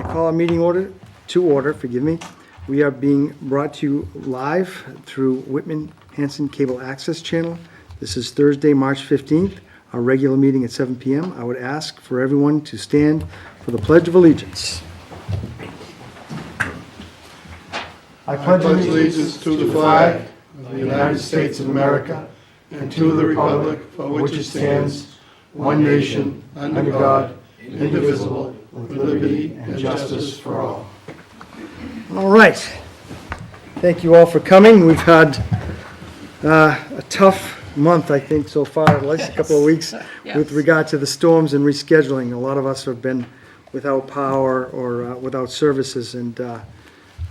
call our meeting to order, forgive me. We are being brought to you live through Whitman Hanson Cable Access Channel. This is Thursday, March 15th, our regular meeting at 7 p.m. I would ask for everyone to stand for the Pledge of Allegiance. I pledge allegiance to the flag of the United States of America and to the republic for which it stands, one nation, under God, indivisible, with liberty and justice for all. All right. Thank you all for coming. We've had a tough month, I think, so far, at least a couple of weeks, with regard to the storms and rescheduling. A lot of us have been without power or without services, and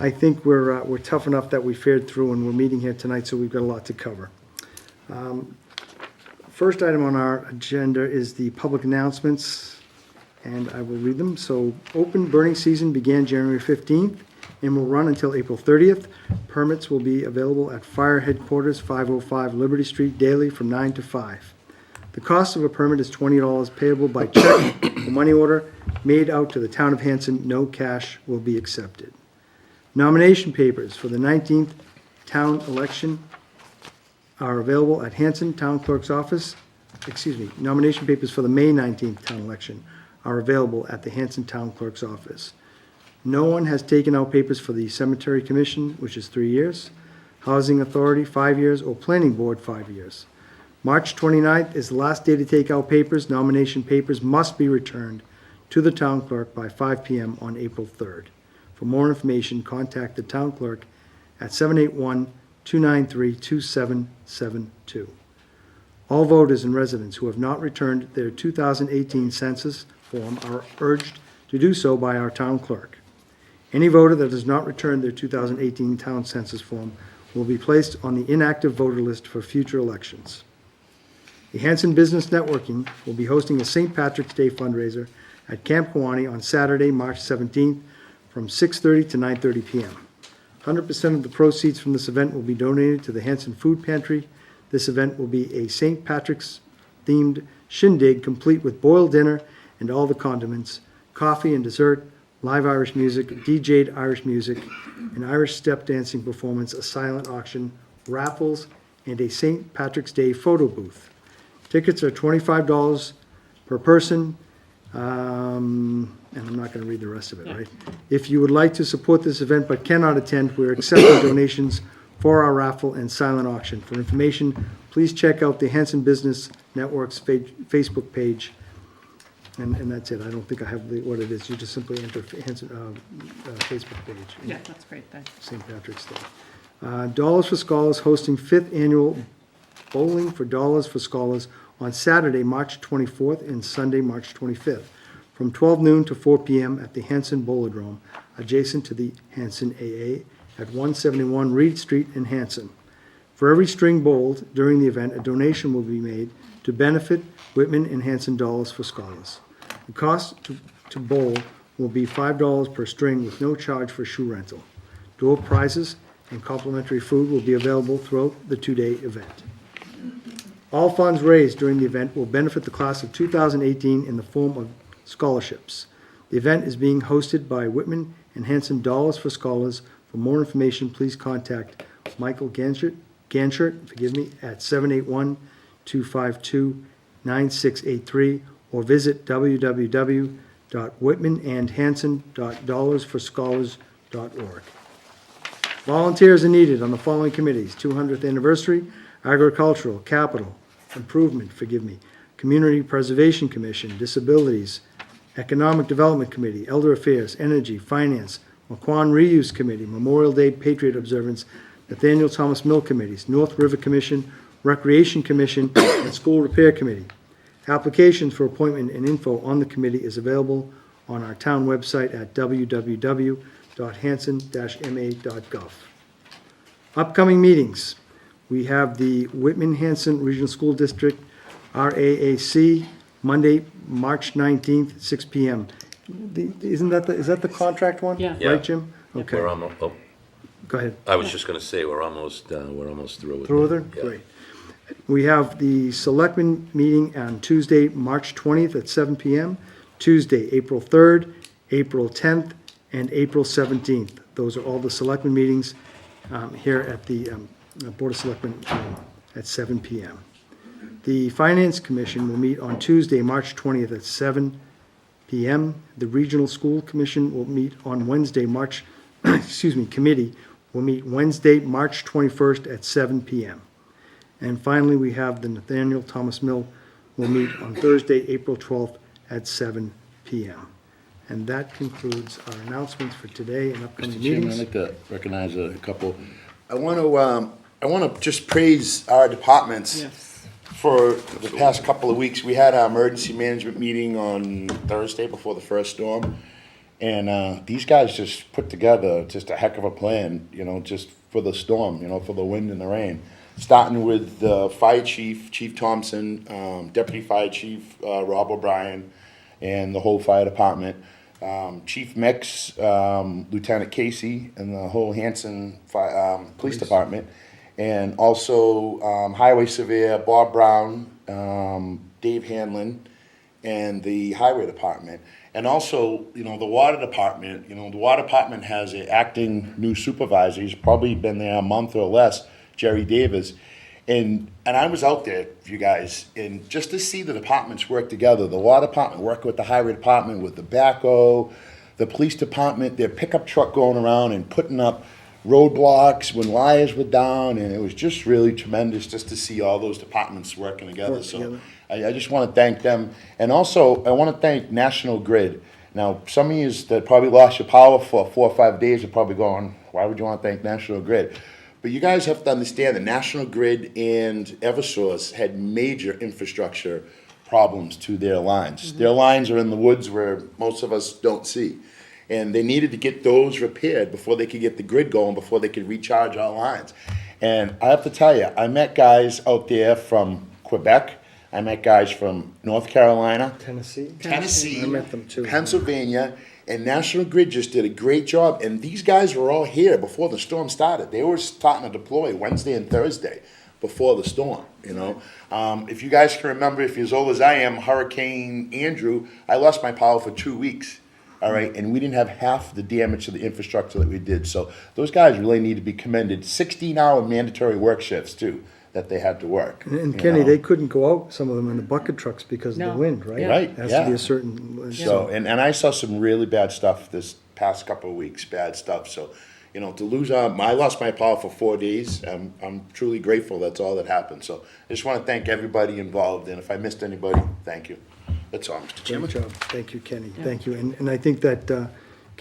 I think we're tough enough that we fared through, and we're meeting here tonight, so we've got a lot to cover. First item on our agenda is the public announcements, and I will read them. So, open burning season began January 15th and will run until April 30th. Permits will be available at Fire Headquarters, 505 Liberty Street, daily from 9 to 5. The cost of a permit is $20 payable by check. The money order made out to the town of Hanson. No cash will be accepted. Nomination papers for the 19th town election are available at Hanson Town Clerk's office. Nomination papers for the May 19th town election are available at the Hanson Town Clerk's office. No one has taken out papers for the Cemetery Commission, which is 3 years, Housing Authority, 5 years, or Planning Board, 5 years. March 29th is the last day to take out papers. Nomination papers must be returned to the town clerk by 5 p.m. on April 3rd. For more information, contact the town clerk at 781-293-2772. All voters and residents who have not returned their 2018 census form are urged to do so by our town clerk. Any voter that has not returned their 2018 town census form will be placed on the inactive voter list for future elections. The Hanson Business Networking will be hosting a St. Patrick's Day fundraiser at Camp Kewanee on Saturday, March 17th from 6:30 to 9:30 p.m. 100% of the proceeds from this event will be donated to the Hanson Food Pantry. This event will be a St. Patrick's themed shindig complete with boiled dinner and all the condiments, coffee and dessert, live Irish music, DJ'd Irish music, an Irish step dancing performance, a silent auction, raffles, and a St. Patrick's Day photo booth. Tickets are $25 per person, and I'm not going to read the rest of it, right? If you would like to support this event but cannot attend, we're accepting donations for our raffle and silent auction. For information, please check out the Hanson Business Network's Facebook page. And that's it. I don't think I have what it is. You just simply enter Hanson Facebook page. Yeah, that's great. Thanks. St. Patrick's Day. Dollars for Scholars hosting 5th annual Bowling for Dollars for Scholars on Saturday, March 24th and Sunday, March 25th, from 12 noon to 4 p.m. at the Hanson Bowlodrome, adjacent to the Hanson AA at 171 Reed Street in Hanson. For every string bowled during the event, a donation will be made to benefit Whitman and Hanson Dollars for Scholars. The cost to bowl will be $5 per string with no charge for shoe rental. Door prizes and complimentary food will be available throughout the two-day event. All funds raised during the event will benefit the class of 2018 in the form of scholarships. The event is being hosted by Whitman and Hanson Dollars for Scholars. For more information, please contact Michael Ganshert, at 781-252-9683 or visit www.whitmanandhanson.dollarsforscholars.org. Volunteers are needed on the following committees: 200th Anniversary, Agricultural, Capital, Improvement, Community Preservation Commission, Disabilities, Economic Development Committee, Elder Affairs, Energy, Finance, McQuan Reuse Committee, Memorial Day Patriot Observance, Nathaniel Thomas Mill Committees, North River Commission, Recreation Commission, and School Repair Committee. Applications for appointment and info on the committee is available on our town website at www.hanson-ma.gov. Upcoming meetings. We have the Whitman-Hanson Regional School District, RAAC, Monday, March 19th, 6 p.m. Is that the contract one? Yeah. Right, Jim? Okay. We're almost, Go ahead. I was just going to say, we're almost through with it. Through with her? Yeah. Great. We have the Selectmen meeting on Tuesday, March 20th at 7 p.m., Tuesday, April 3rd, April 10th, and April 17th. Those are all the selectmen meetings here at the Board of Selectmen at 7 p.m. The Finance Commission will meet on Tuesday, March 20th at 7 p.m. The Regional School Commission will meet on Wednesday, committee will meet Wednesday, March 21st at 7 p.m. And finally, we have the Nathaniel Thomas Mill will meet on Thursday, April 12th at 7 p.m. And that concludes our announcements for today and upcoming Mr. Chairman, I'd meetings. like to recognize a couple. I want to just praise our departments. Yes. For the past couple of weeks. We had our emergency management meeting on Thursday before the first storm. And these guys just put together just a heck of a plan, just for the storm, for the wind and the rain. Starting with the fire chief, Chief Thompson, Deputy Fire Chief Rob O'Brien, and the whole fire department. Chief Mix, Lieutenant Casey, and the whole Hanson Police Department. And also Highway Surveyor Bob Brown, Dave Hanlon, and the Highway Department. And also, the Water Department. The Water Department has an acting new supervisor. He's probably been there a month or less, Jerry Davis. And I was out there, you guys, and just to see the departments work together. The Water Department working with the Highway Department, with the backhoe, the Police Department, their pickup truck going around and putting up roadblocks when wires were down, and it was just really tremendous just to see all those departments working together. So I just want to thank them. And also, I want to thank National Grid. Now, some of you that probably lost your power for 4 or 5 days are probably going, why would you want to thank National Grid? But you guys have to understand that National Grid and Eversource had major infrastructure problems to their lines. Mm-hmm. Their lines are in the woods where most of us don't see. And they needed to get those repaired before they could get the grid going, before they could recharge our lines. And I have to tell you, I met guys out there from Quebec. I met guys from North Carolina, Tennessee? Tennessee, I met them too. Pennsylvania, and National Grid just did a great job. And these guys were all here before the storm started. They were starting to deploy Wednesday and Thursday before the storm, If you guys can remember, if you're as old as I am, Hurricane Andrew, I lost my power for 2 weeks. All right, and we didn't have half the damage to the infrastructure that we did. So those guys really need to be commended. 16-hour mandatory work shifts, too, that they had to work. And Kenny, they couldn't go out, some of them in the bucket trucks because of No. the wind, right? Yeah. Right, It has to be yeah. a certain. So, and I saw some really bad stuff this past couple of weeks, bad stuff. So, to lose, I lost my power for 4 days. I'm truly grateful that's all that happened. So I just want to thank everybody involved. And if I missed anybody, thank you. That's all, Mr. Chairman. Great job. Thank you, Kenny. Thank you. And I think that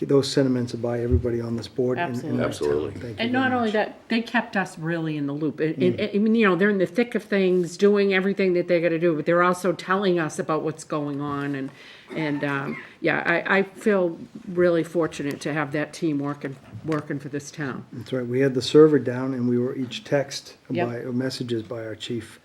those sentiments are by everybody on this board. Absolutely. Absolutely. Thank you And very not only much. that, they kept us really in the loop. I mean, they're in the thick of things, doing everything that they got to do, but they're also telling us about what's going on. I feel really fortunate to have that team working for this town. That's right. We had the server down and we were each text Yep. by, or messages by our chief,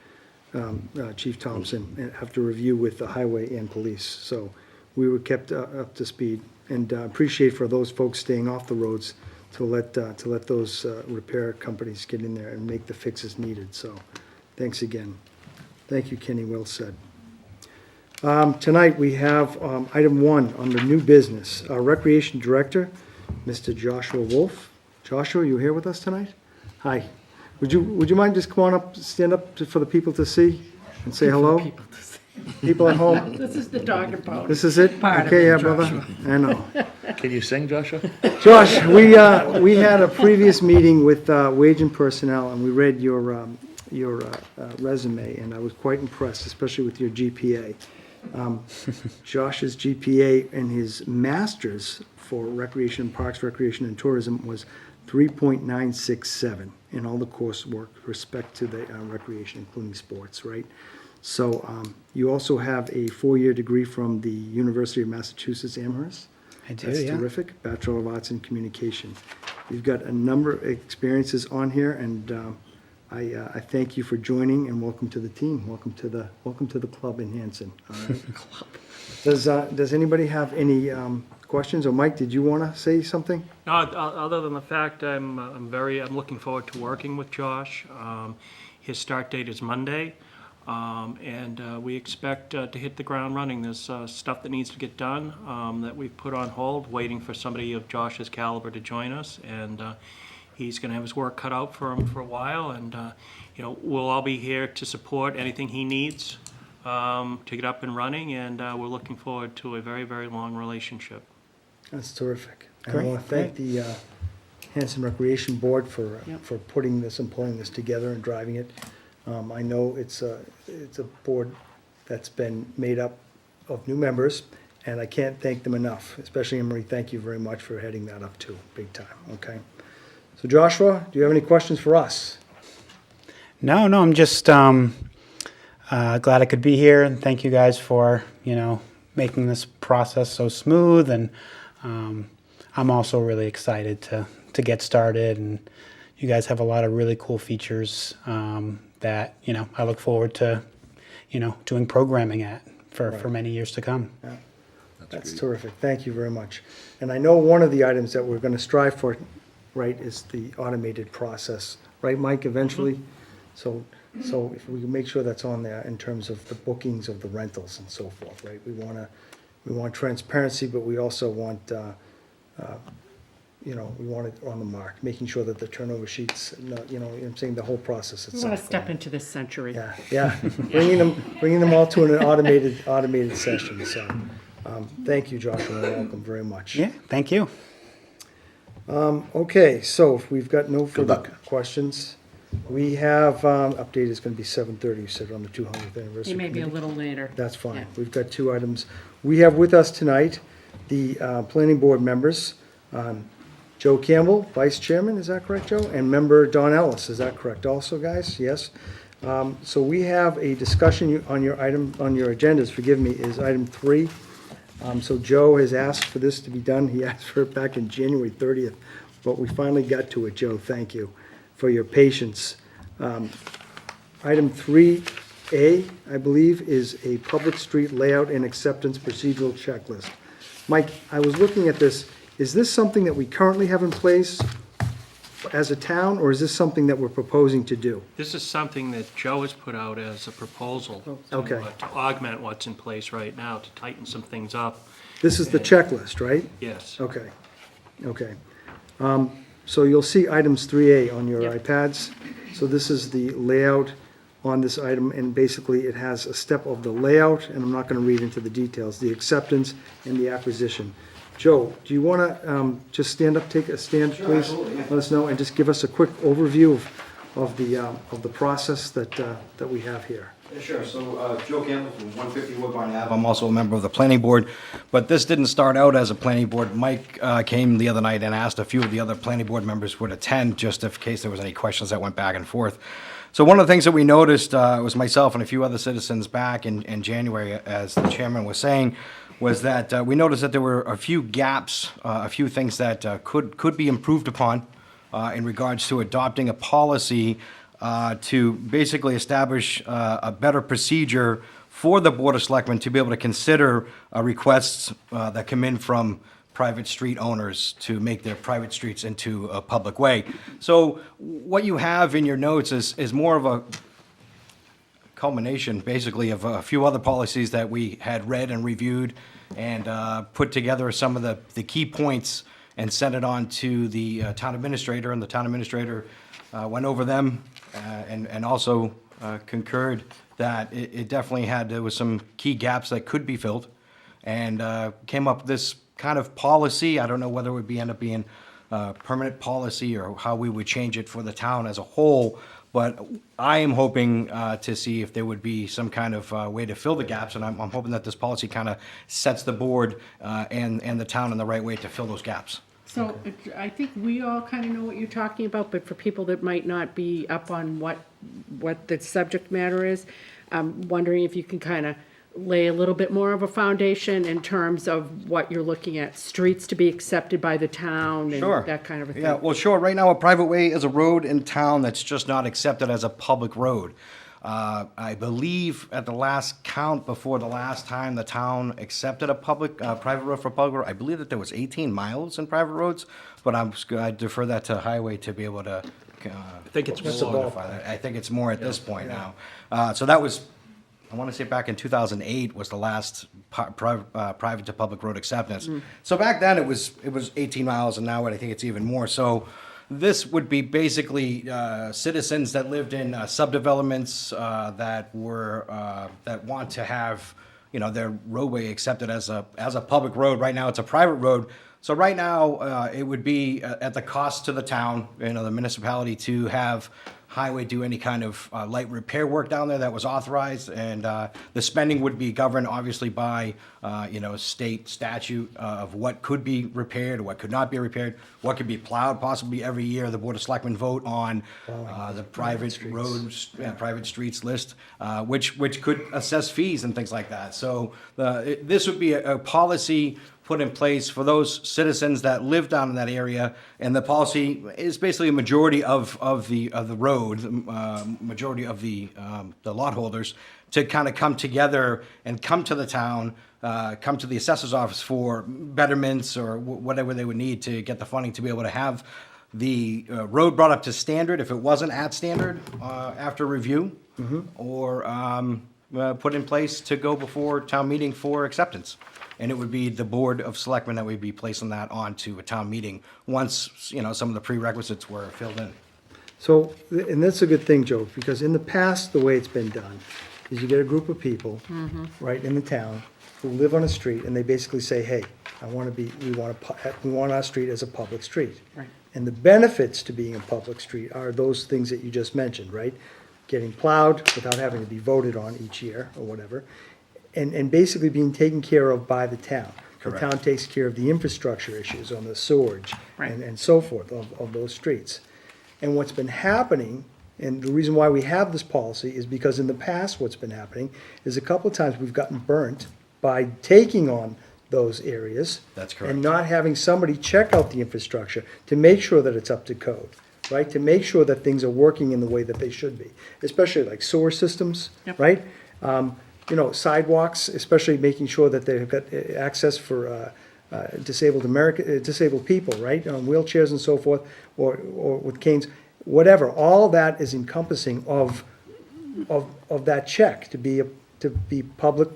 Chief Thompson, and after review with the highway and police. So we were kept up to speed, and appreciate for those folks staying off the roads to let those repair companies get in there and make the fixes needed. So thanks again. Thank you, Kenny. Well said. Tonight, we have item 1 under new business. Our Recreation Director, Mr. Joshua Wolf. Joshua, you here with us tonight? Hi. Would you mind just come on up, stand up for the people to see and say hello? People at home? This is the dog and pony. This is it? Part of Okay, it, yeah, brother. I know. Can you sing, Joshua? Josh, we had a previous meeting with Wage and Personnel, and we read your resume, and I was quite impressed, especially with your GPA. Josh's GPA in his master's for Recreation, Parks, Recreation, and Tourism was 3.967 in all the coursework with respect to the recreation, including sports, right? So you also have a 4-year degree from the University of Massachusetts Amherst. I do, That's yeah. terrific. Bachelor of Arts in Communication. You've got a number of experiences on here, and I thank you for joining, and welcome to the team. Welcome to the club in Hanson. All right. Does anybody have any questions? Or Mike, did you want to say something? No, other than the fact I'm looking forward to working with Josh. His start date is Monday. And we expect to hit the ground running. There's stuff that needs to get done that we've put on hold, waiting for somebody of Josh's caliber to join us. And he's going to have his work cut out for him for a while. And, we'll all be here to support anything he needs to get up and running. And we're looking forward to a very, very long relationship. That's terrific. And I Great, want to thank the Hanson Recreation Board for putting this and pulling this together and driving it. I know it's a board that's been made up of new members, and I can't thank them enough, especially Emery. Thank you very much for heading that up too, big time, okay? So Joshua, do you have any questions for us? No, I'm just glad I could be here, and thank you guys for, making this process so smooth. And I'm also really excited to get started, and you guys have a lot of really cool features that, I look forward to, doing programming for many years to come. Yeah. That's terrific. Thank you very much. And I know one of the items that we're going to strive for, right, is the automated process, right, Mike, eventually? So if we can make sure that's on there in terms of the bookings of the rentals and so forth, right? We want transparency, but we also want, we want it on the mark, making sure that the turnover sheets, I'm saying the whole process We itself. want to step into this century. Yeah, bringing them all to an automated session, so, thank you, Joshua, and welcome very much. Yeah, thank you. Okay, so if we've got no further luck. questions, we have, update is gonna be 7:30, you said, on the 200th anniversary. It may be a committee. little later. That's fine. Yeah. We've got two items. We have with us tonight the planning board members, Joe Campbell, vice chairman, is that correct, Joe? And member Don Ellis, is that correct also, guys? Yes? So we have a discussion on your item, on your agendas, forgive me, is item 3. So Joe has asked for this to be done. He asked for it back in January 30th, but we finally got to it, Joe. Thank you for your patience. Item 3A, I believe, is a public street layout and acceptance procedural checklist. Mike, I was looking at this. Is this something that we currently have in place as a town, or is this something that we're proposing to do? This is something that Joe has put out as a proposal Okay. to augment what's in place right now, to tighten some things up. This is the checklist, right? Yes. Okay, okay. So you'll see items 3A on your Yep. iPads. So this is the layout on this item, and basically it has a step of the layout, and I'm not gonna read into the details, the acceptance and the acquisition. Joe, do you wanna, just stand up, take a stand, please? Let us know, and just give us a quick overview of the process that we have here. Yeah, sure. So Joe Campbell from 150 Woodbine Ave. I'm also a member of the planning board, but this didn't start out as a planning board. Mike came the other night and asked a few of the other planning board members would attend, just in case there was any questions that went back and forth. So one of the things that we noticed was myself and a few other citizens back in January, as the chairman was saying, was that we noticed that there were a few gaps, a few things that could be improved upon in regards to adopting a policy to basically establish a better procedure for the Board of Selectmen to be able to consider requests that come in from private street owners to make their private streets into a public way. So what you have in your notes is more of a culmination, basically, of a few other policies that we had read and reviewed and put together some of the key points and sent it on to the town administrator, and the town administrator went over them and also concurred that it definitely there was some key gaps that could be filled, and came up with this kind of policy. I don't know whether it would end up being permanent policy or how we would change it for the town as a whole, but I am hoping to see if there would be some kind of way to fill the gaps, and I'm hoping that this policy kind of sets the board and the town in the right way to fill those gaps. So I think we all kind of know what you're talking about, but for people that might not be up on what the subject matter is, I'm wondering if you can kind of lay a little bit more of a foundation in terms of what you're looking at, streets to be accepted by the town and Sure. that kind of a thing. Yeah, well, sure. Right now, a private way is a road in town that's just not accepted as a public road. I believe at the last count before the last time the town accepted a private road for public road, I believe that there was 18 miles in private roads, but I defer that to highway to be able to I think it's That's a more. ball. quantify that. I think it's more at this point now. So that was I want to say back in 2008 was the last private to public road acceptance. So back then it was 18 miles, and now I think it's even more. So this would be basically citizens that lived in subdevelopments that want to have, you know, their roadway accepted as a public road. Right now it's a private road. So right now it would be at the cost to the town, you know, the municipality, to have highway do any kind of light repair work down there that was authorized, and the spending would be governed obviously by you know, state statute of what could be repaired, what could not be repaired, what could be plowed possibly every year. The Board of Selectmen vote on the private roads, private streets list, which could assess fees and things like that. So this would be a policy put in place for those citizens that live down in that area, and the policy is basically a majority of the road, majority of the lot holders, to kind of come together and come to the town, come to the assessor's office for betterments or whatever they would need to get the funding to be able to have the road brought up to standard if it wasn't at standard after review, or put in place to go before town meeting for acceptance. And it would be the Board of Selectmen that would be placing that onto a town meeting once, you know, some of the prerequisites were filled in. So, and that's a good thing, Joe, because in the past, the way it's been done is you get a group of people, right, in the town who live on a street, and they basically say, hey, we want our street as a public street. Right. And the benefits to being a public street are those things that you just mentioned, right? Getting plowed without having to be voted on each year or whatever, and basically being taken care of by the town. Correct. The town takes care of the infrastructure issues on the sewage Right. and so forth of those streets. And what's been happening, and the reason why we have this policy is because in the past, what's been happening is a couple of times we've gotten burnt by taking on those areas. That's correct. And not having somebody check out the infrastructure to make sure that it's up to code, right? To make sure that things are working in the way that they should be, especially like sewer systems, Yep. right? You know, sidewalks, especially making sure that they've got access for disabled people, right? On wheelchairs and so forth, or with canes, whatever. All that is encompassing of that check to be public,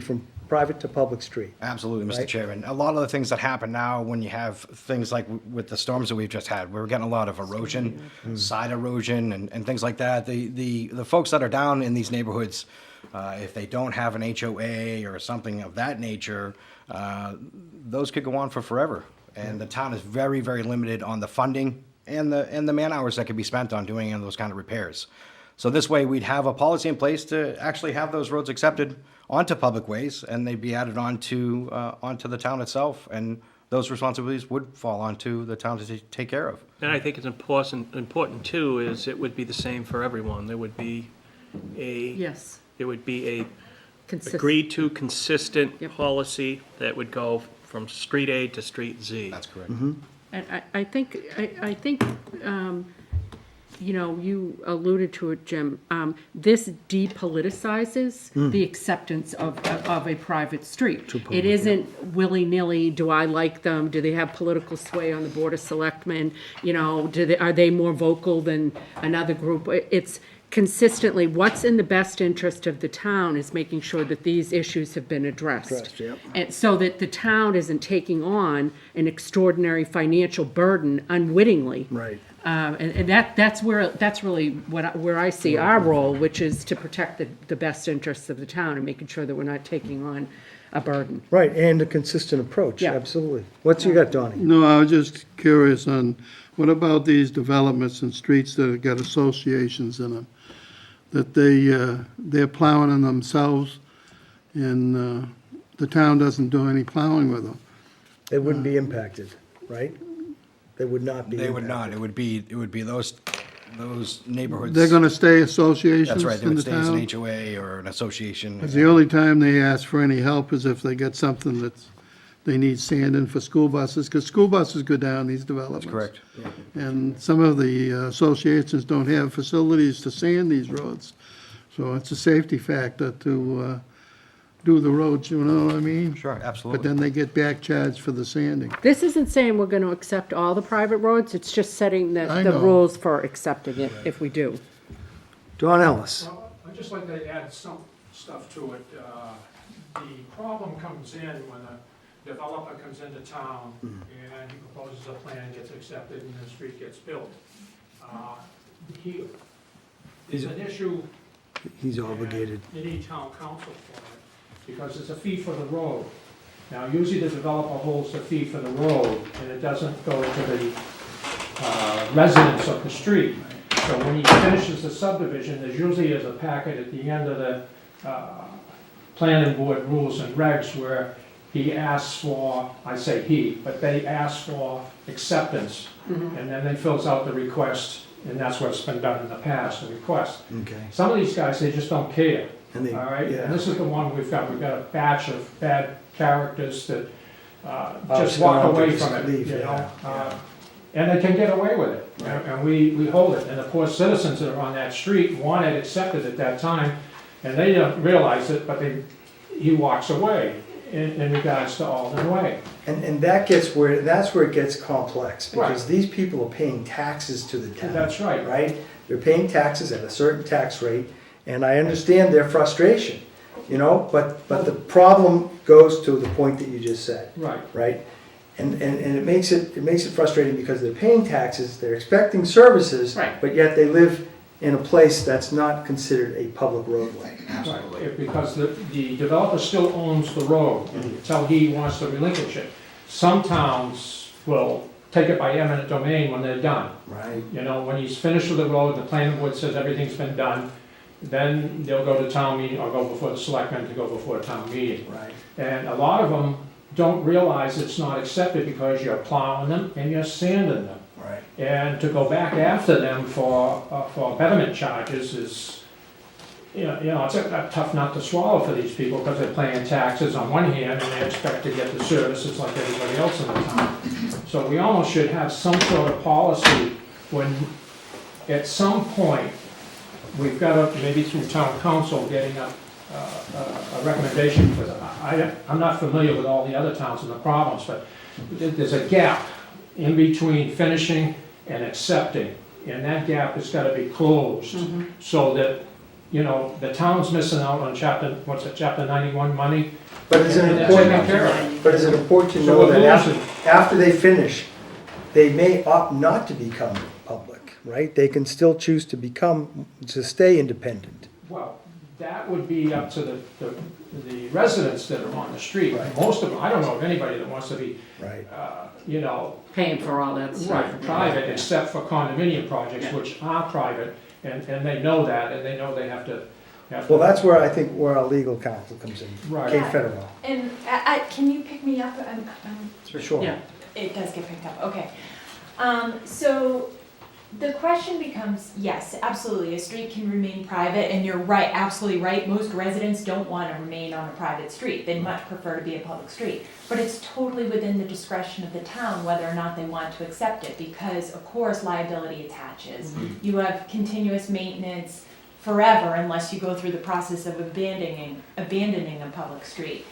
from private to public street. Absolutely, Mr. Right. Chairman. A lot of the things that happen now when you have things like with the storms that we've just had, we're getting a lot of erosion, side erosion, and things like that. The folks that are down in these neighborhoods, if they don't have an HOA or something of that nature, those could go on for forever. And the town is very, very limited on the funding and the man hours that could be spent on doing those kind of repairs. So this way, we'd have a policy in place to actually have those roads accepted onto public ways, and they'd be added onto the town itself, and those responsibilities would fall onto the town to take care of. And I think it's important too, is it would be the same for everyone. There would be Yes. there would be a Consistent. agreed to consistent Yep. policy that would go from street A to street Z. That's correct. And I think, you know, you alluded to it, Jim, this depoliticizes the acceptance of a private street. It isn't willy-nilly, do I like them, do they have political sway on the Board of Selectmen, you know, are they more vocal than another group? It's consistently, what's in the best interest of the town is making sure that these issues have been addressed. Yep. And so that the town isn't taking on an extraordinary financial burden unwittingly. Right. And that's really where I see our role, which is to protect the best interests of the town and making sure that we're not taking on a burden. Right, and a consistent approach, Yeah. absolutely. What's you got, Donnie? No, I was just curious on, what about these developments and streets that have got associations in them? That they're plowing them themselves, and the town doesn't do any plowing with them. They wouldn't be impacted, right? They would not be They would impacted. not. It would be those neighborhoods. They're gonna stay associations That's right. They in would the stay as an town? HOA or an association. 'Cause the only time they ask for any help is if they get something that's, they need sand in for school buses, because school buses go down these developments. Correct. And some of the associations don't have facilities to sand these roads. So it's a safety factor to do the roads, you know what I mean? Sure, But absolutely. then they get back charged for the sanding. This isn't saying we're gonna accept all the private roads, it's just setting I the know. rules for accepting it if we do. Don Ellis. I'd just like to add stuff to it. The problem comes in when a developer comes into town and he proposes a plan, gets accepted, and the street gets built. It's an issue. He's obligated. You need town council for it, because it's a fee for the road. Now, usually the developer holds the fee for the road, and it doesn't go to the residents of the street. So when he finishes the subdivision, there's usually a packet at the end of the planning board rules and regs where he asks for, I say he, but they ask for acceptance. And then they fills out the request, and that's what's been done in the past, the request. Okay. Some of these guys, they just don't care. And they, All right, yeah. and this is the one we've got a batch of bad characters that Just just walk gone to away just from it, leave, you yeah, know? And they can get away with it, and we hold it. And of course, citizens that are on that street want it accepted at that time, and they don't realize it, but he walks away in regards to all the way. And that's where it gets complex, because these people are paying taxes to the town. That's right. Right? They're paying taxes at a certain tax rate, and I understand their frustration, you know, but the problem goes to the point that you just said. Right. Right? And it makes it frustrating because they're paying taxes, they're expecting services, Right. but yet they live in a place that's not considered a public roadway. Right, because the developer still owns the road until he wants to relinquish it. Some towns will take it by eminent domain when they're done. Right. You know, when he's finished with the road, the planning board says everything's been done, then they'll go to town meeting or go before the selectmen to go before a town meeting. Right. And a lot of them don't realize it's not accepted because you're plowing them and you're sanding them. Right. And to go back after them for betterment charges is, you know, it's a tough nut to swallow for these people because they're paying taxes on one hand and they expect to get the services like everybody else in the town. So we almost should have some sort of policy when, at some point, we've got to, maybe through town council, getting a recommendation for that. I'm not familiar with all the other towns and the problems, but there's a gap in between finishing and accepting, and that gap has got to be closed so that, you know, the town's missing out on chapter 91 money. But is it and they're important? taking care of it. But is it important to So know we're that losing. after they finish, they may opt not to become public, right? They can still choose to stay independent. Well, that would be up to the residents that are on the street. Most of them, I don't know of anybody that wants to be, Right. you know, Paying for all that stuff. right, private, except for condominium projects, Yeah. which are private, and they know that, and they know they have to. Well, that's where I think where our legal counsel comes in. Right. Kate Federal. And can you pick me up? Sure. Yeah. It does get picked up, okay. So the question becomes, yes, absolutely, a street can remain private, and you're right, absolutely right. Most residents don't want to remain on a private street. They'd much prefer to be a public street. But it's totally within the discretion of the town whether or not they want to accept it, because of course liability attaches. You have continuous maintenance forever unless you go through the process of abandoning a public street.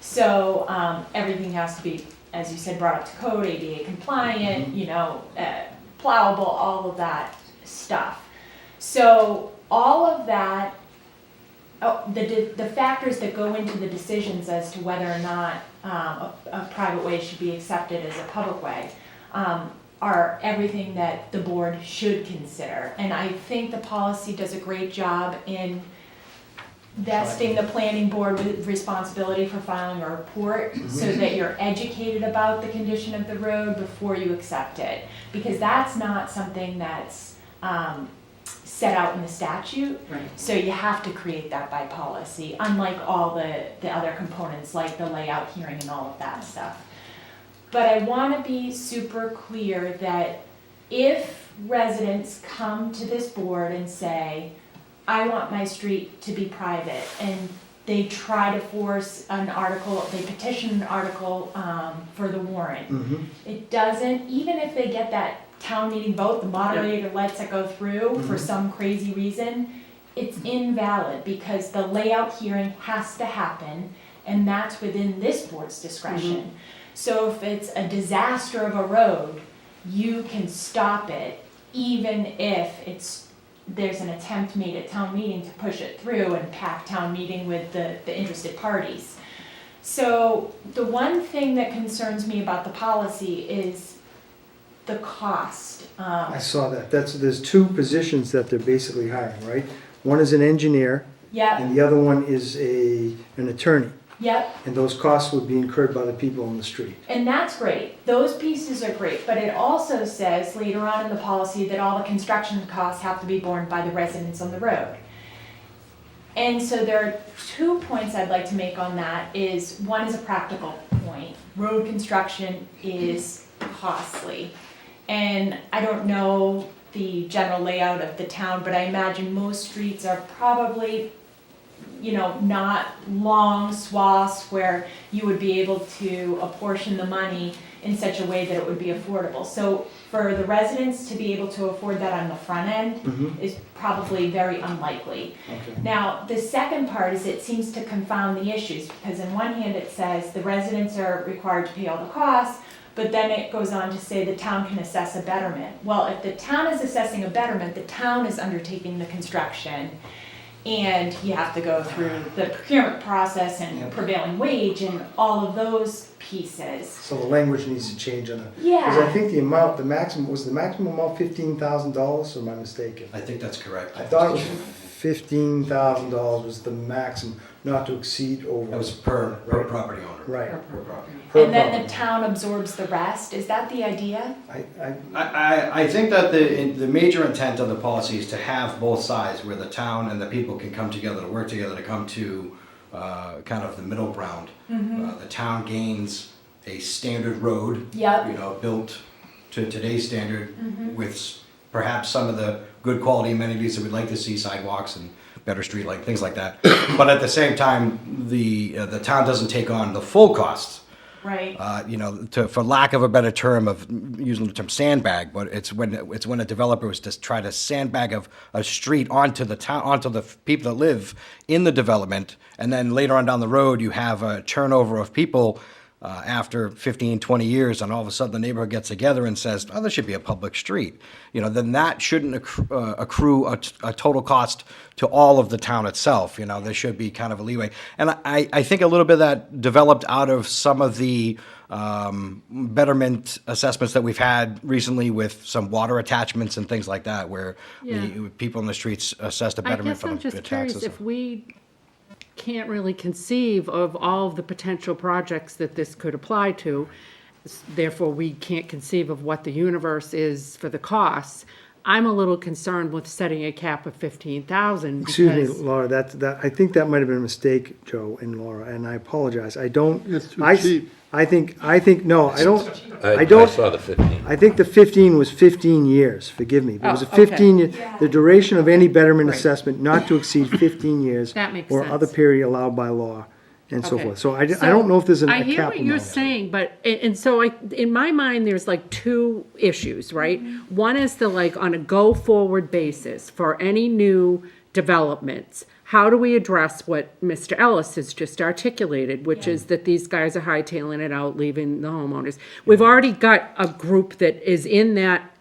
So everything has to be, as you said, brought up to code, ADA compliant, you know, plowable, all of that stuff. So all of that, the factors that go into the decisions as to whether or not a private way should be accepted as a public way are everything that the board should consider. And I think the policy does a great job in vesting the planning board with responsibility for filing a report so that you're educated about the condition of the road before you accept it. Because that's not something that's set out in the statute. Right. So you have to create that by policy, unlike all the other components like the layout hearing and all of that stuff. But I want to be super clear that if residents come to this board and say, I want my street to be private, and they try to force an article, they petition an article for the warrant. It doesn't, even if they get that town meeting vote, the moderator lets it go through for some crazy reason, it's invalid because the layout hearing has to happen, and that's within this board's discretion. So if it's a disaster of a road, you can stop it even if it's there's an attempt made at town meeting to push it through and pack town meeting with the interested parties. So the one thing that concerns me about the policy is the cost. I saw that. There's two positions that they're basically hiring, right? One is an engineer, Yep, and the other one is an attorney. yep, And those costs would be incurred by the people on the street. and that's great. Those pieces are great, but it also says later on in the policy that all the construction costs have to be borne by the residents on the road. And so there are 2 points I'd like to make on that. Is one is a practical point. Road construction is costly. And I don't know the general layout of the town, but I imagine most streets are probably, not long swaths where you would be able to apportion the money in such a way that it would be affordable. So for the residents to be able to afford that on the front end is probably very unlikely. Okay. Now, the second part is it seems to confound the issues, because on one hand it says the residents are required to pay all the costs, but then it goes on to say the town can assess a betterment. Well, if the town is assessing a betterment, the town is undertaking the construction, and you have to go through the procurement process and prevailing wage and all of those pieces. So the language needs to change on it. Because I Yeah, think the maximum amount $15,000, or am I mistaken? I think that's correct. I thought it was $15,000 was the maximum, not to exceed over. That was per property owner. Right. Per property. Per and then the property. town absorbs the rest. Is that the idea? I think that the major intent of the policy is to have both sides, where the town and the people can come together, to work together, to come to kind of the middle ground. The town gains a standard road, Yep. built to today's standard with perhaps some of the good quality amenities that we'd like to see, sidewalks and better street light, things like that. But at the same time, the town doesn't take on the full costs. Right. For lack of a better term of using the term sandbag, but it's when a developer was to try to sandbag a street onto the town, onto the people that live in the development, and then later on down the road you have a turnover of people after 15, 20 years, and all of a sudden the neighborhood gets together and says, oh, there should be a public street. Then that shouldn't accrue a total cost to all of the town itself. There should be kind of a leeway. And I think a little bit of that developed out of some of the betterment assessments that we've had recently with some water attachments and things like that, where the people in the streets assessed a I betterment guess for I'm the just curious taxes. if we can't really conceive of all of the potential projects that this could apply to, therefore we can't conceive of what the universe is for the costs. I'm a little concerned with setting a cap of 15,000. Excuse me, because- Laura, I think that might have been a mistake, Joe and Laura, and I apologize. I don't. It's too I- cheap. I think, no, I don't, I don't- saw the 15. I think the 15 was 15 years, forgive me. It was a Oh, okay. 15 year, the duration of any betterment Right. assessment not to exceed 15 years. That makes Or other sense. period allowed by law, and so Okay. forth. So I don't know if there's a cap I hear what you're amount. saying, but, and so in my mind, there's like two issues, right? One is on a go-forward basis for any new developments. How do we address what Mr. Ellis has just articulated, which is that these guys are hightailing it out, leaving the homeowners? We've already got a group that is in that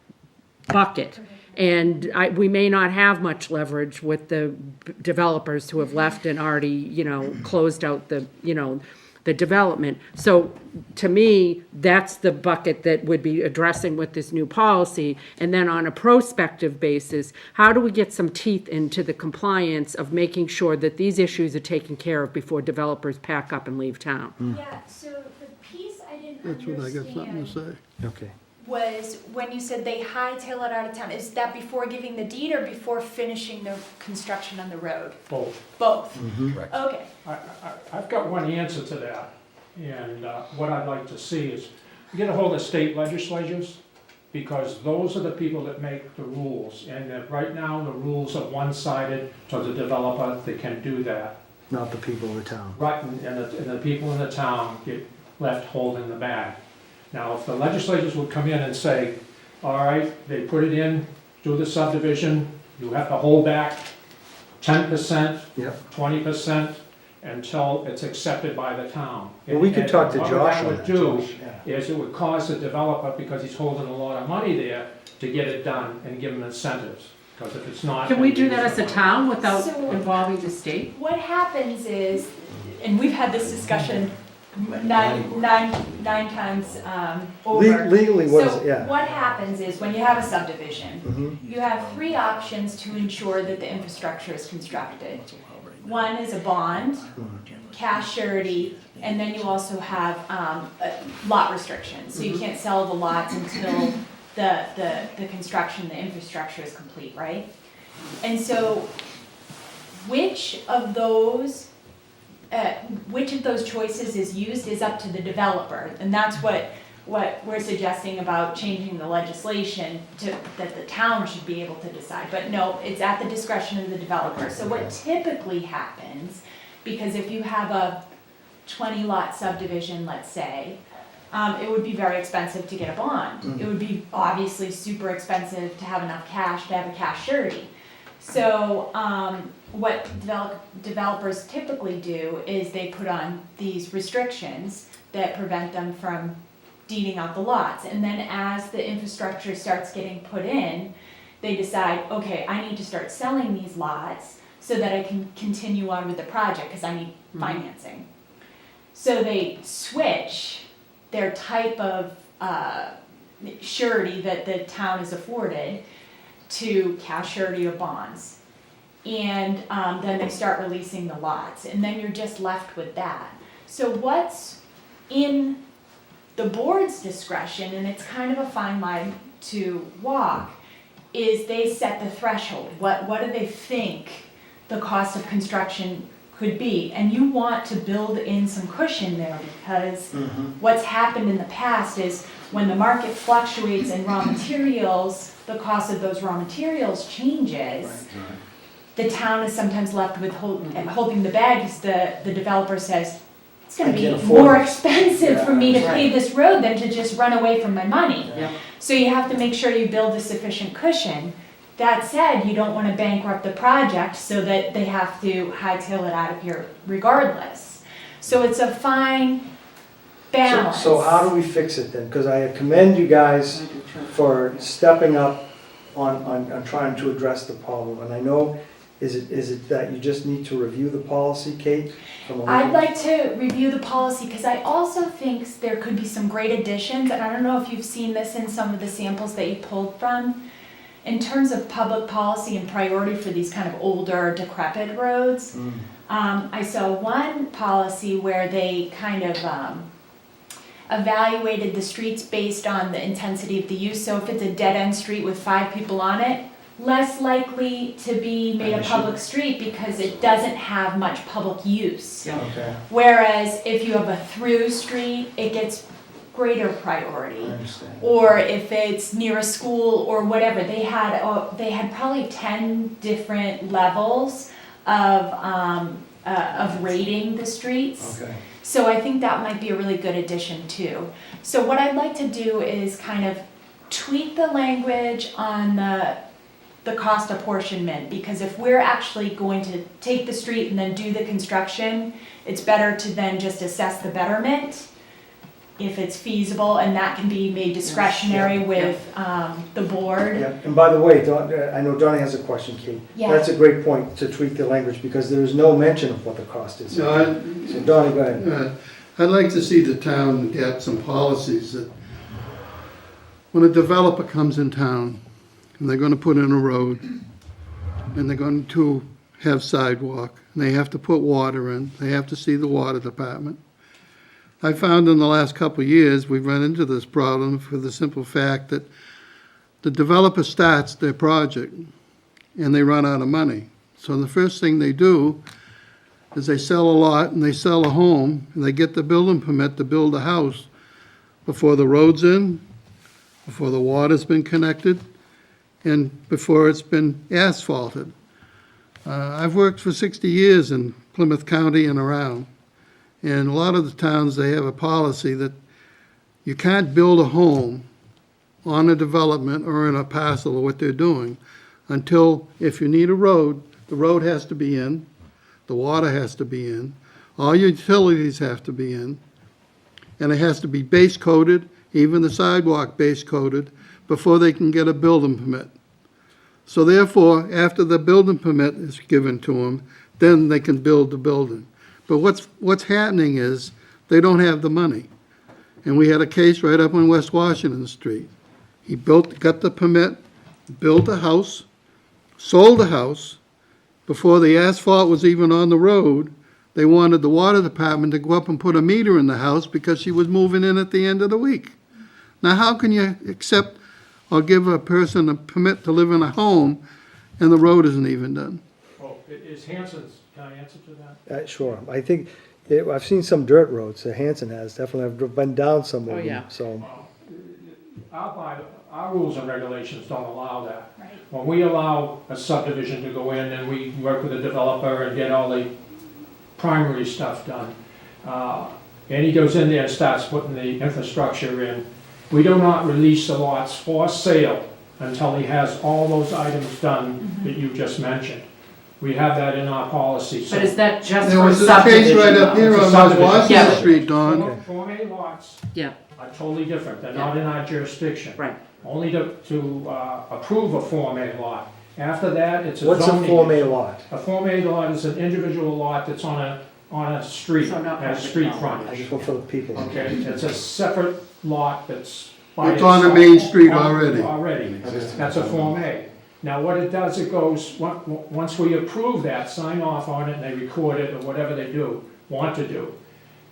bucket. And we may not have much leverage with the developers who have left and already, closed out the development. So to me, that's the bucket that would be addressing with this new policy. And then on a prospective basis, how do we get some teeth into the compliance of making sure that these issues are taken care of before developers pack up and leave town? Yeah, so the piece I didn't That's what I got something to say. Okay. was when you said they hightail it out of town. Is that before giving the deed or before finishing the construction on the road? Both. Both? Correct. Okay. I've got one answer to that, and what I'd like to see is get a hold of state legislatures, because those are the people that make the rules, and right now, the rules are one-sided to the developer that can do that. Not the people of the town. Right, and the people in the town get left holding the bag. Now, if the legislatures would come in and say, all right, they put it in, do the subdivision, you have to hold back 10%, Yep. 20% until it's accepted by the town. Well, we could And talk to what Josh that on would that, do Josh, yeah. is it would cause the developer, because he's holding a lot of money there, to get it done and give them incentives. Because if it's not. Can we then do use that as the a money. town without So- involving the state? What happens is, and we've had this discussion nine times over. Legally, what is So it? Yeah. what happens is when you have a subdivision, Mhm. you have three options to ensure that the infrastructure is constructed. One is a bond, cash surety, and then you also have lot restrictions. So you can't sell the lots until the construction, the infrastructure is complete, right? And so which of those choices is used is up to the developer. And that's what we're suggesting about changing the legislation that the town should be able to decide. But no, it's at the discretion of the developer. So what typically happens, because if you have a 20 lot subdivision, let's say, it would be very expensive to get a bond. It would be obviously super expensive to have enough cash to have a cash surety. So what developers typically do is they put on these restrictions that prevent them from deeding out the lots. And then as the infrastructure starts getting put in, they decide, okay, I need to start selling these lots so that I can continue on with the project because I need financing. So they switch their type of surety that the town is afforded to cash surety or bonds. And then they start releasing the lots, and then you're just left with that. So what's in the board's discretion, and it's kind of a fine line to walk, is they set the threshold. What do they think the cost of construction could be? And you want to build in some cushion there because what's happened in the past is when the market fluctuates in raw materials, the cost of those raw materials changes. The town is sometimes left with holding the bag because the developer says, it's gonna I be can't afford more it." expensive for me to Yeah. pave this road than to just run away from my money. Yeah. So you have to make sure you build a sufficient cushion. That said, you don't wanna bankrupt the project so that they have to hightail it out of here regardless. So it's a fine balance. So how do we fix it then? Because I commend you guys for stepping up on trying to address the problem. And I know, is it that you just need to review the policy, Kate? from a I'd legal- like to review the policy because I also think there could be some great additions, and I don't know if you've seen this in some of the samples that you pulled from. In terms of public policy and priority for these kind of older decrepit roads, I saw one policy where they kind of evaluated the streets based on the intensity of the use. So if it's a dead-end street with 5 people on it, less likely to be made a public street because it doesn't have much public use. Okay, Whereas if you have a through street, it gets greater priority. I understand. Or if it's near a school or whatever, they had probably 10 different levels of rating the streets. Okay. So I think that might be a really good addition too. So what I'd like to do is kind of tweak the language on the cost apportionment, because if we're actually going to take the street and then do the construction, it's better to then just assess the betterment if it's feasible, and that can be made discretionary with the board. Yeah, and by the way, I know Donnie has a question, Kate. Yeah. That's a great point to tweak the language because there is no mention of what the cost is. No, So Donnie, go ahead. I'd like to see the town get some policies that when a developer comes in town and they're gonna put in a road and they're going to have sidewalk, and they have to put water in, they have to see the water department. I found in the last couple of years, we've run into this problem for the simple fact that the developer starts their project and they run out of money. So the first thing they do is they sell a lot and they sell a home and they get the building permit to build a house before the road's in, before the water's been connected, and before it's been asphalted. I've worked for 60 years in Plymouth County and around. And a lot of the towns, they have a policy that you can't build a home on a development or in a parcel of what they're doing until, if you need a road, the road has to be in, the water has to be in, all your utilities have to be in, and it has to be base coated, even the sidewalk base coated, before they can get a building permit. So therefore, after the building permit is given to them, then they can build the building. But what's happening is, they don't have the money. And we had a case right up on West Washington Street. He got the permit, built a house, sold a house. Before the asphalt was even on the road, they wanted the water department to go up and put a meter in the house because she was moving in at the end of the week. Now, how can you accept or give a person a permit to live in a home and the road isn't even done? Well, is Hanson's, can I answer to that? Sure, I think, I've seen some dirt roads that Hanson has, definitely, I've been down some of Oh, them, yeah. so. Our rules and regulations don't allow that. Right. When we allow a subdivision to go in and we work with a developer and get all the primary stuff done, and he goes in there and starts putting the infrastructure in, we do not release the lots for sale until he has all those items done that you just mentioned. We have that in our policy. But is that just There for was a subdivision? case right up though? here It's a on West subdivision. Washington Yeah. Street, Don. Form A lots Yeah, are totally different. They're not in our jurisdiction. right. Only to approve a Form A lot. After that, it's a zoning. What's a Form A lot? A Form A lot is an individual lot that's on a street, So not has private street property. I frontage. just want for the people. Okay, it's a separate lot that's by It's on the itself. main street already. Already, that's a Form A. Now, what it does, it goes, once we approve that, sign off on it, and they record it, or whatever they do, want to do,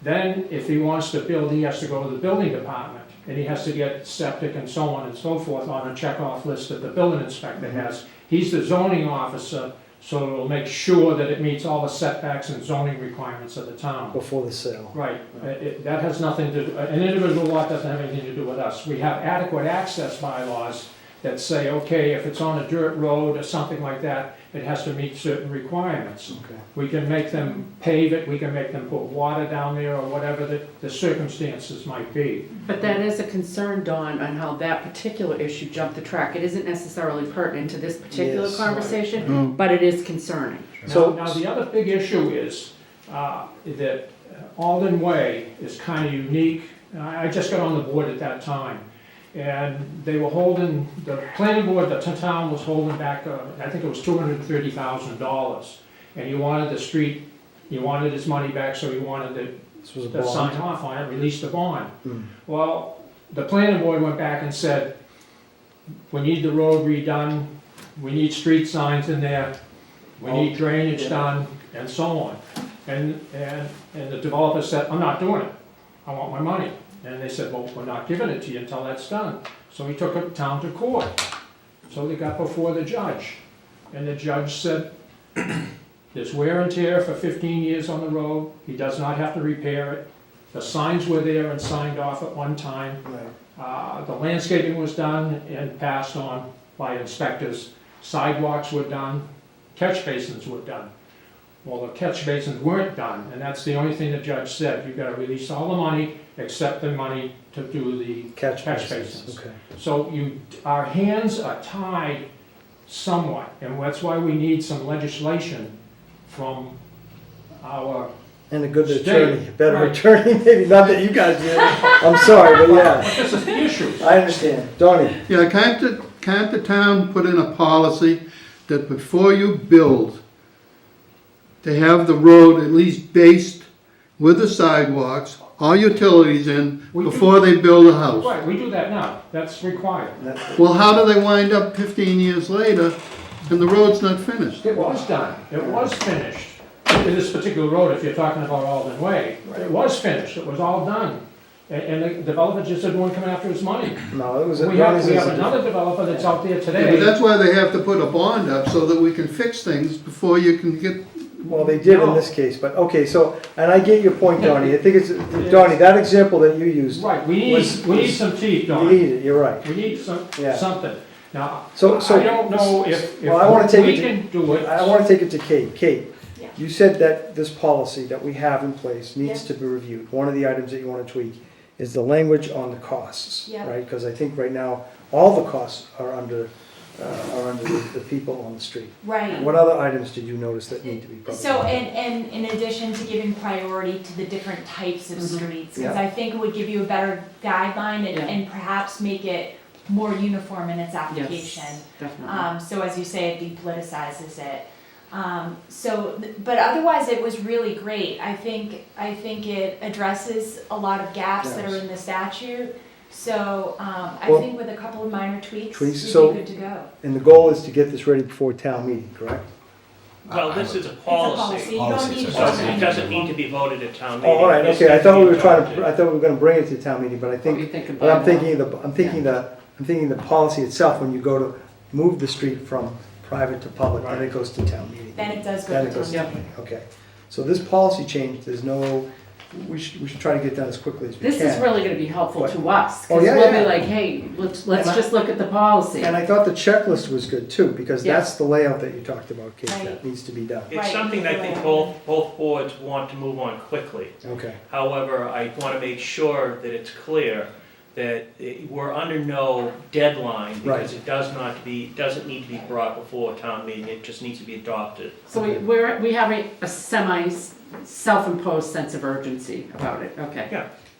then if he wants to build, he has to go to the building department, and he has to get septic and so on and so forth on a checkoff list that the building inspector has. He's the zoning officer, so it'll make sure that it meets all the setbacks and zoning requirements of the town. Before the sale. Right, that has nothing to, an individual lot doesn't have anything to do with us. We have adequate access bylaws that say, okay, if it's on a dirt road or something like that, it has to meet certain requirements. Okay. We can make them pave it, we can make them put water down there, or whatever the circumstances might be. But that is a concern, Dawn, on how that particular issue jumped the track. It isn't necessarily pertinent to this particular Yes. conversation, but it is concerning. So- Now, the other big issue is that Alden Way is kind of unique. I just got on the board at that time. And they were holding, the planning board, the town was holding back, I think it was $230,000. And he wanted the street, he wanted his money back, so he wanted This was a to sign bond. off on it, release the bond. Hmm. Well, the planning board went back and said, we need the road redone, we need street signs in there, we need drainage done, and so on. And the developer said, I'm not doing it, I want my money. And they said, well, we're not giving it to you until that's done. So he took it down to court. So they got before the judge. And the judge said, there's wear and tear for 15 years on the road, he does not have to repair it. The signs were there and signed off at one time. Right. The landscaping was done and passed on by inspectors. Sidewalks were done, catch basins were done. Well, the catch basins weren't done, and that's the only thing the judge said. You've got to release all the money, except the money to do the Catch catch basins, basins. okay. So our hands are tied somewhat, and that's why we need some legislation from our, And a good State, attorney, better right. attorney, maybe, not that you guys did. I'm sorry, but yeah, but this is the issue. I understand. Donnie? Yeah, can't the town put in a policy that before you build, to have the road at least based with the sidewalks, all utilities in, We do. before they build a house? Right, we do that now, that's required. Well, how do they wind up 15 years later and the road's not finished? It was done, it was finished. In this particular road, if you're talking about Alden Way, it was finished, it was all done. And the developer just didn't want to come after his money. No, it was. We have another developer that's out there Yeah, but today. that's why they have to put a bond up, so that we can fix things before you can get, Well, they did in this case, but, okay, so, and I get your point, Donnie. I think it's, Donnie, that example that you used, Right, we was- need some teeth, you Don. need it, you're right. We need Yeah. something. Now, So- I don't know if Well, I wanna take we it to- can do it. I want to take it to Kate. Kate, Yeah. you said that this policy that we have in place needs to be reviewed. One of the items that you want to tweak is the language on the costs, Yeah. right? Because I think right now, all the costs are under the people on the street. Right. What other items did you notice that need to be probably? So, and in addition to giving priority to the different types of streets, because Yeah. I think it would give you a better guideline Yeah. and perhaps make it more uniform in its application. Yes, definitely. So as you say, it depoliticizes it. But otherwise it was really great. I think it addresses a lot of gaps that are in the statute. So, I Well, think with a couple of minor tweaks, so- you'd be good to go. And the goal is to get this ready before town meeting, correct? Well, this is a It's a policy. policy, you Policy don't need to. says It doesn't need to be voted at town Oh, meeting. all right, This okay, I needs thought to we be were adopted. I thought we were gonna bring it to town meeting, but I What do you think, think but I'm about thinking I'm thinking the policy itself, when you go to move the street from private to public, then it goes to town meeting. Then it does Then go it to goes town to meeting. town meeting, okay. So this policy change, there's no, we should try to get done as quickly as we can. This is really gonna be helpful to us, Oh, cause yeah, we'll yeah. be like, hey, let's just look at the policy. And I thought the checklist was good too, because Yeah. that's the layout that you talked about, Kate, that Right. needs to be done. It's Right. something that I think both boards want to move on quickly. Okay, However, I want to make sure that it's clear that we're under no deadline because it doesn't need to be brought before town meeting, it just needs to be adopted. So we have a semi self-imposed sense of urgency about it, okay.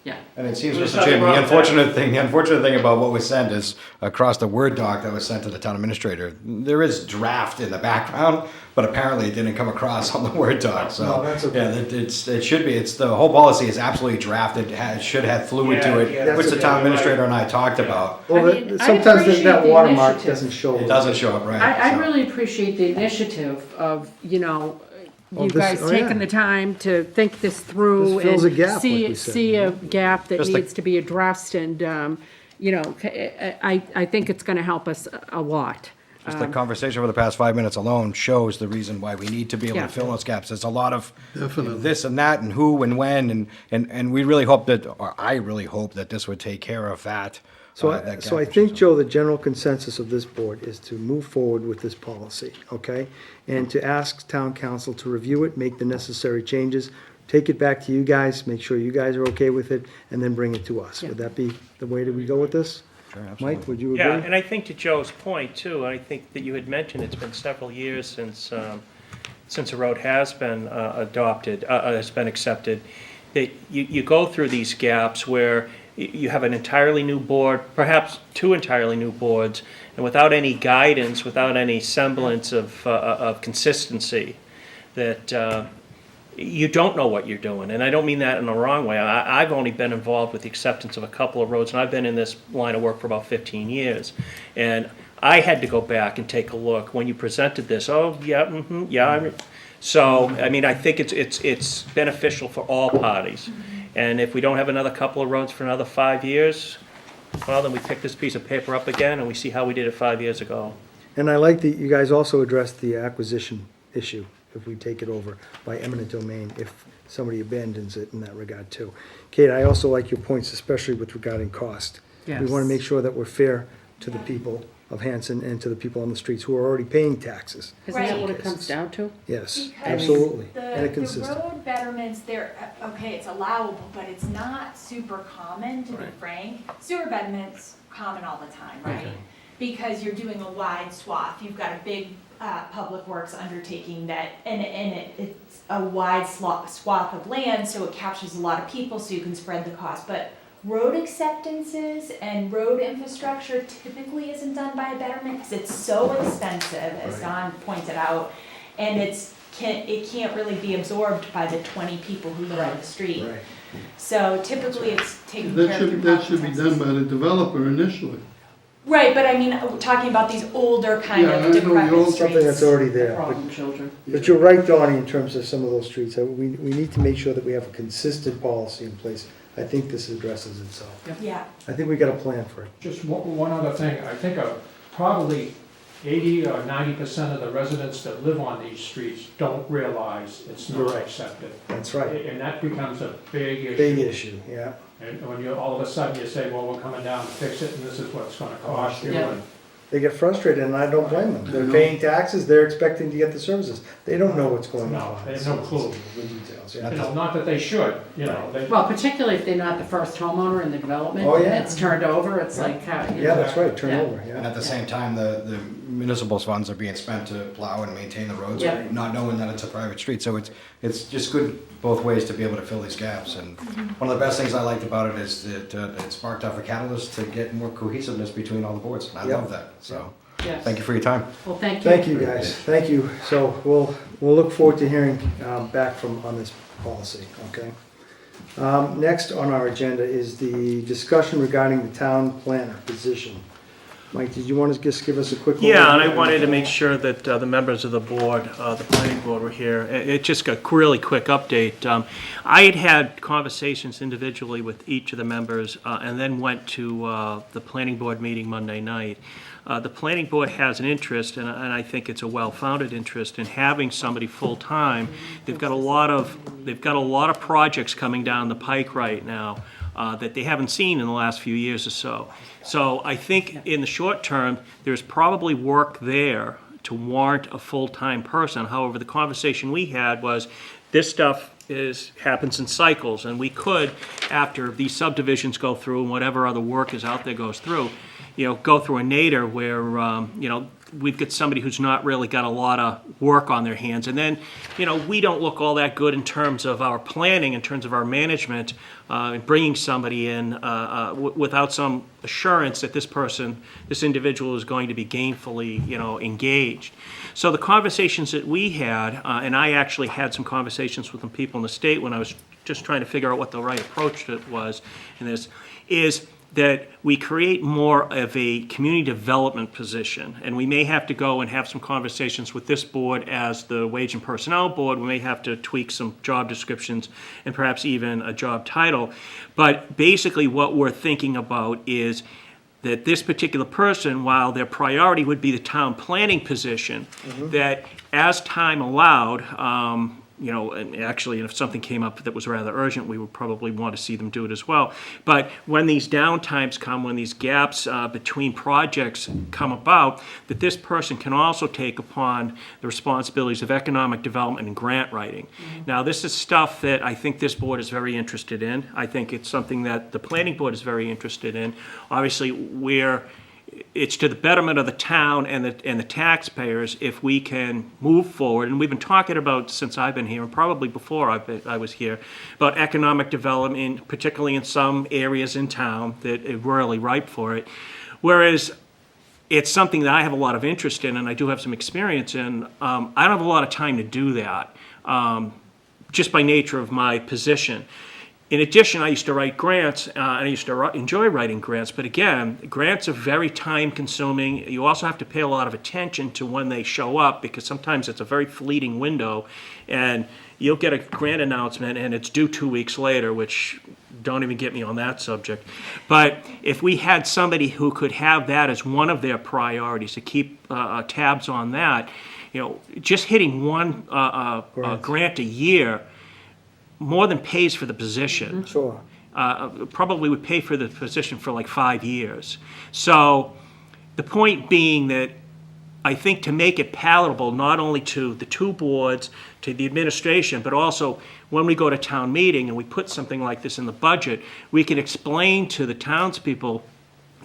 Yeah. And it seems, There's Mr. nothing Chairman, wrong the with unfortunate thing about what was sent is, across the Word doc that was sent to the town administrator, there is draft in the background, but apparently it didn't come across on the Word doc, so. No, that's okay. Yeah, it should be, the whole policy is absolutely drafted, should have fluid to Yeah, it, yeah, which the that's town okay. administrator and I talked about. well, I mean, I sometimes appreciate that the watermark initiative. doesn't show. It doesn't show up right. I so. really appreciate the initiative of, Oh, you this- guys oh, yeah. taking the time to think this through. This fills a and gap, like see we said, See yeah. a gap that Just like- needs to be addressed, and, I think it's gonna help us a lot. Just the conversation for the past 5 minutes alone shows the reason why we need to be able Yeah. to fill those gaps. There's a lot of Definitely. this and that and who and when, and we really hope that, or I really hope that this would take care of that. So, that I gap issue. think, Joe, the general consensus of this board is to move forward with this policy, okay? And to ask town council to review it, make the necessary changes, take it back to you guys, make sure you guys are okay with it, and then bring it to us. Yeah. Would that be the way that we go with this? Sure, absolutely. Mike, would you Yeah, agree? and I think to Joe's point too, I think that you had mentioned it's been several years since a road has been adopted, has been accepted, that you go through these gaps where you have an entirely new board, perhaps two entirely new boards, and without any guidance, without any semblance of consistency, that you don't know what you're doing. And I don't mean that in the wrong way. I've only been involved with the acceptance of a couple of roads, and I've been in this line of work for about 15 years. And I had to go back and take a look when you presented this. Oh, yeah, yeah. So, I mean, I think it's beneficial for all parties. And if we don't have another couple of roads for another 5 years, well, then we pick this piece of paper up again and we see how we did it 5 years ago. And I like that you guys also addressed the acquisition issue, if we take it over by eminent domain, if somebody abandons it in that regard too. Kate, I also like your points, especially with regarding cost. We want to Yes. make sure that we're fair to the people of Hanson and to the people on the streets who are already paying taxes. Isn't that Right. what it comes down to? Yes, Because absolutely, and a The consistent. road betterments, they're, okay, it's allowable, but it's not super common, to be Right. frank. Sewer betterment's common all the time, right? Okay. Because you're doing a wide swath, you've got a big, public works undertaking that, it's a wide swath of land, so it captures a lot of people, so you can spread the cost. But road acceptances and road infrastructure typically isn't done by a betterment, because it's so expensive, as Don pointed out, and it can't really be absorbed by the 20 people who live on the street. Right. So typically it's taken care of through That should be property done taxes. by the developer initially. Right, but I mean, talking about these older kind Yeah, I of know the decrepit old- streets. Something that's already there. Problem children. But you're right, Donnie, in terms of some of those streets. We need to make sure that we have a consistent policy in place. I think this addresses itself. Yeah, I think we got a plan for it. Just one other thing, I think probably 80 or 90% of the residents that live on these streets don't realize it's You're not right. accepted. That's right. And that becomes a big issue. Big issue, yeah. And when all of a sudden you say, well, we're coming down to fix it, and this is what it's gonna cost you. Yeah. and- They get frustrated, and I don't blame them. They're paying taxes, they're expecting to get the services. They don't know what's going No, on. they have no clue. The details, You yeah. know, not that they should, they. Well, particularly if they're not the first homeowner in the development, Oh, and yeah. it's turned over, it's like, Yeah, that's right, turn Yeah. over, And yeah. at the same time, the municipal funds are being spent to plow and maintain the roads, Yeah. not knowing that it's a private street. So it's just good both ways to be able to fill these gaps. And one of the best things I liked about it is that it sparked off a catalyst to get more cohesiveness between all the boards. And I Yep. love that. So Yes. thank you for your time. Well, thank you. Thank you, guys, thank you. So we'll look forward to hearing back on this policy, okay? Next on our agenda is the discussion regarding the town planner position. Mike, did you want to just give us a quick? Yeah, and I overview? wanted to make sure that the members of the board, the planning board were here. It just got a really quick update. I had conversations individually with each of the members and then went to the planning board meeting Monday night. The planning board has an interest, and I think it's a well-founded interest, in having somebody full-time. They've got a lot of projects coming down the pike right now that they haven't seen in the last few years or so. So I think in the short term, there's probably work there to warrant a full-time person. However, the conversation we had was, this stuff happens in cycles, and we could, after these subdivisions go through and whatever other work is out there goes through, go through a nadir where, we've got somebody who's not really got a lot of work on their hands. And then, we don't look all that good in terms of our planning, in terms of our management, bringing somebody in without some assurance that this individual is going to be gainfully, engaged. So the conversations that we had, and I actually had some conversations with some people in the state when I was just trying to figure out what the right approach was in this, is that we create more of a community development position. And we may have to go and have some conversations with this board as the Wage and Personnel Board. We may have to tweak some job descriptions and perhaps even a job title. But basically what we're thinking about is that this particular person, while their priority would be the town planning position, that as time allowed, and actually, if something came up that was rather urgent, we would probably want to see them do it as well. But when these downtimes come, when these gaps between projects come about, that this person can also take upon the responsibilities of economic development and grant writing. Now, this is stuff that I think this board is very interested in. I think it's something that the planning board is very interested in. Obviously, it's to the betterment of the town and the taxpayers if we can move forward. And we've been talking about, since I've been here, and probably before I was here, about economic development, particularly in some areas in town that are really ripe for it. Whereas it's something that I have a lot of interest in and I do have some experience in. I don't have a lot of time to do that, just by nature of my position. In addition, I used to write grants, and I used to enjoy writing grants, but again, grants are very time-consuming. You also have to pay a lot of attention to when they show up, because sometimes it's a very fleeting window, and you'll get a grant announcement and it's due 2 weeks later, which, don't even get me on that subject. But if we had somebody who could have that as one of their priorities, to keep tabs on that, just hitting one grant a year more than pays for the position. Sure. Probably would pay for the position for like 5 years. So the point being that I think to make it palatable, not only to the two boards, to the administration, but also when we go to town meeting and we put something like this in the budget, we can explain to the townspeople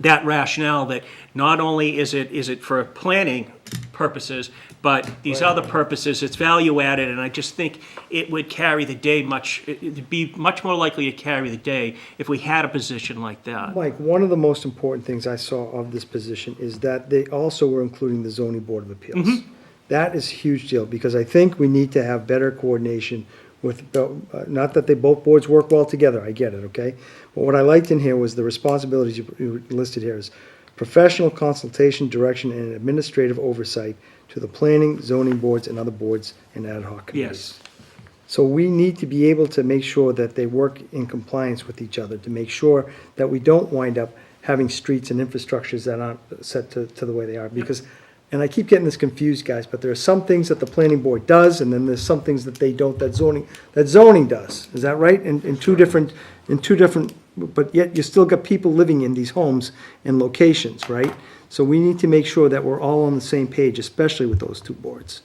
that rationale, that not only is it for planning purposes, but these other purposes, it's value added, and I just think it would carry the day it'd be much more likely to carry the day if we had a position like that. Mike, one of the most important things I saw of this position is that they also were including the zoning board of appeals. That is a huge deal, because I think we need to have better coordination with, not that both boards work well together, I get it, okay? But what I liked in here was the responsibilities you listed here is professional consultation, direction, and administrative oversight to the planning, zoning boards, and other boards and ad hoc committees. Yes. So we need to be able to make sure that they work in compliance with each other, to make sure that we don't wind up having streets and infrastructures that aren't set to the way they are. Because, and I keep getting this confused, guys, but there are some things that the planning board does, and then there's some things that they don't, that zoning does. Is that right? In two different, but yet you still got people living in these homes and locations, right? So we need to make sure that we're all on the same page, especially with those two boards.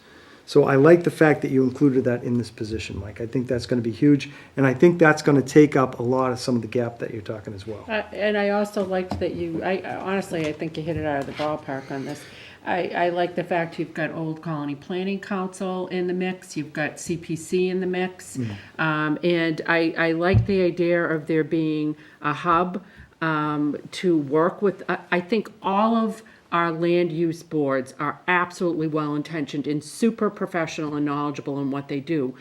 So I like the fact that you included that in this position, Mike. I think that's going to be huge, and I think that's going to take up a lot of some of the gap that you're talking as well. And I also liked that honestly, I think you hit it out of the ballpark on this. I like the fact you've got Old Colony Planning Council in the mix, you've got CPC in the mix. And I like the idea of there being a hub to work with. I think all of our land use boards are absolutely well-intentioned and super professional and knowledgeable in what they do.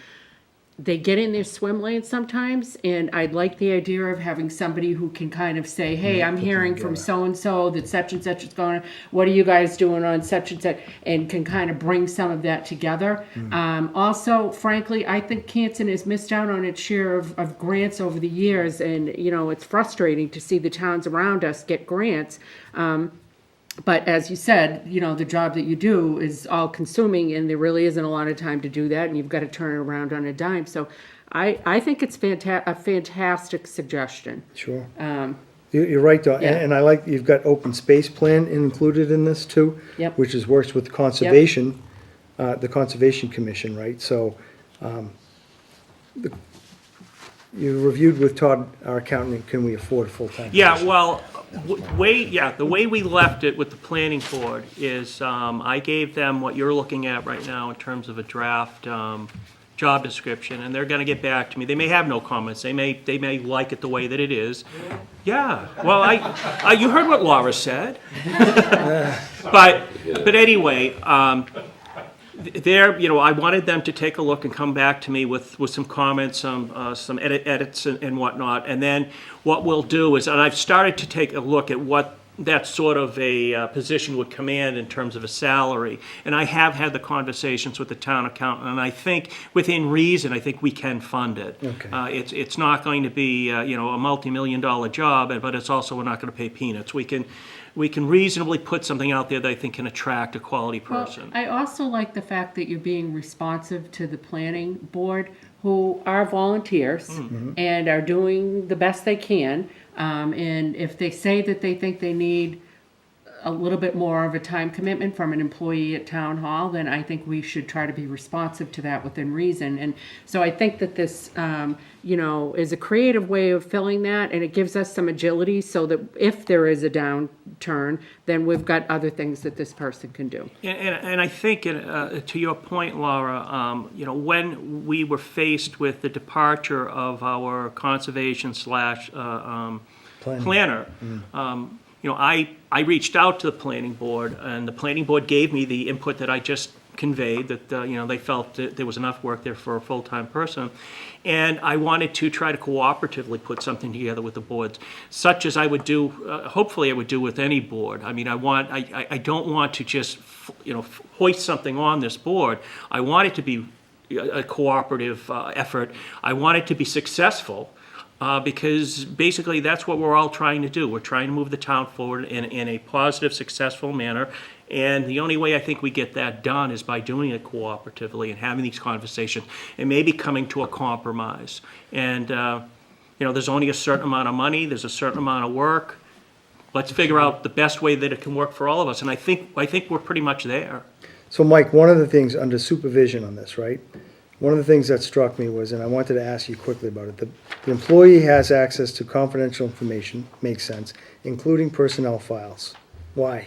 They get in their swim lane sometimes, and I'd like the idea of having somebody who can kind of say, hey, I'm hearing from so-and-so that such and such is going on. What are you guys doing on such and such? And can kind of bring some of that together. Also, frankly, I think Hanson has missed out on its share of grants over the years, and, you know, it's frustrating to see the towns around us get grants. But as you said, you know, the job that you do is all consuming, and there really isn't a lot of time to do that, and you've got to turn it around on a dime. So I think it's a fantastic suggestion. Sure. You're right, though, Yeah. and I like, you've got open space plan included in this too. Yep. Which is, works with conservation, the Conservation Commission, right? So, you reviewed with Todd, our accountant, can we afford a full-time Yeah, person? well, the way we left it with the planning board is, I gave them what you're looking at right now in terms of a draft, job description, and they're gonna get back to me. They may have no comments, they may like it the way that it is. Yeah, well, you heard what Laura said. But anyway, you know, I wanted them to take a look and come back to me with some comments, some edits and whatnot. And then what we'll do is, and I've started to take a look at what that sort of a position would command in terms of a salary. And I have had the conversations with the town accountant, and I think within reason, I think we can fund it. Okay. It's not going to be, you know, a multi-million-dollar job, but it's also, we're not going to pay peanuts. We can reasonably put something out there that I think can attract a quality person. Well, I also like the fact that you're being responsive to the planning board, who are volunteers and are doing the best they can. And if they say that they think they need a little bit more of a time commitment from an employee at Town Hall, then I think we should try to be responsive to that within reason. And so I think that this, you know, is a creative way of filling that, and it gives us some agility so that if there is a downturn, then we've got other things that this person can do. And I think, to your point, Laura, you know, when we were faced with the departure of our conservation slash planner, you know, I reached out to the planning board, and the planning board gave me the input that I just conveyed, that, you know, they felt that there was enough work there for a full-time person. And I wanted to try to cooperatively put something together with the boards, such as I would do, hopefully I would do with any board. I mean, I don't want to just, you know, hoist something on this board. I want it to be a cooperative effort. I want it to be successful. Because basically that's what we're all trying to do. We're trying to move the town forward in a positive, successful manner. And the only way I think we get that done is by doing it cooperatively and having these conversations and maybe coming to a compromise. And, you know, there's only a certain amount of money, there's a certain amount of work. Let's figure out the best way that it can work for all of us. And I think we're pretty much there. So Mike, one of the things under supervision on this, right? One of the things that struck me was, and I wanted to ask you quickly about it, the employee has access to confidential information, makes sense, including personnel files. Why?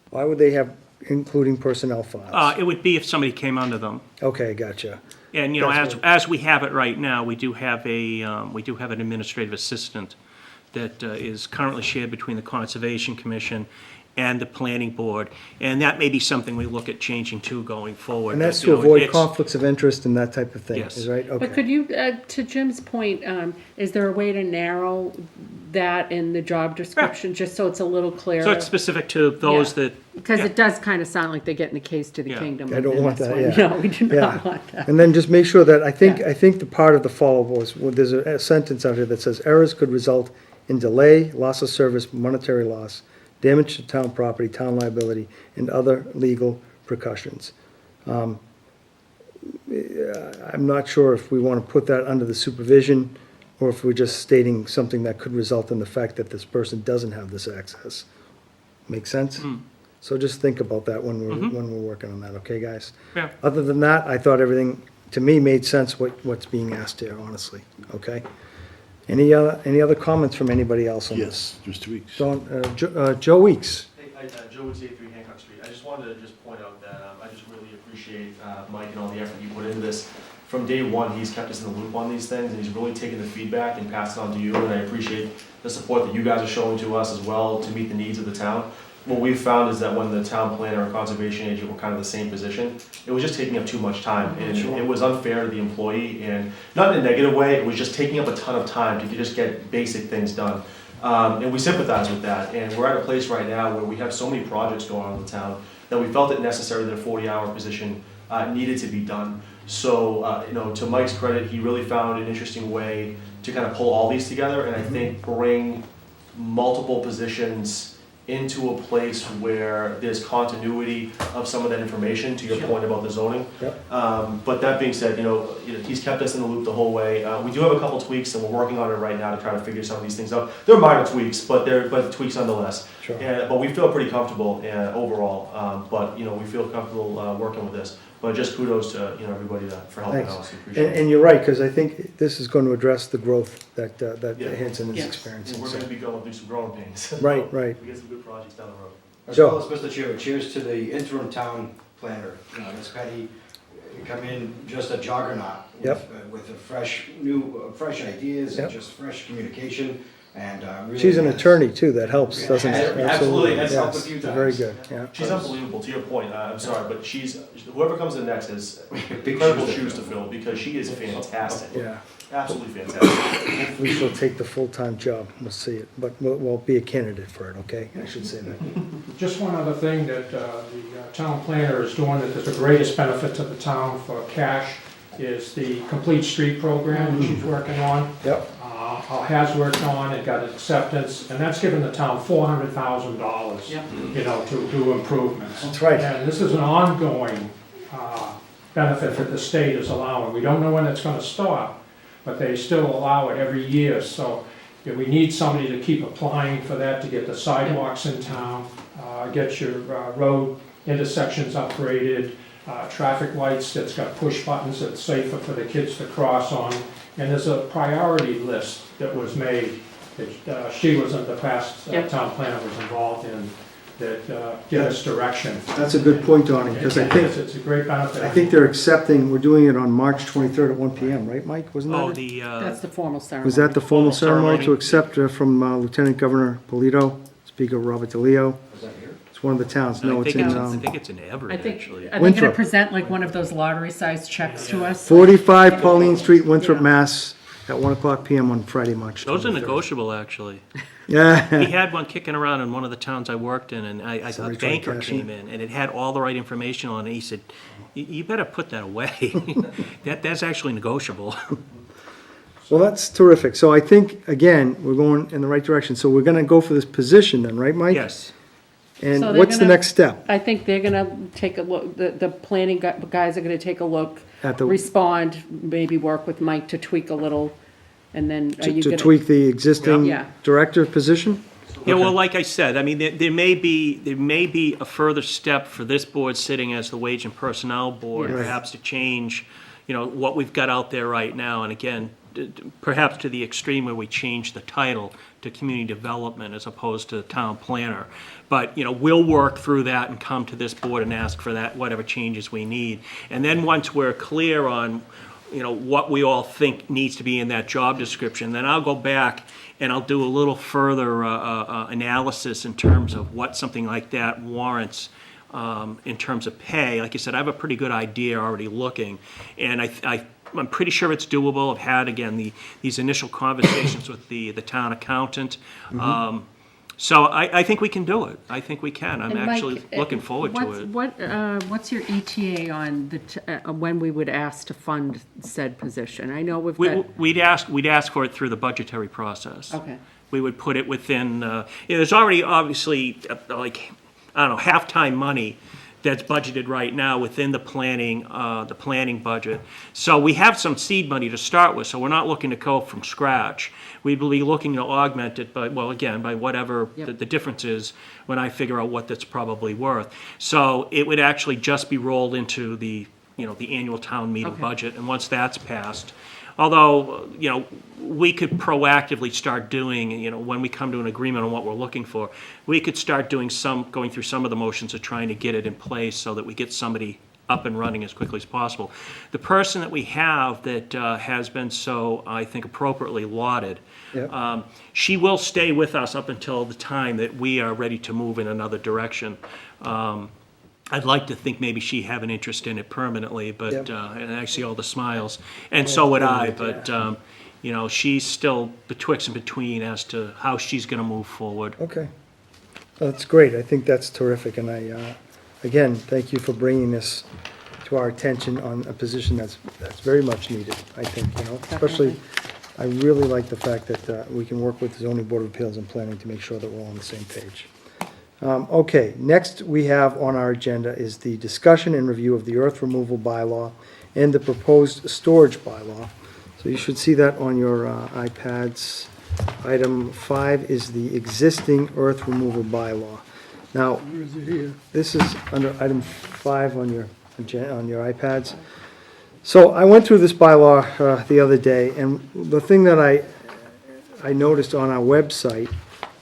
Why would they have including personnel files? It would be if somebody came under them. Okay, gotcha. And, you know, That's as we have it right now, we do have an administrative assistant that is currently shared between the Conservation Commission and the Planning Board, and that may be something we look at changing too going forward. And that's But, to you know, avoid it's- conflicts of interest and that type of thing, Yes. is right? But Okay. could you, to Jim's point, is there a way to narrow that in the job description, just so it's a little clearer? So it's specific to those Yeah. that, Because yeah. it does kind of sound like they're getting the case to the Yeah. kingdom. I don't in want this that, one. yeah. No, we do Yeah. not want that. And then just make sure that, I think Yeah. the part of the follow-up was, well, there's a sentence out here that says errors could result in delay, loss of service, monetary loss, damage to town property, town liability, and other legal repercussions. I'm not sure if we want to put that under the supervision, or if we're just stating something that could result in the fact that this person doesn't have this access. Make sense? So just think about that when we're working on that, okay, guys? Yeah. Other than that, I thought everything, to me, made sense what's being asked here, honestly, okay? Any other comments from anybody else on this? Yes, just 2 weeks. Joe Weeks. I Hi, Joe Woods, 83 Hancock Street. I just wanted to just point out that I just really appreciate Mike and all the effort you put into this. From day one, he's kept us in the loop on these things, and he's really taken the feedback and passed it on to you, and I appreciate the support that you guys are showing to us as well to meet the needs of the town. What we've found is that when the town planner or conservation agent were kind of the same position, it was just taking up too much time, and it was unfair to the employee, and not in a negative way, it was just taking up a ton of time to just get basic things done. And we sympathize with that, and we're at a place right now where we have so many projects going on in the town that we felt it necessary that a 40-hour position needed to be done. So, you know, to Mike's credit, he really found an interesting way to kind of pull all these together, and I think bring multiple positions into a place where there's continuity of some of that information, to your point about the zoning. Yep. But that being said, you know, he's kept us in the loop the whole way. We do have a couple tweaks, and we're working on it right now to try to figure some of these things out. They're minor tweaks, but they're tweaks nonetheless. Sure. But we feel pretty comfortable overall. But you know, we feel comfortable working with this. But just kudos to everybody for helping Thanks. us. We appreciate it. And you're right, because I think this is going to address the growth that Yeah. Hanson is Yes. experiencing. We're so. going to be going through some growing pains. Right, right. We get some good projects down the road. As Joe. well as Mr. Chair, cheers to the interim town planner, Ms. Petty, come in just a juggernaut with a fresh ideas and Yep. just fresh communication, and really. She's an attorney too, that helps, doesn't it? Absolutely, that's helped a Yes, few very times. good, yeah. She's unbelievable, to your point, I'm sorry, but whoever comes in next has Big incredible shoes to shoes to fill, because she is fantastic. Yeah, Absolutely fantastic. hopefully she'll take the full-time job, we'll see it, but we'll be a candidate for it, okay? I should say that. Just one other thing that the town planner is doing that is the greatest benefit to the town for cash is the Complete Street program that she's working on. Yep, Has worked on, it got acceptance, and that's given the town $400,000, you know, to do improvements. that's right. And this is an ongoing benefit that the state is allowing. We don't know when it's gonna stop, but they still allow it every year. So if we need somebody to keep applying for that, to get the sidewalks in town, get your road intersections upgraded, traffic lights that's got push buttons that's safer for the kids to cross on. And there's a priority list that was made, that she was in the past, town planner was involved in, that give us direction. That's a good point, Donnie, because I think, It's a great benefit. I think they're accepting, we're doing it on March 23rd at 1 PM, right, Mike? Wasn't that Oh, it? That's the formal ceremony. Was that the formal formal ceremony to ceremony. accept from Lieutenant Governor Polito, Speaker Robert DeLeo? Was that here? It's one of the towns, no, I it's think in, I think it's in Everett, I think, actually. are they gonna Winthrop. present like one of those lottery-sized checks to us? 45 Pauline Street, Winthrop, Yeah. Mass, at 1 o'clock PM on Friday, March 23rd. Those are negotiable, actually. Yeah, He had one kicking around in one of the towns I worked in, and a Somebody tried to banker cash came in, and it had all the right information on it. He said, you better put that away. That's actually negotiable. well, that's terrific. So I think, again, we're going in the right direction. So we're gonna go for this position then, right, Mike? Yes. And So they're what's the gonna- next step? I think they're gonna take a look, the planning guys are gonna take a look, At the- respond, maybe work with Mike to tweak a little, and then are you To gonna? tweak the existing Yeah. director position? Yeah, well, like I said, I mean, there may be a further step for this board sitting as the Wage and Personnel Board, Yes. perhaps to change, what we've got out there right now, and again, perhaps to the extreme where we change the title to Community Development as opposed to Town Planner. But, we'll work through that and come to this board and ask for that, whatever changes we need. And then once we're clear on, what we all think needs to be in that job description, then I'll go back and I'll do a little further analysis in terms of what something like that warrants in terms of pay. Like I said, I have a pretty good idea already looking, and I'm pretty sure it's doable. I've had, again, these initial conversations with the town accountant. So I think we can do it. I think we can. I'm And Mike, actually looking forward to it. What's your ETA on when we would ask to fund said position? I know we've got, We'd ask for it through the budgetary process. okay, We would put it within, there's already obviously, half-time money that's budgeted right now within the planning budget. So we have some seed money to start with, so we're not looking to go from scratch. We'd be looking to augment it by whatever Yep. the difference is when I figure out what that's probably worth. So it would actually just be rolled into the annual town meeting Okay. budget, and once that's passed, although, we could proactively start doing, when we come to an agreement on what we're looking for, we could start going through some of the motions of trying to get it in place so that we get somebody up and running as quickly as possible. The person that we have that has been so, I think, appropriately lauded, Yep. she will stay with us up until the time that we are ready to move in another direction. I'd like to think maybe she have an interest in it permanently, but, Yep. and I see all the smiles, and so would I, but, she's still betwixt and between as to how she's gonna move forward. Okay. That's great. I think that's terrific, and again, thank you for bringing this to our attention on a position that's very much needed, I think, especially, I really like the fact that we can work with the zoning board of appeals and planning to make sure that we're all on the same page. Okay, next we have on our agenda is the discussion and review of the earth removal bylaw and the proposed storage bylaw. So you should see that on your iPads. Item 5 is the existing earth removal bylaw. Now, this is under item 5 on your iPads. So I went through this bylaw the other day, and the thing that I noticed on our website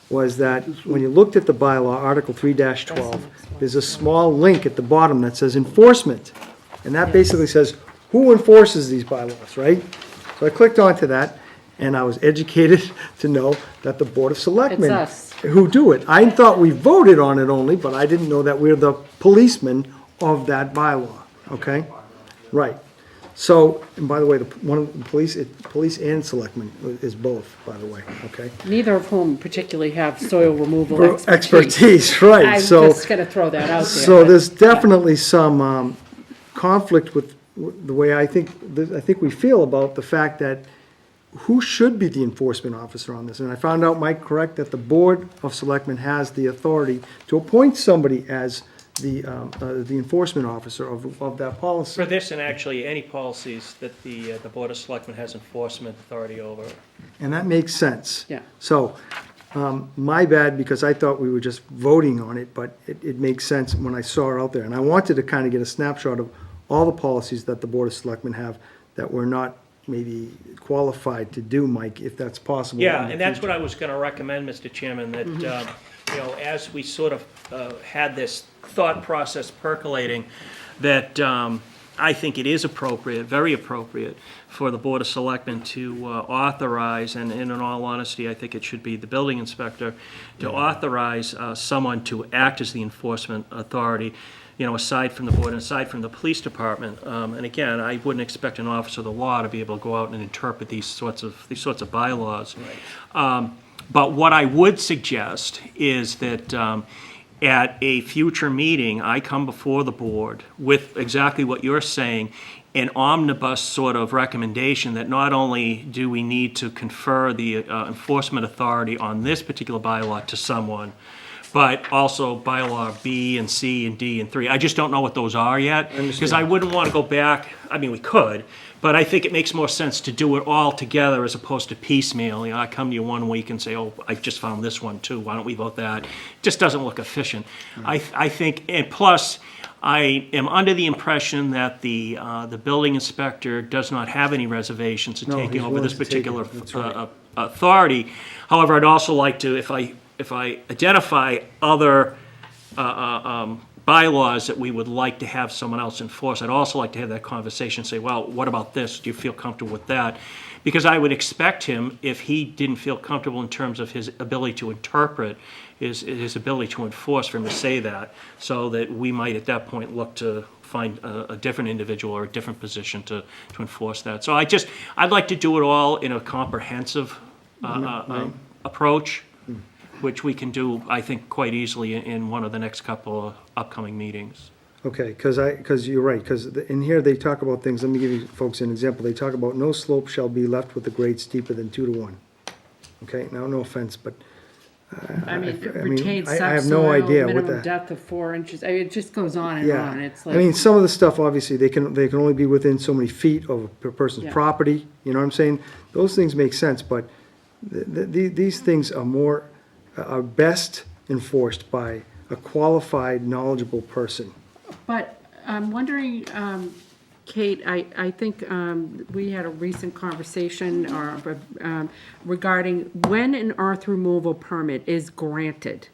was that when you looked at the bylaw, Article 3-12, there's a small link at the bottom that says enforcement. And that basically says, who enforces these bylaws, right? So I clicked onto that, and I was educated to know that the Board of Selectmen It's us. who do it. I thought we voted on it only, but I didn't know that we're the policemen of that bylaw, okay? Right. So, and by the way, one of the police and selectmen is both, by the way, okay? Neither of whom particularly have soil removal Expertise, right, I'm so. just gonna throw that out there. So but- there's definitely some conflict with the way I think we feel about the fact that who should be the enforcement officer on this? And I found out, Mike, correct, that the Board of Selectmen has the authority to appoint somebody as the enforcement officer of that policy. For this and actually any policies that the Board of Selectmen has enforcement authority over. And that makes sense. Yeah. So, my bad, because I thought we were just voting on it, but it makes sense when I saw it out there. And I wanted to kind of get a snapshot of all the policies that the Board of Selectmen have that we're not maybe qualified to do, Mike, if that's possible. Yeah, in the and that's future. what I was gonna recommend, Mr. Chairman, that, as we sort of had this thought process percolating, that I think it is appropriate, very appropriate, for the Board of Selectmen to authorize, and in all honesty, I think it should be the building inspector, to authorize someone to act as the enforcement authority, aside from the board and aside from the police department. And again, I wouldn't expect an officer of the law to be able to go out and interpret these sorts of bylaws. But what I would suggest is that at a future meeting, I come before the board with exactly what you're saying, an omnibus sort of recommendation that not only do we need to confer the enforcement authority on this particular bylaw to someone, but also bylaw B and C and D and 3. I just don't know what those are yet. Because I wouldn't want to go back, I mean, we could, but I think it makes more sense to do it all together as opposed to piecemeal. I come to you one week and say, oh, I just found this one too, why don't we vote that? It just doesn't look efficient. I think, and plus, I am under the impression that the building inspector does not have any reservations in No, taking he's over willing this to take it. particular That's right. authority. However, I'd also like to, if I identify other bylaws that we would like to have someone else enforce, I'd also like to have that conversation, say, well, what about this? Do you feel comfortable with that? Because I would expect him, if he didn't feel comfortable in terms of his ability to interpret, his ability to enforce, for him to say that, so that we might at that point look to find a different individual or a different position to enforce that. So I'd like to do it all in a comprehensive approach, which we can do, I think, quite easily in one of the next couple of upcoming meetings. Okay, because you're right, because in here they talk about things, let me give you folks an example. They talk about no slope shall be left with a grade steeper than 2 to 1. Okay, now, no offense, but. I mean, I mean, retained I have no idea what minimum the. depth of 4 inches, I mean, it just goes on and Yeah, on, it's I mean, like, some of the stuff, obviously, they can only be within so many feet of a person's Yeah. property, you know what I'm saying? Those things make sense, but these things are best enforced by a qualified, knowledgeable person. but I'm wondering, Kate, I think we had a recent conversation regarding when an earth removal permit is granted.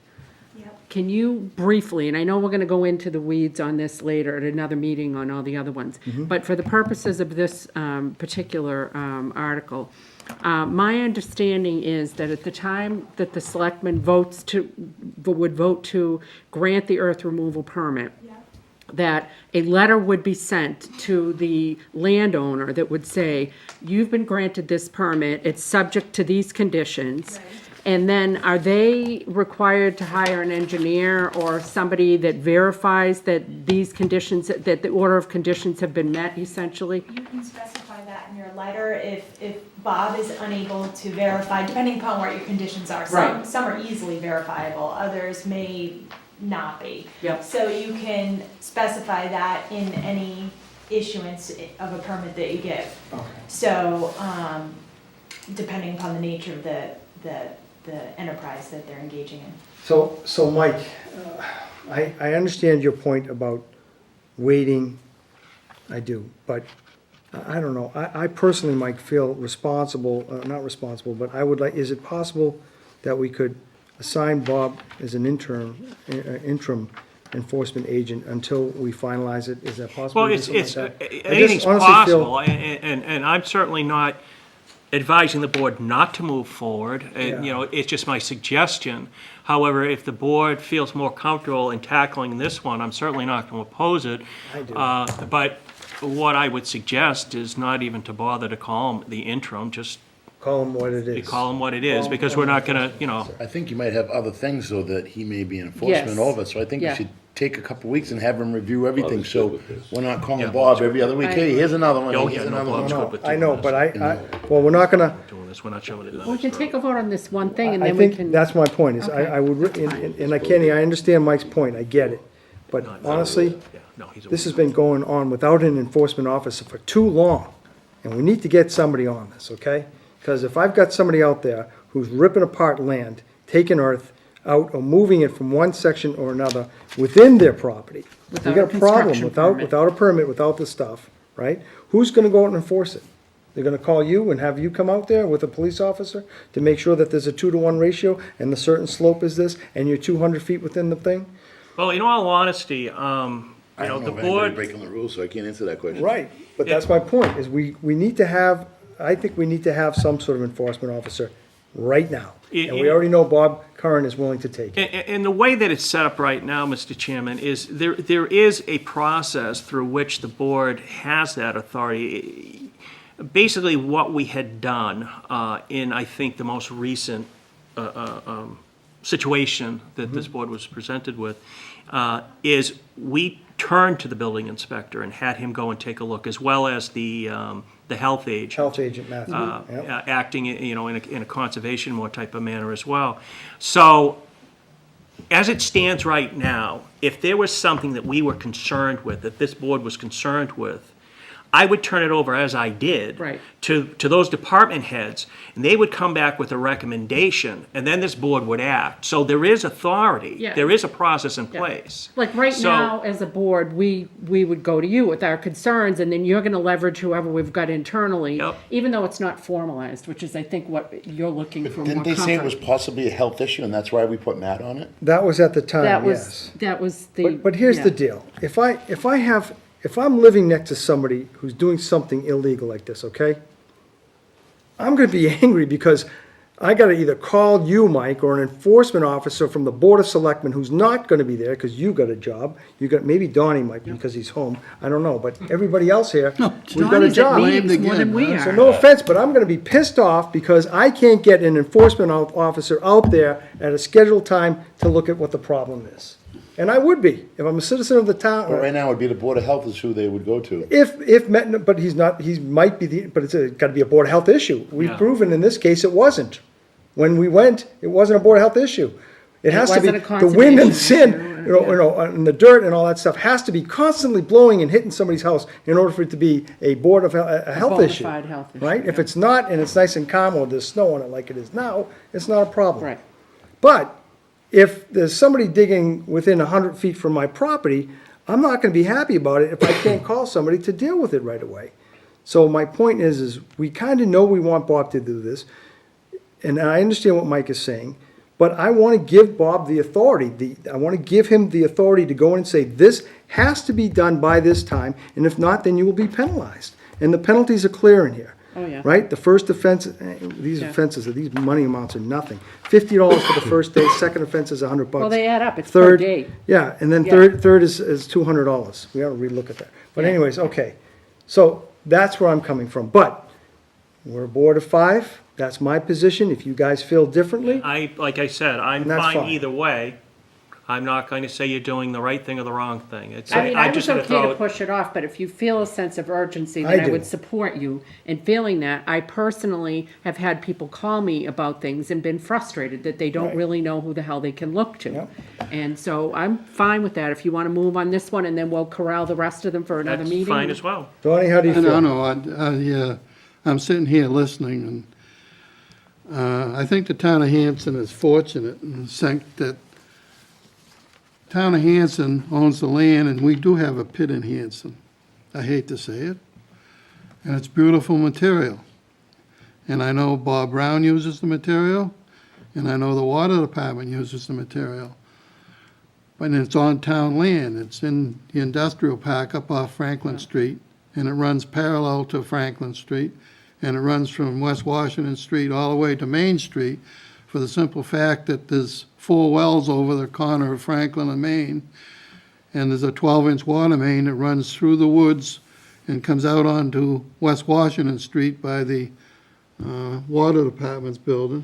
Yep. Can you briefly, and I know we're gonna go into the weeds on this later at another meeting on all the other ones, but for the purposes of this particular article, my understanding is that at the time that the selectmen would vote to grant the earth removal permit, that a letter would be sent to the landowner that would say, you've been granted this permit, it's subject to these conditions. Right. And then are they required to hire an engineer or somebody that verifies that these conditions, that the order of conditions have been met essentially? You can specify that in your letter if Bob is unable to verify, depending upon what your conditions are. Right. Some are easily verifiable, others may not be. Yep. So you can specify that in any issuance of a permit that you give. Okay. So, depending upon the nature of the enterprise that they're engaging in. So Mike, I understand your point about waiting, I do, but I don't know. I personally, Mike, feel responsible, not responsible, but I would like, is it possible that we could assign Bob as an interim enforcement agent until we finalize it? Is that possible? Well, to do it's, something like that? I just anything's honestly feel- possible, and I'm certainly not advising the board not to move forward. Yeah. You know, it's just my suggestion. However, if the board feels more comfortable in tackling this one, I'm certainly not going to oppose it. I do. But what I would suggest is not even to bother to call him the interim, just Call him what it is. call him what it is, because we're not going to, you know, I think you might have other things, though, that he may be enforcement Yes. over, so I think you Yeah. should take a couple weeks and have him review everything, Bob's so good with this. we're not calling Yeah. Bob every other week, I hey, here's another one, Oh, here's yeah, no, another one. Bob's good No, with I doing know, this. but well, we're not gonna, doing this, we're not showing it. We can take a vote on this one thing and I then we think can. that's my point, is Okay. I would, and Kenny, I understand Mike's point, I get it. But honestly, Yeah, no, he's this has been going on without an enforcement officer for too long, and we need to get somebody on this, okay? Because if I've got somebody out there who's ripping apart land, taking earth out or moving it from one section or another within their property, we Without got a a problem, construction without permit. a permit, without the stuff, right? Who's gonna go out and enforce it? They're gonna call you and have you come out there with a police officer to make sure that there's a 2-to-1 ratio and the certain slope is this, and you're 200 feet within the thing? Well, in all honesty, you I know, don't the know of anybody board, breaking the rules, so I can't answer that question. Right, but that's my point, is we need to have, I think we need to have some sort of enforcement officer right now. And we already know Bob Curran is willing to take it. and the way that it's set up right now, Mr. Chairman, is there is a process through which the board has that authority. Basically, what we had done in, I think, the most recent situation that this board was presented with, is we turned to the building inspector and had him go and take a look, as well as the health agent. Health agent Matthew, yep. Acting, you know, in a conservation more type of manner as well. So, as it stands right now, if there was something that we were concerned with, that this board was concerned with, I would turn it over, as I did, Right. to those department heads, and they would come back with a recommendation, and then this board would act. So there is authority. Yeah. There is a process in Yeah. place. Like right So- now, as a board, we would go to you with our concerns, and then you're gonna leverage whoever we've got internally, Yep. even though it's not formalized, which is, I think, what you're looking for more Didn't they say it was comfort. possibly a health issue, and that's why we put Matt on it? That was at the That time, was, yes. that was the. But here's yeah. the deal, if I'm living next to somebody who's doing something illegal like this, okay? I'm gonna be angry because I gotta either call you, Mike, or an enforcement officer from the Board of Selectmen who's not gonna be there, because you got a job. You got, maybe Donnie might be, because he's home, I don't know, but everybody else here, we've got a Donnie's at job. meetings more than we So are. no offense, but I'm gonna be pissed off because I can't get an enforcement officer out there at a scheduled time to look at what the problem is. And I would be, if I'm a citizen of the town. But right now, it'd be the Board of Health is who they would go to. But he's not, he might be but it's gotta be a Board of Health issue. We've Yeah. proven in this case it wasn't. When we went, it wasn't a Board of Health issue. It has to be, wasn't a the wind and conservation sin, issue, and the dirt and all that stuff has to be constantly blowing and hitting somebody's house in order for it to be a Board of, a health issue. Bonafide health issue, Right? If yeah. it's not, and it's nice and calm, or there's snow on it like it is now, it's not a problem. Right. But if there's somebody digging within 100 feet from my property, I'm not gonna be happy about it if I can't call somebody to deal with it right away. So my point is we kinda know we want Bob to do this, and I understand what Mike is saying, but I wanna give Bob the authority, I wanna give him the authority to go in and say, this has to be done by this time, and if not, then you will be penalized. And the penalties are clear in here. Oh, yeah. Right? The first offense, these Yeah. offenses, these money amounts are nothing. $50 for the first day, second offense is $100. Well, they add up, it's per Third, day. yeah, and then Yeah. third is $200. We ought to relook at that. But Yeah. anyways, okay. So that's where I'm coming from. But we're a board of 5. That's my position. If you guys feel differently, Like I said, I'm And that's fine fine. either way. I'm not going to say you're doing the right thing or the wrong thing. I mean, I was just gonna okay throw to it- push it off, but if you feel a sense of urgency, I then I do. would support you in feeling that. I personally have had people call me about things and been frustrated that they don't Right. really know who the hell they can look to. Yep. And so I'm fine with that. If you want to move on this one, and then we'll corral the rest of them for another That's meeting. fine as well. Donnie, how do you I feel? don't know, I'm sitting here listening, and I think the town of Hanson is fortunate in the sense that town of Hanson owns the land, and we do have a pit in Hanson. I hate to say it. And it's beautiful material. And I know Bob Brown uses the material, and I know the water department uses the material. But it's on town land. It's in the industrial park up off Franklin Street, and it runs parallel to Franklin Street, and it runs from West Washington Street all the way to Main Street, for the simple fact that there's 4 wells over the corner of Franklin and Main, and there's a 12-inch water main that runs through the woods and comes out onto West Washington Street by the water department's building,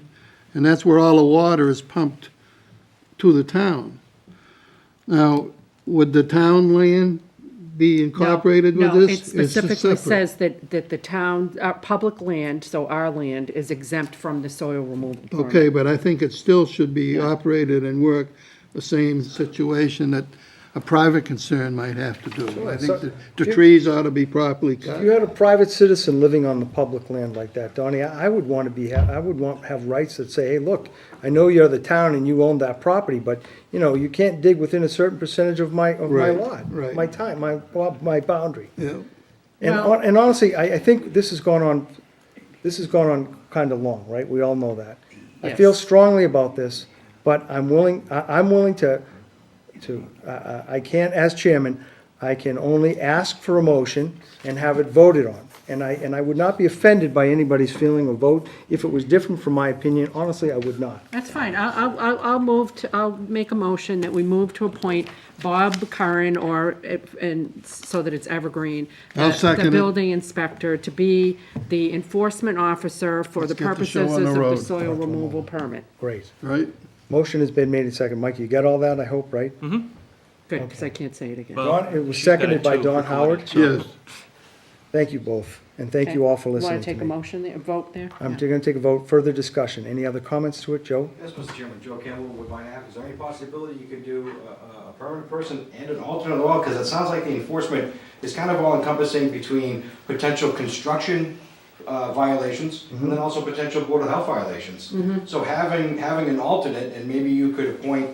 and that's where all the water is pumped to the town. Now, would the town land be incorporated with No, this? it It's specifically separate. says that the town, public land, so our land, is exempt from the soil removal permit. Okay, but I think it still should be operated and work the same situation that a private concern might have to do. I So- think the trees ought to be properly If cut. you had a private citizen living on the public land like that, Donnie, I would want to be, I would want, have rights that say, hey, look, I know you're the town and you own that property, but, you know, you can't dig within a certain percentage of my Right, lot, right. my time, my boundary. Yeah. And, Well- and honestly, I think this has gone on kind of long, right? We all know that. I Yes. feel strongly about this, but I'm willing to, I can't, as chairman, I can only ask for a motion and have it voted on. And I would not be offended by anybody's feeling or vote. If it was different from my opinion, honestly, I would not. That's fine. I'll make a motion that we move to appoint Bob Curran and so that it's evergreen. I'll second The it. building inspector to be the enforcement officer for the Let's get the show purposes on the of the road. soil removal permit. Great. Right? Motion has been made and seconded. Mike, you got all that, I hope, right? Good, because I can't say it again. Well, Don, it was she's got seconded it by too, Don recorded, Howard. so- Yes. Thank you both, and thank you all for listening Want to to take a me. motion there, a vote there? I'm Yeah. going to take a vote, further discussion. Any other comments to it, Joe? Yes, Mr. Chairman, Joe Campbell, Woodbine Ave. Is there any possibility you could do a permanent person and an alternate law? Because it sounds like the enforcement is kind of all encompassing between potential construction violations and then also potential Board of Health violations. So having an alternate, and maybe you could appoint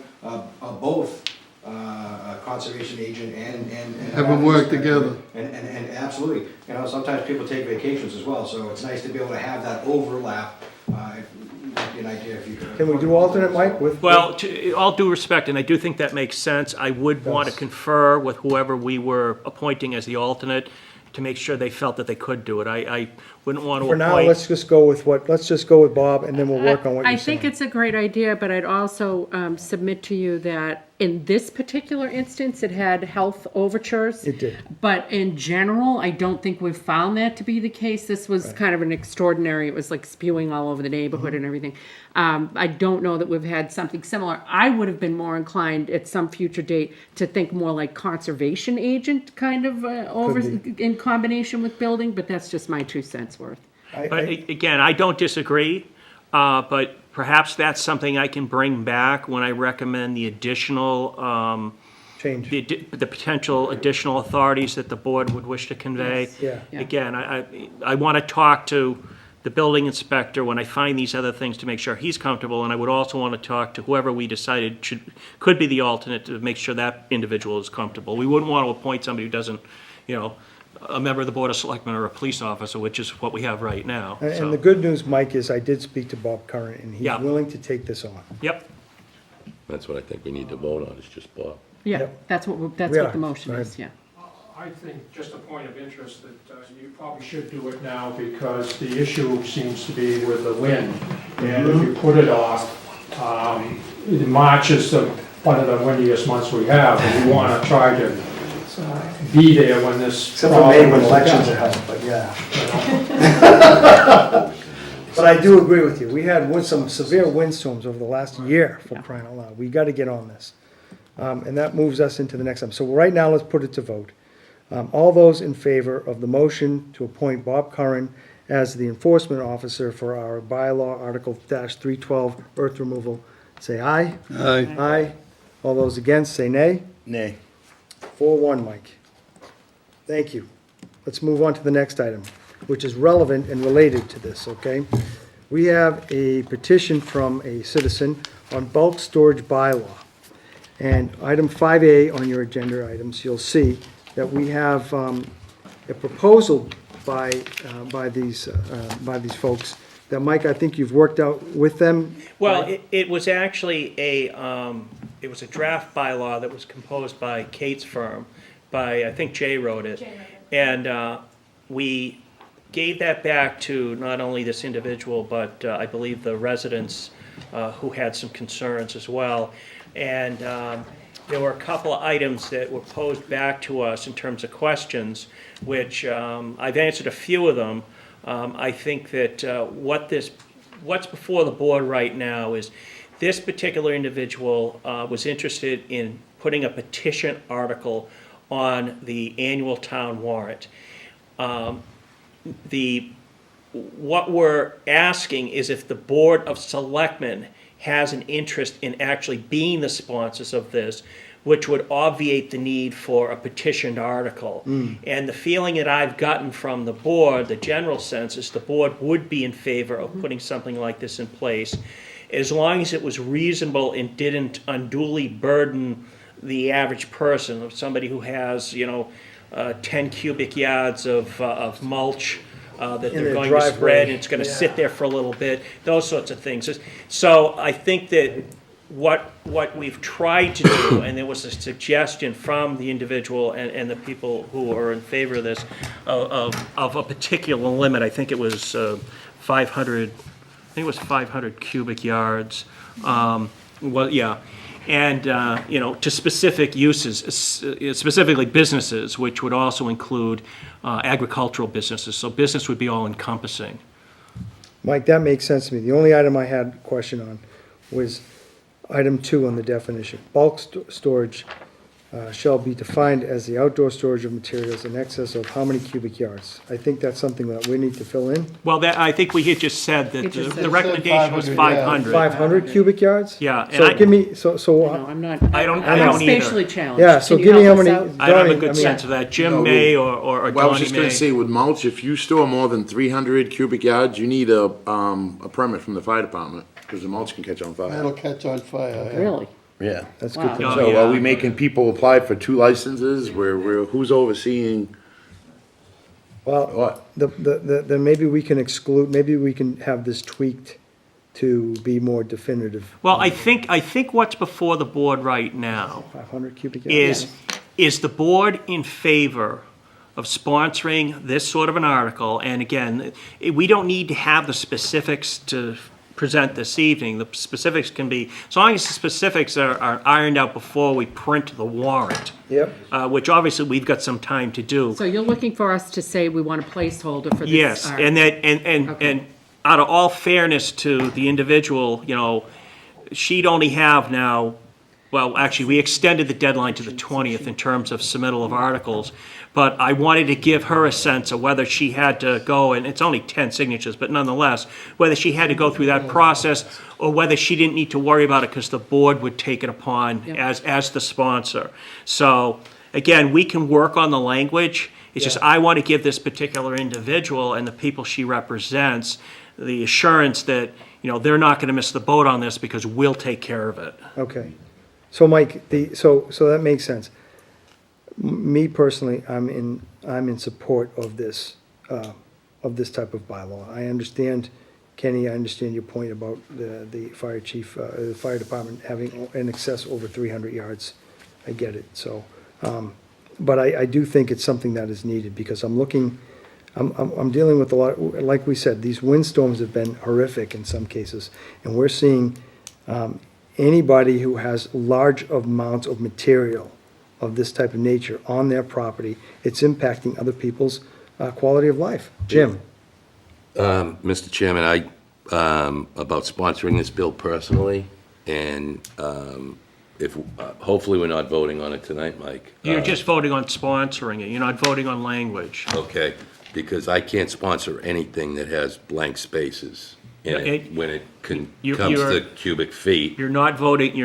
both a conservation agent and. Have them work together. And absolutely, you know, sometimes people take vacations as well, so it's nice to be able to have that overlap. Might be an idea if you could. Can we do alternate, Mike, with? Well, to all due respect, and I do think that makes sense, I would want to Does. confer with whoever we were appointing as the alternate to make sure they felt that they could do it. I wouldn't want to For now, appoint. let's just go with Bob, and then we'll work on what I you're think saying. it's a great idea, but I'd also submit to you that in this particular instance, it had health overtures. It did. But in general, I don't think we've found that to be the case. This was kind of an extraordinary, it was like spewing all over the neighborhood and everything. I don't know that we've had something similar. I would have been more inclined at some future date to think more like conservation agent kind of in combination with building, but that's just my 2 cents worth. But again, I don't disagree, but perhaps that's something I can bring back when I recommend the additional, Change. the potential additional authorities that the board would wish to convey. Yeah. Yeah. Again, I want to talk to the building inspector, when I find these other things, to make sure he's comfortable, and I would also want to talk to whoever we decided could be the alternate to make sure that individual is comfortable. We wouldn't want to appoint somebody who doesn't, a member of the Board of Selectmen or a police officer, which is what we have right now. And so. the good news, Mike, is I did speak to Bob Curran, and he's Yeah. willing to take this on. Yep. That's what I think we need to vote on, is just Bob. Yeah, Yep. that's what Yeah. the motion Go is, yeah. I think, just a point of interest, that you probably should do it now because the issue seems to be with the wind. And if you put it off, March is one of the windiest months we have, and we want to try to be there when this. Except for May when problem elections are is held, but yeah. you know. But I do agree with you. We had some severe windstorms over the last year, for crying out loud. We got to get on this. And that moves us into the next item. So right now, let's put it to vote. All those in favor of the motion to appoint Bob Curran as the enforcement officer for our bylaw Article -312 earth removal, say aye. Aye. Aye. All those against, say nay. Nay. 4-1, Mike. Thank you. Let's move on to the next item, which is relevant and related to this, okay? We have a petition from a citizen on bulk storage bylaw. And item 5A on your agenda items, you'll see that we have a proposal by these folks that, Mike, I think you've worked out with them. Well, right? it was actually a draft bylaw that was composed by Kate's firm, I think Jay wrote it. And we gave that back to not only this individual, but I believe the residents who had some concerns as well. And there were a couple of items that were posed back to us in terms of questions, which I've answered a few of them. I think that what's before the board right now is this particular individual was interested in putting a petition article on the annual town warrant. What we're asking is if the Board of Selectmen has an interest in actually being the sponsors of this, which would obviate the need for a petitioned article. And the feeling that I've gotten from the board, the general sense, is the board would be in favor of putting something like this in place, as long as it was reasonable and didn't unduly burden the average person, of somebody who has, 10 cubic yards of mulch that In they're their going to driveway. spread, and it's going to sit there for a little bit, those sorts of things. So I think that what we've tried to do, and there was a suggestion from the individual and the people who are in favor of this, of a particular limit. I think it was 500. I think it was 500 cubic yards. Well, yeah. And, to specific uses, specifically businesses, which would also include agricultural businesses. So business would be all encompassing. Mike, that makes sense to me. The only item I had a question on was item 2 on the definition. Bulk storage shall be defined as the outdoor storage of materials in excess of how many cubic yards? I think that's something that we need to fill in. Well, I think we had just said that It just the said recommendation was 500. 500 cubic yards? Yeah, and So give me, so, No, I'm not. I don't I'm either. spatially challenged. yeah, so Can you give me how help us many. out? I don't have a Donnie, good I mean, sense of that. Jim No, may or Well, I was Donnie just gonna may. say, with mulch, if you store more than 300 cubic yards, you need a permit from the fire department, because the mulch can catch on fire. That'll catch on fire. yeah. Really? Yeah. That's Wow. good to Oh, know. So yeah. are we making people apply for 2 licenses, where who's overseeing Well, what? then maybe we can exclude, maybe we can have this tweaked to be more definitive. Well, I think what's before the board right now 500 cubic yards? is the board in favor of sponsoring this sort of an article? And again, we don't need to have the specifics to present this evening. The specifics can be, as long as the specifics are ironed out before we print the warrant, Yep. which obviously we've got some time to do. So you're looking for us to say we want a placeholder for this? Yes, and that, and out of all fairness to the individual, she'd only have now, well, actually, we extended the deadline to the 20th in terms of submittal of articles, but I wanted to give her a sense of whether she had to go, and it's only 10 signatures, but nonetheless, whether she had to go through that process, or whether she didn't need to worry about it because the board would take it upon Yep. as the sponsor. So, again, we can work on the language. It's just, I want to give this particular individual and the people she represents the assurance that, you know, they're not going to miss the boat on this because we'll take care of it. Okay. So Mike, so that makes sense. Me personally, I'm in support of this type of bylaw. I understand, Kenny, I understand your point about the fire chief, the fire department having an excess over 300 yards. I get it, so, but I do think it's something that is needed, because I'm dealing with a lot, like we said, these windstorms have been horrific in some cases, and we're seeing anybody who has large amounts of material of this type of nature on their property, it's impacting other people's quality of life. Jim? Mr. Chairman, about sponsoring this bill personally, and if, hopefully we're not voting on it tonight, Mike. You're just voting on sponsoring it, you're not voting on language. Okay, because I can't sponsor anything that has blank spaces in it when it comes to cubic feet. You're not voting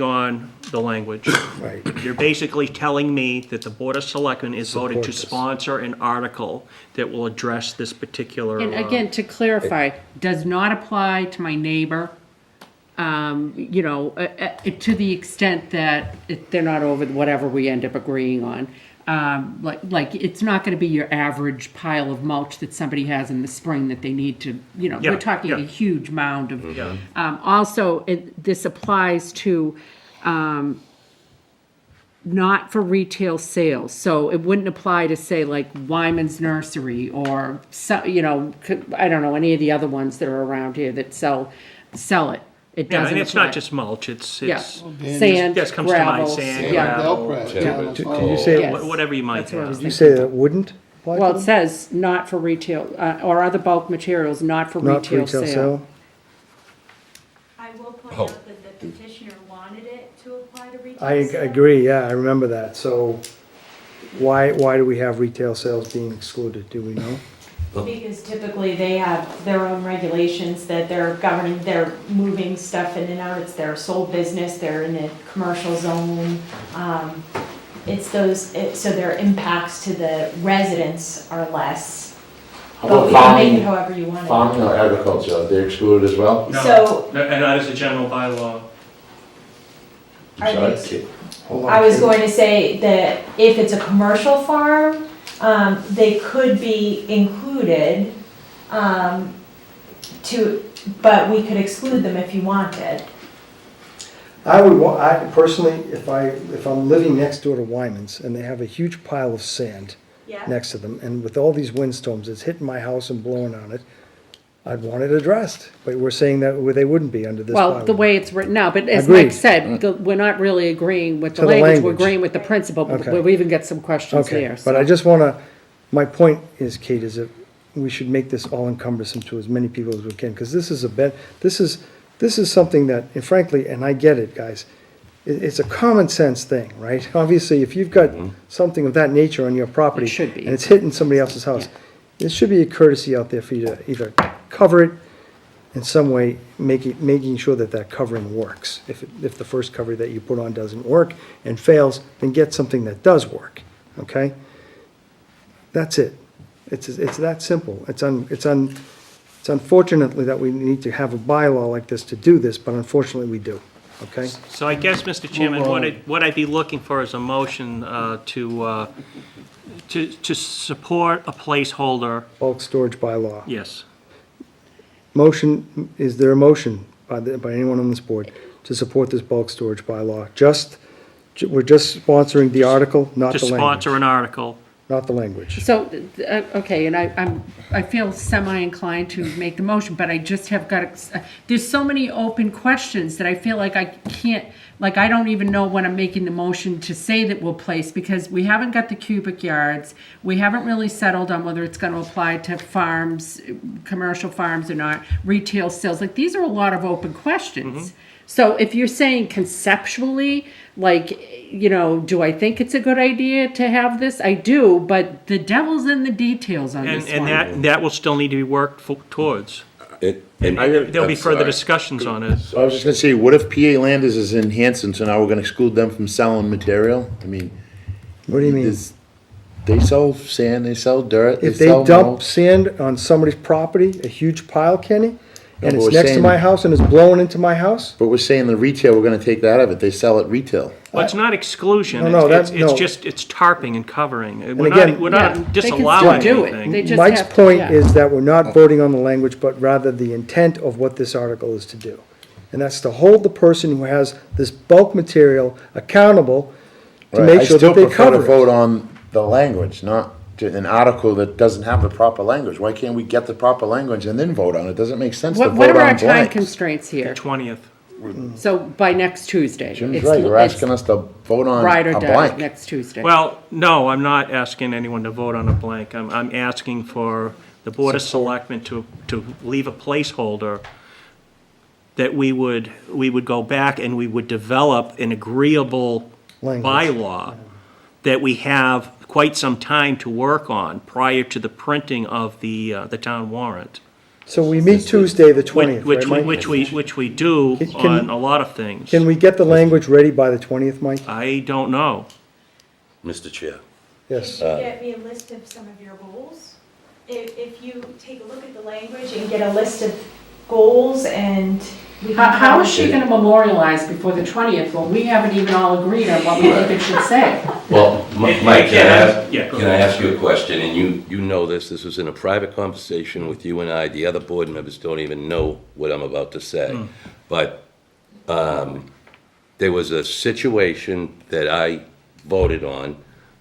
on the language. Right. You're basically telling me that the Board of Selectmen is voting to Support this. sponsor an article that will address this particular. And again, to clarify, does not apply to my neighbor, you know, to the extent that they're not over whatever we end up agreeing on. Like it's not gonna be your average pile of mulch that somebody has in the spring that they need to, you know, Yeah, we're talking a yeah. huge mound of. Yeah. Also, this applies to, not for retail sales, so it wouldn't apply to, say, like Wyman's Nursery or, you know, I don't know, any of the other ones that are around here that sell it. It Yeah, doesn't and it's apply. not just mulch, it's, Yeah, it's, sand, just comes to mind, gravel, sand, yeah. gravel, Did you say, Yes. whatever you might That's what I was have. did you say that it wouldn't apply Well, to it them? says not for retail, or other bulk materials, not for Not for retail sale. I will point Oh. out that the petitioner wanted it to apply to retail I sale. agree, yeah, I remember that. So why do we have retail sales being excluded? Do we know? Because typically they have their own regulations that they're governing, they're moving stuff in and out, it's their sole business, they're in a commercial zone. So their impacts to the residents are less. How But we about can make it farming, however you want it. farming or agriculture, are they excluded as well? No, So- and that is a general bylaw. Are I'm they- sorry. Hold on, I was Kim. going to say that if it's a commercial farm, they could be included, but we could exclude them if you wanted. I personally, if I'm living next door to Wyman's and they have a huge pile of sand Yeah. next to them, and with all these windstorms, it's hitting my house and blowing on it, I'd want it addressed. But we're saying that they wouldn't be under this Well, bylaw. the way it's written now, but as Agreed. Mike said, we're not really agreeing with the To the language, we're language. agreeing with the principle, but Okay. we've even got some questions Okay, there, but I so. just wanna, my point is, Kate, is that we should make this all encompassing to as many people as we can, because this is something that, and frankly, and I get it, guys, it's a common sense thing, right? Obviously, if you've got something of that nature on your property. It should be. And it's hitting somebody else's house, it should be a courtesy out there for you to either cover it in some way, making sure that that covering works. If the first cover that you put on doesn't work and fails, then get something that does work, okay? That's it. It's that simple. It's unfortunately that we need to have a bylaw like this to do this, but unfortunately we do, okay? So I guess, Mr. Chairman, what I'd be looking for is a motion to support a placeholder, Bulk storage bylaw. yes. Motion, is there a motion by anyone on this board to support this bulk storage bylaw? We're just sponsoring the article, not To the language. sponsor an article. Not the language. So, okay, and I feel semi-inclined to make the motion, but I just have there's so many open questions that I feel like I can't, like, I don't even know when I'm making the motion to say that we'll place, because we haven't got the cubic yards, we haven't really settled on whether it's gonna apply to farms, commercial farms or not, retail sales, like, these are a lot of open questions. So if you're saying conceptually, like, you know, do I think it's a good idea to have this? I do, but the devil's in the details on this And one. that will still need to be worked towards. There'll be further discussions on it. So I was just gonna say, what if PA Landers is in Hanson, so now we're gonna exclude them from selling material? I mean, What do you mean? there's- They sell sand, they sell dirt, If they sell dump mulch. sand on somebody's property, a huge pile, Kenny, and but it's we're next to saying- my house and it's blowing into my house, But we're saying the retail, we're gonna take that out of it, they sell it retail. Well, it's not exclusion, No, it's no. just, it's tarping and covering. again- We're Yeah, not they can disallowing still do it. anything. They just Mike's have to- point yeah. is that we're not voting on the language, but rather the intent of what this article is to do. And that's to hold the person who has this bulk material accountable to Right, make sure that they I still prefer to cover vote it. on the language, not an article that doesn't have the proper language. Why can't we get the proper language and then vote on it? Doesn't make sense to What vote are our on time blanks. constraints here? 20th. So by next Tuesday? Jim's It's- right, you're it's asking us to vote on Ride or a die blank. next Tuesday. Well, no, I'm not asking anyone to vote on a blank. I'm asking for the Board of Selectmen to leave a placeholder that we would go back and we would develop an agreeable Language. bylaw that we have quite some time to work on prior to the printing of the town warrant. So we meet Tuesday, the 20th, Which right, we, Mike? which we do Can- on a lot of things. Can we get the language ready by the 20th, Mike? I don't know. Mr. Chair. Yes. Get me a list of some of your goals. If you take a look at the language and get a list of goals and we can. How is she gonna memorialize before the 20th when we haven't even all agreed on what we think it should say? Well, Mike, Yeah, go can I ask you a question? And you know this was in a private conversation with you and I. The other board members don't even know what I'm about to say. But there was a situation that I voted on.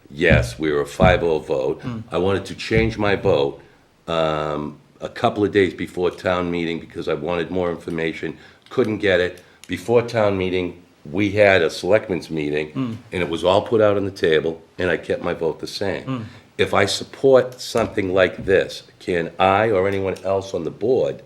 Yes, we were a 5-0 vote. I wanted to change my vote a couple of days before town meeting because I wanted more information. Couldn't get it. Before town meeting, we had a selectmen's meeting, and it was all put out on the table, and I kept my vote the same. If I support something like this, can I or anyone else on the board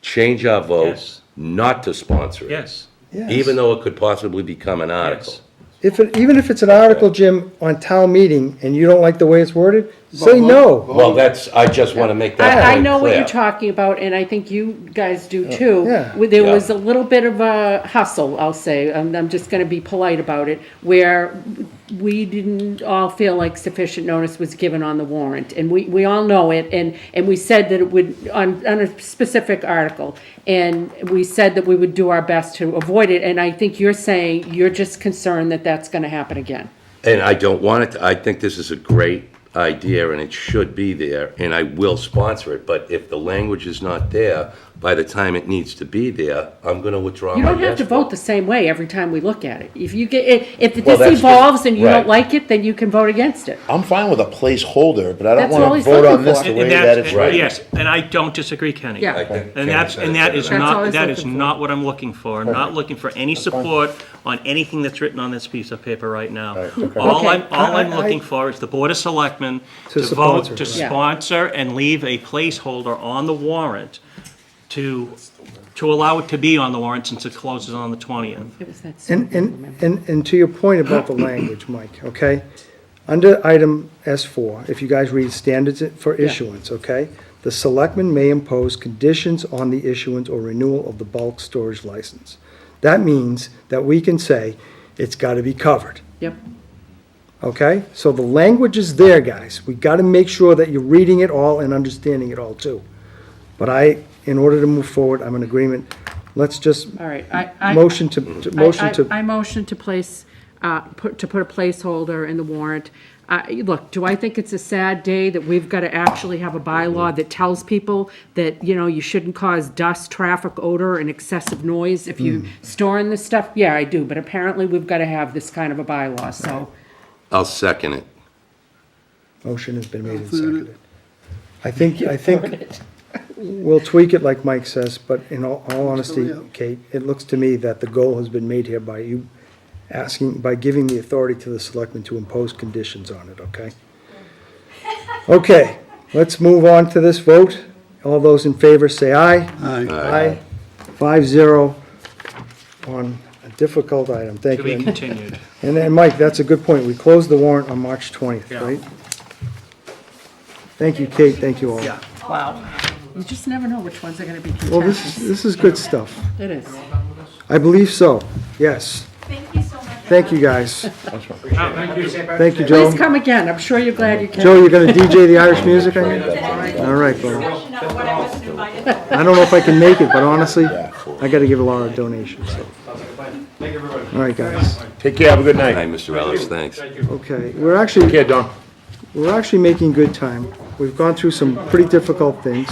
change our vote Yes. not to sponsor it? Yes. Yes. Even though it could possibly become an article? Even if it's an article, Jim, on town meeting, and you don't like the way it's worded, say no. Well, I just want to make that I point know what you're clear. talking about, and I think you guys do too. Yeah. There Yeah. was a little bit of a hustle, I'll say, I'm just gonna be polite about it, where we didn't all feel like sufficient notice was given on the warrant, and we all know it, and we said that it would, on a specific article, and we said that we would do our best to avoid it, and I think you're saying you're just concerned that that's gonna happen again. And I don't want it, I think this is a great idea, and it should be there, and I will sponsor it, but if the language is not there, by the time it needs to be there, I'm gonna withdraw my You yes don't have to vote the same way every time we look at it. If you get, if Well, this that's evolves and you don't right. like it, then you can vote against it. I'm fine with a placeholder, but I don't That's all wanna he's vote looking on this for. the And way that's- that it's and written. Yes, and I don't disagree, Kenny. Yeah. I think And Ken that said it is better than I That's all not, he's that is looking for. not what I'm looking for. I'm not looking for any support on anything that's written on this piece of paper right now. All Okay. I'm I- looking for is the Board of Selectmen To to sponsor. vote, to Yeah. sponsor and leave a placeholder on the warrant to allow it to be on the warrant since it closes on the 20th. It was that And, simple, remember? and to your point about the language, Mike, okay? Under item S4, if you guys read standards for issuance, okay? The selectmen may impose conditions on the issuance or renewal of the bulk storage license. That means that we can say, it's gotta be covered, Yep. okay? So the language is there, guys. We gotta make sure that you're reading it all and understanding it all too. But in order to move forward, I'm in agreement. Let's just All right, I motion to. I motion to place, to put a placeholder in the warrant. Look, do I think it's a sad day that we've got to actually have a bylaw that tells people that, you shouldn't cause dust, traffic, odor, and excessive noise if you storing this stuff? Yeah, I do, but apparently we've got to have this kind of a bylaw, so. I'll second it. Motion has been made and seconded. I think we'll tweak it like Mike says, but in all honesty, Kate, it looks to me that the goal has been made here by you by giving the authority to the selectmen to impose conditions on it, okay? Okay, let's move on to this vote. All those in favor say aye. Aye. 5-0 on a difficult item. Thank To be you. continued. And then, Mike, that's a good point. We closed the warrant on March 20th, Yeah. right? Thank you, Kate. Thank you all. Wow. You just never know which ones are going to be Well, contentious. this is good stuff. It is. I believe so, yes. Thank you so much Thank you, guys. Thank you. Thank you, Joe. Please come again, I'm sure you're glad you came. Joe, you're gonna DJ the Irish music? All right, bro. Discussion on what I wasn't invited for. I don't know if I can make it, but honestly, I gotta give a lot of donations, so. Thank you, everybody. All right, guys. Take care, have a good Hi, night. Mr. Ellis, thanks. Okay, we're actually, Take care, Don. we're actually making good time. We've gone through some pretty difficult things.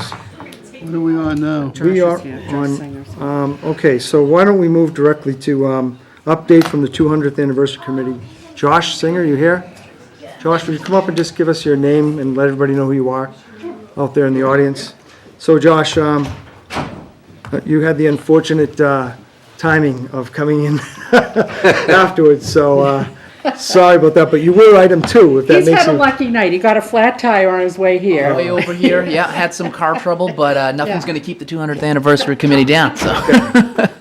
What are we on now? We are okay, so why don't we move directly to, update from the 200th Anniversary Committee. Josh Singer, you here? Josh, will you come up and just give us your name and let everybody know who you are out there in the audience? So Josh, you had the unfortunate, timing of coming in afterwards, so, sorry about that, but you were item 2, if that He's makes had a you. lucky night, he got a flat tire on his way here. Way over here, yeah, had some car trouble, but nothing's Yeah. going to keep the 200th anniversary committee down, so.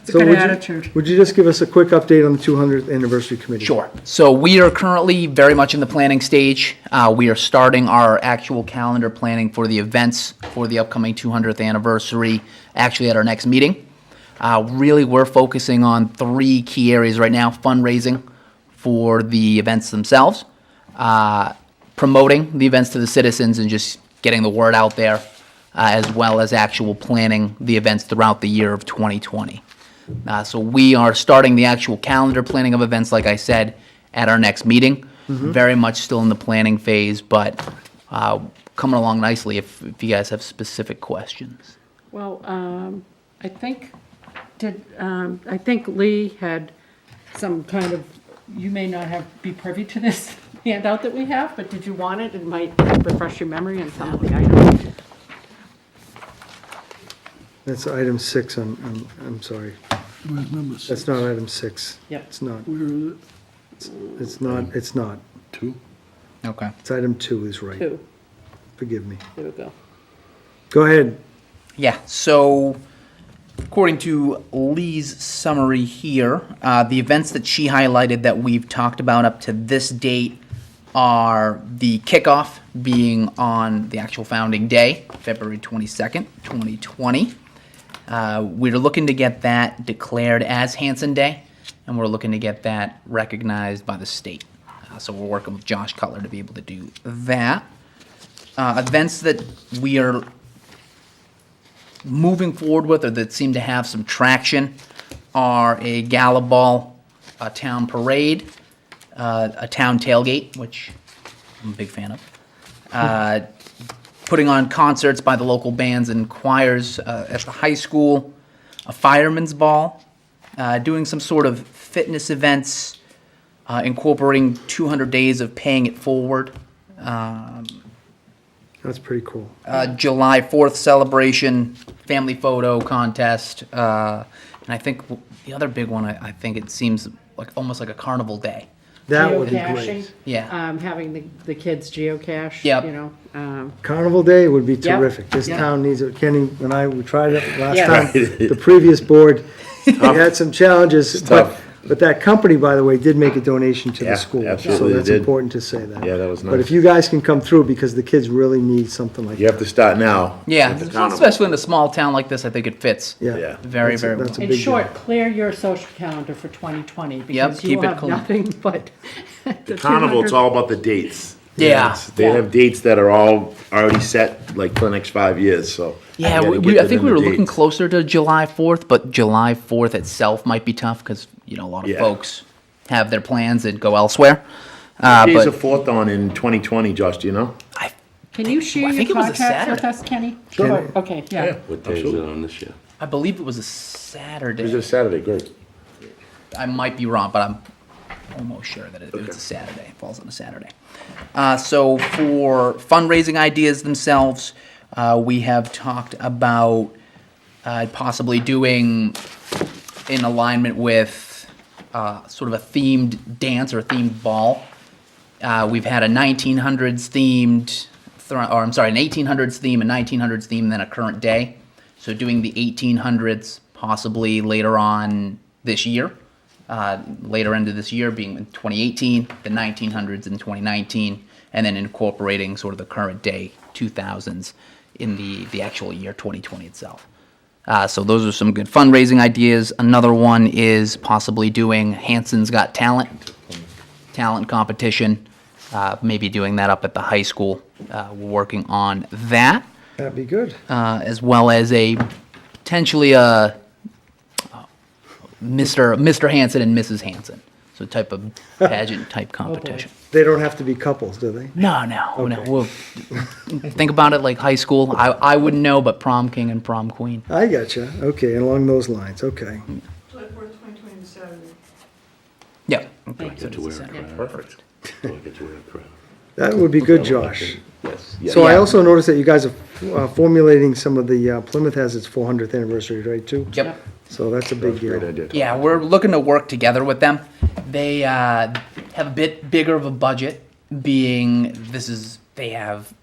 It's a So good would you- attitude. Would you just give us a quick update on the 200th Anniversary Committee? Sure. So we are currently very much in the planning stage. We are starting our actual calendar planning for the events for the upcoming 200th anniversary, actually at our next meeting. Really, we're focusing on 3 key areas right now: fundraising for the events themselves, promoting the events to the citizens and just getting the word out there, as well as actual planning the events throughout the year of 2020. So we are starting the actual calendar planning of events, like I said, at our next meeting. Very much still in the planning phase, but coming along nicely if you guys have specific questions. Well, I think, I think Lee had some kind of, you may not be privy to this handout that we have, but did you want it? It might refresh your memory on some of the items. That's item 6, I'm sorry. Where's number 6? That's not item 6. Yep. It's not, Where is it? it's not. 2? Okay. It's item 2 is right. 2, Forgive me. there we go. Go ahead. Yeah, so according to Lee's summary here, the events that she highlighted that we've talked about up to this date are the kickoff being on the actual founding day, February 22nd, 2020. We're looking to get that declared as Hanson Day, and we're looking to get that recognized by the state. So we're working with Josh Cutler to be able to do that. Events that we are moving forward with, or that seem to have some traction, are a gala ball, a town parade, a town tailgate, which I'm a big fan of, putting on concerts by the local bands and choirs at the high school, a fireman's ball, doing some sort of fitness events, incorporating 200 days of paying it forward, That's pretty cool. July 4th celebration, family photo contest, and I think the other big one, I think it seems like almost like a carnival day. That would be Geocaching, great. Yeah. having the kids geocache, Yep. you know. Carnival Day would be Yep. terrific. This Yep. town needs it. Kenny and we tried it last Yeah. time. The previous board, we had some challenges, but that company, by the way, did make a donation to Yeah, the school. absolutely So they that's did. important to say that. Yeah, that was But nice. if you guys can come through, because the kids really need something like You that. have to start now. Yeah, with the carnival. especially in a small town like this, I think it fits. Yeah. Very, That's a- very that's a In big short, deal. clear your social calendar for 2020, Yep, because you keep will it have clean. nothing but the Carnival, it's 200 all about the dates. Yeah. They Yeah. have dates that are all already set, like for the next 5 years, so. Yeah, you gotta we, get I think within we the were looking dates. closer to July 4th, but July 4th itself might be tough because, you know, a lot of Yeah. folks have their plans and go elsewhere. What days are But fourth on in 2020 Josh, do you know? Can you share I your think it was a contracts with Saturday. us, Kenny? Sure. Okay, yeah. What day is it on this year? I believe it was a Is it Saturday. a Saturday? Great. I might be wrong, but I'm almost sure that it was a Saturday. It falls on a Saturday. So for fundraising ideas themselves, we have talked about possibly doing in alignment with sort of a themed dance or a themed ball. We've had a 1900s themed, or I'm sorry, an 1800s theme, a 1900s theme, and then a current day. So doing the 1800s possibly later on this year, later into this year being in 2018, the 1900s in 2019, and then incorporating sort of the current day 2000s in the actual year 2020 itself. So those are some good fundraising ideas. Another one is possibly doing Hanson's Got talent competition, maybe doing that up at the high school. We're working on that, That'd be good. as well as potentially a Mr. Hanson and Mrs. Hanson. So type of pageant type competition. They don't have to be couples, do they? No. We'll think about it like high school. I wouldn't know, but prom king and prom queen. I gotcha. Okay, along those lines, okay. July 4th, 2027. Yeah. Get to wear a crown. Perfect. Do I get to wear a crown? That would be good, Josh. Yes. So I Yeah. also noticed that you guys are formulating some of the, Plymouth has its 400th anniversary, right, too? Yep. So that's a big Great deal. idea. Yeah, we're looking to work together with them. They have a bit bigger of a budget, being they have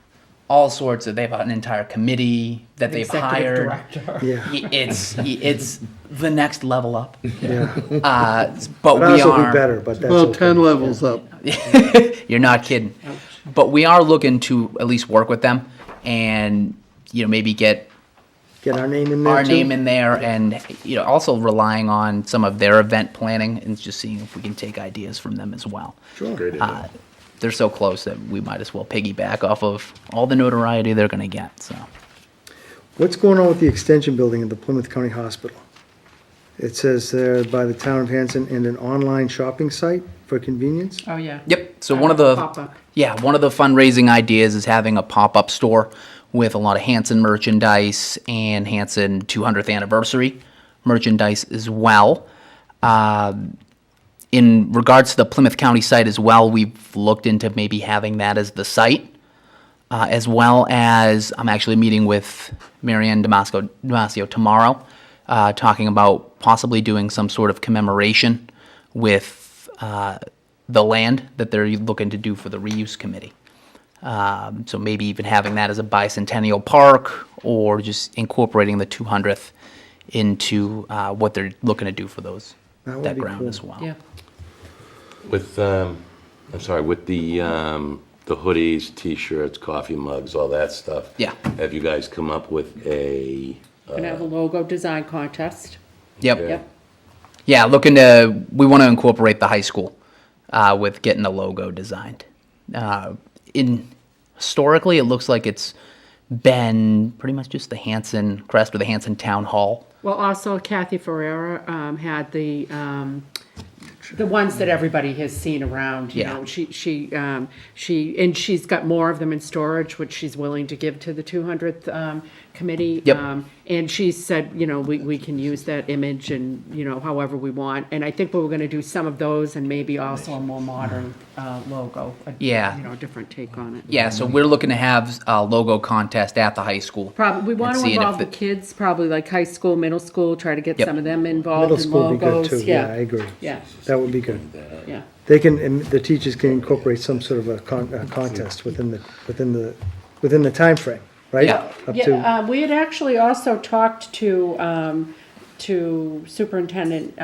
all sorts of, they have an entire committee that they've Executive hired. director. Yeah, It's the next level up. yeah. But But we ours will be are, better, but that's Well, okay. 10 levels up. you're not kidding. But we are looking to at least work with them and, maybe get Get our name in there, our too? name in there, and also relying on some of their event planning and just seeing if we can take ideas from them as well. Sure. Great idea. They're so close that we might as well piggyback off of all the notoriety they're going to get. So What's going on with the extension building at the Plymouth County Hospital? It says there by the town of Hanson and an online shopping site for convenience? Oh, yeah. yep. So one of the Pop-up. fundraising ideas is having a pop-up store with a lot of Hanson merchandise and Hanson 200th anniversary merchandise as well. In regards to the Plymouth County site as well, we've looked into maybe having that as the site, as well as I'm actually meeting with Marianne Damasio tomorrow, talking about possibly doing some sort of commemoration with the land that they're looking to do for the reuse committee. So maybe even having that as a bicentennial park, or just incorporating the 200th into what they're looking to do for That would that be ground cool. as well. Yeah. With, with the hoodies, T-shirts, coffee mugs, all that stuff. Yeah. Have you guys come up with a? Gonna have a logo design contest. Yep. Yep. Yeah, we want to incorporate the high school with getting the logo designed. Historically, it looks like it's been pretty much just the Hanson crest or the Hanson Town Hall. Well, also Kathy Ferreira had the ones that everybody has seen around, you Yeah. know, she's got more of them in storage, which she's willing to give to the 200th committee. Yep. And she said, we can use that image and, however we want. And I think we were gonna do some of those and maybe also a more modern logo. Yeah. Different take on it. Yeah, so we're looking to have a logo contest at the high school. Probably, we want And to seeing if involve the it- kids, probably like high school, middle school, try to get Yep. some of them involved Middle in school would be good, logos. too. Yeah, I agree. Yeah, That would be good. yeah. They can, and the teachers can incorporate some sort of a contest within the timeframe, right? Yeah. Up Yeah, to, we had actually also talked to Superintendent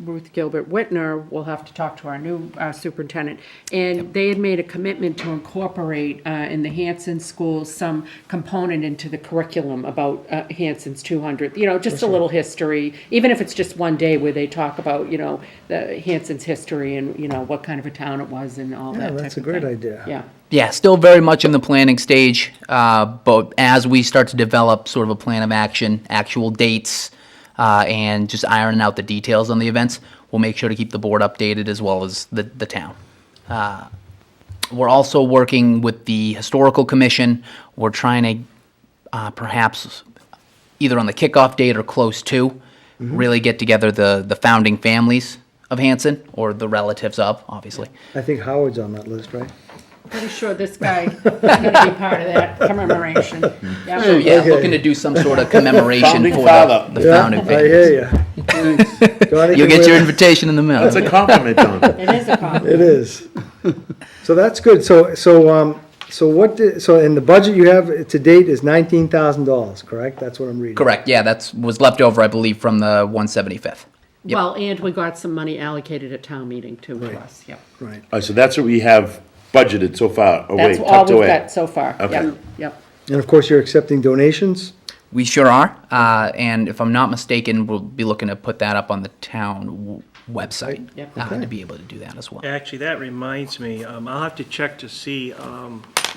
Ruth Gilbert Whitner. We'll have to talk to our new superintendent. And they had made a commitment to incorporate in the Hanson schools some component into the curriculum about Hanson's 200. Just a little history, even if it's just one day where they talk about, the Hanson's history and, what kind of a town it was and all yeah, that type that's a of great thing. idea. Yeah. Yeah, still very much in the planning stage, but as we start to develop sort of a plan of action, actual dates, and just ironing out the details on the events, we'll make sure to keep the board updated as well as the town. We're also working with the Historical Commission. We're trying to perhaps either on the kickoff date or close to, really get together the founding families of Hanson, or the relatives of, obviously. I think Howard's on that list, right? Pretty sure this guy is gonna be part of that commemoration. So Yeah. yeah, Okay. looking to do some sort of commemoration Founding for father. the Yeah, founding I families. hear you. You'll get your invitation in the mail. That's a compliment, Don. It is a compliment. It is. So that's good. So in the budget you have to date is $19,000, correct? That's what I'm reading. Correct, yeah, was left over, I believe, from the 175th. Yep. Well, and we got some money allocated at town meeting too for us, yep. Right. So that's what we have budgeted so far. Oh, That's wait, all tucked we've away. got so far, Okay. yep, yep. And of course, you're accepting donations? We sure are, and if I'm not mistaken, we'll be looking to put that up on the town website Yep. to be able to do that as well. Actually, that reminds me, I'll have to check to see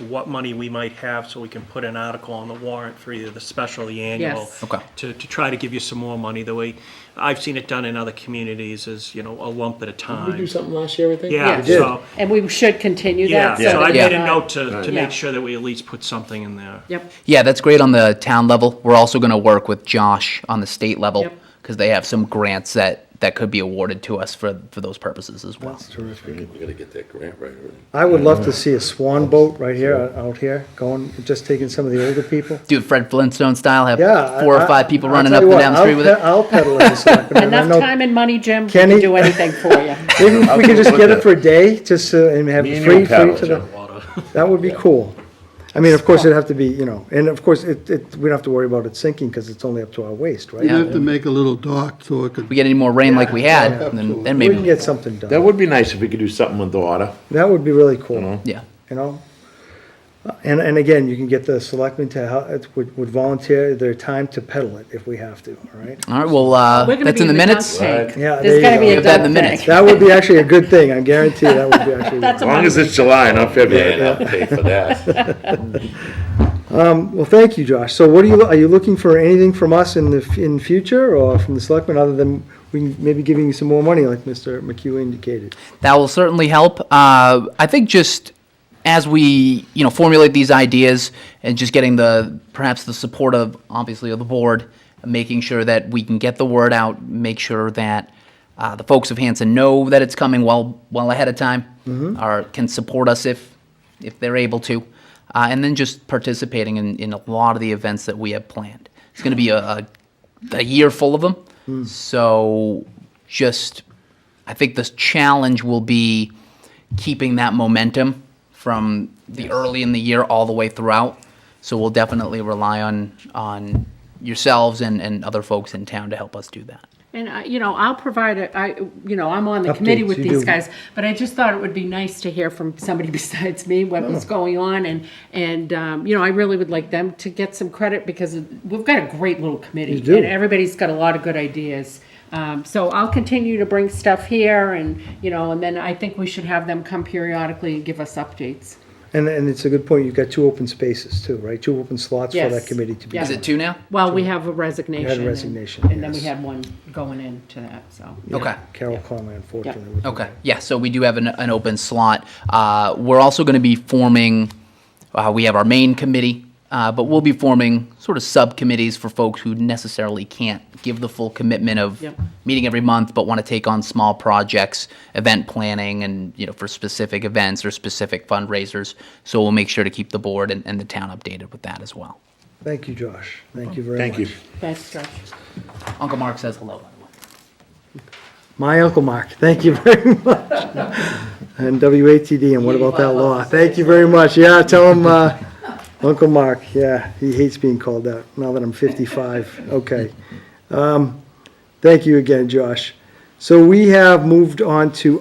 what money we might have so we can put an article on the warrant for either the special or the annual. Yes. Okay. To try to give you some more money. The way I've seen it done in other communities is, a lump at a time. We do something last year, I think? Yeah, We did. so, And we should continue yeah, that. so I that made we're a not- note to Yeah. make sure that we at least put something in there. Yep, Yeah, that's great on the town level. We're also going to work with Josh on the state level Yep. because they have some grants that could be awarded to us for those purposes as well. That's terrific. We gotta get that grant right early. I would love to see a swan boat right here, out here, going, just taking some of the older people. Do it Fred Flintstone style, have Yeah. 4 or 5 people I'll running tell up you and what, down the street with it. I'll pedal it. And I enough know time and money, Jim, we Kenny- can do anything for you. maybe if we could just get it for a day, just and have Me and free you'll paddle, to the, Jim. that would be cool. I mean, of course, it'd have to be, and of course, we don't have to worry about it sinking because it's only up to our waist, right? You'd have to make a little dock so it If we could, get any more rain like we had, then We maybe. can get something That done. would be nice if we could do something with the water. That would be really cool, Yeah. you know? And again, you can get the selectmen to help, would volunteer their time to pedal it if we have to, all right? All right, well, We're gonna that's be in the dunk minutes. tank. Yeah, there There's you gonna go. be a Get that in dunk the minutes. tank. That would be actually a good thing, I guarantee that would be actually. That's As long as it's July, not Yeah, February. and I'll pay for that. Well, thank you, Josh. So what are you looking for anything from us in future or from the selectmen other than we maybe giving you some more money like Mr. McHugh indicated? That will certainly help. I think just as we, formulate these ideas and just getting perhaps the support of, obviously, of the board, making sure that we can get the word out, make sure that the folks of Hanson know that it's coming well ahead of time, or can support us if they're able to, and then just participating in a lot of the events that we have planned. It's going to be a year full of them, so I think the challenge will be keeping that momentum from the early in the year all the way throughout. So we'll definitely rely on yourselves and other folks in town to help us do that. And, I'll provide I'm on the committee with Updates, you these do. guys, but I just thought it would be nice to hear from somebody besides me what was going on, and I really would like them to get some credit because we've got a great little committee. You do. And everybody's got a lot of good ideas. So I'll continue to bring stuff here and then I think we should have them come periodically and give us updates. And it's a good point, you've got 2 open spaces too, right? 2 open slots for Yes. that committee to be. Yes. Is it 2 now? Well, we have a resignation. We had a and- resignation, And then we yes. had one going into that, so. Okay. Carol Conley, unfortunately. was- Okay, yeah, so we do have an open slot. We're also going to be forming, we have our main committee, but we'll be forming sort of subcommittees for folks who necessarily can't give the full commitment of Yep. meeting every month, but want to take on small projects, event planning, and, for specific events or specific fundraisers. So we'll make sure to keep the board and the town updated with that as well. Thank you, Josh. Thank you very much. Thank you. Thanks, Josh. Uncle Mark says hello, by the way. My Uncle Mark, thank you very much. And WATD, and what about that law? Thank you very much. Yeah, tell him, Uncle Mark, yeah, he hates being called that now that I'm 55. Okay. Thank you again, Josh. So we have moved on to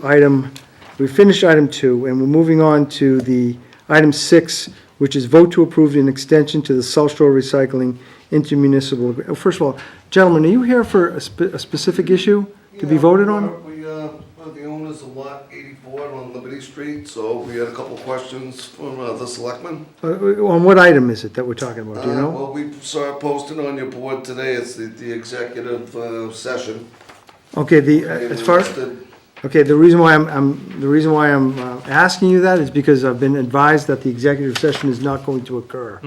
we finished item 2, and we're moving on to the item 6, which is vote to approve an extension to the South Shore Recycling intermunicipal. First of all, gentlemen, are you here for a specific issue to be voted on? We are the owners of lot 84 on Liberty Street, so we had a couple questions from the selectmen. On what item is it that we're talking about, do you know? Well, we saw it posted on your board today, it's the executive session. Okay, the reason why I'm asking you that is because I've been advised that the executive session is not going to occur.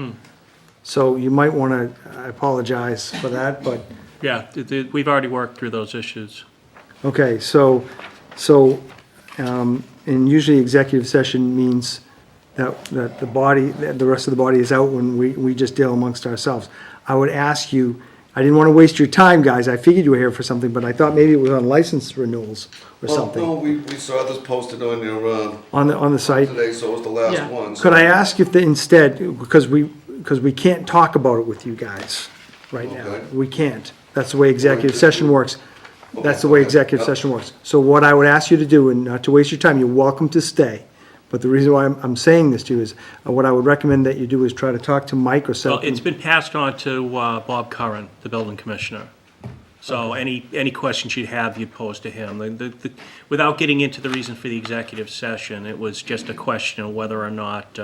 So you might want to, I apologize for that, but, Yeah, we've already worked through those issues. okay, and usually executive session means that the rest of the body is out when we just deal amongst ourselves. I would ask you, I didn't want to waste your time, guys, I figured you were here for something, but I thought maybe it was on license renewals or Well, something. no, we saw this posted on your, On the site. today, so it was the last Yeah. one. Could I ask if instead, because we can't talk about it with you guys right now. Okay. We can't. That's the way executive session works. That's the way Okay. executive Yep. session works. So what I would ask you to do, and not to waste your time, you're welcome to stay, But the reason why I'm saying this to you is, what I would recommend that you do is try to talk to Mike or Well, something. it's been passed on to Bob Curran, the building commissioner. So any questions you'd have, you'd pose to him. Without getting into the reason for the executive session, it was just a question of whether or not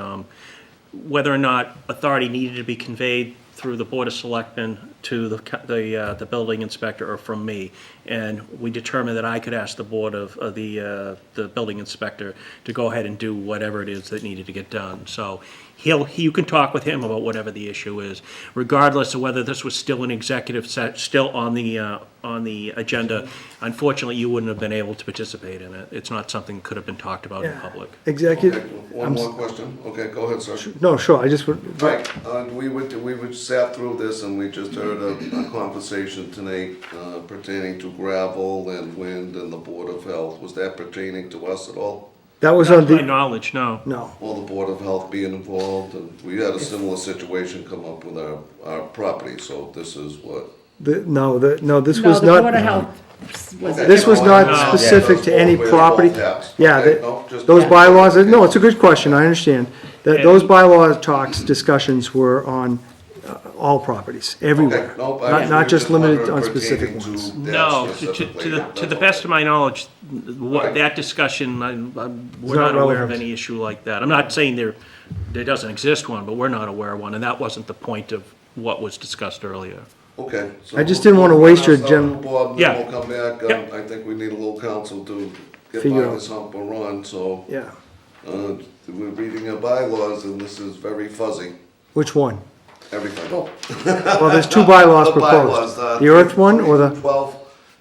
authority needed to be conveyed through the Board of Selectmen to the building inspector or from me. And we determined that I could ask the board of the building inspector to go ahead and do whatever it is that needed to get done. So you can talk with him about whatever the issue is, regardless of whether this was still an executive still on the agenda. Unfortunately, you wouldn't have been able to participate in it. It's not something that could have been talked about in public. Executive, One more question. Okay, go ahead, sir. no, sure, I just would, Right, we sat through this and we just heard a conversation tonight pertaining to gravel and wind and the Board of Health. Was that pertaining to us at all? that was Not on to my the, knowledge, no. no. Well, the Board of Health being involved, and we had a similar situation come up with our property, so this is what? This No, was the not. Board of Health was Okay. This was not No. specific to any property. Yeah, Okay, no, just- those bylaws, no, it's a good question, I understand. That And- those bylaw talks, discussions were on all properties, everywhere. Okay, no, I Not just limited wondered on specific pertaining ones. to that No, specifically, to that's the all. best of my knowledge, Okay. that discussion, we're not not aware of relevant. any issue like that. I'm not saying there doesn't exist one, but we're not aware of one, and that wasn't the point of what was discussed earlier. Okay. so I just didn't wanna we'll waste your run outside gen- the board, and Yeah. then we'll come back. Yep. I think we need a little counsel to get Figure by out. this hump and run, so, Yeah, we're reading our bylaws and this is very fuzzy, which one? everything. Well, there's two bylaws The bylaws, proposed. The earth one or the, 12,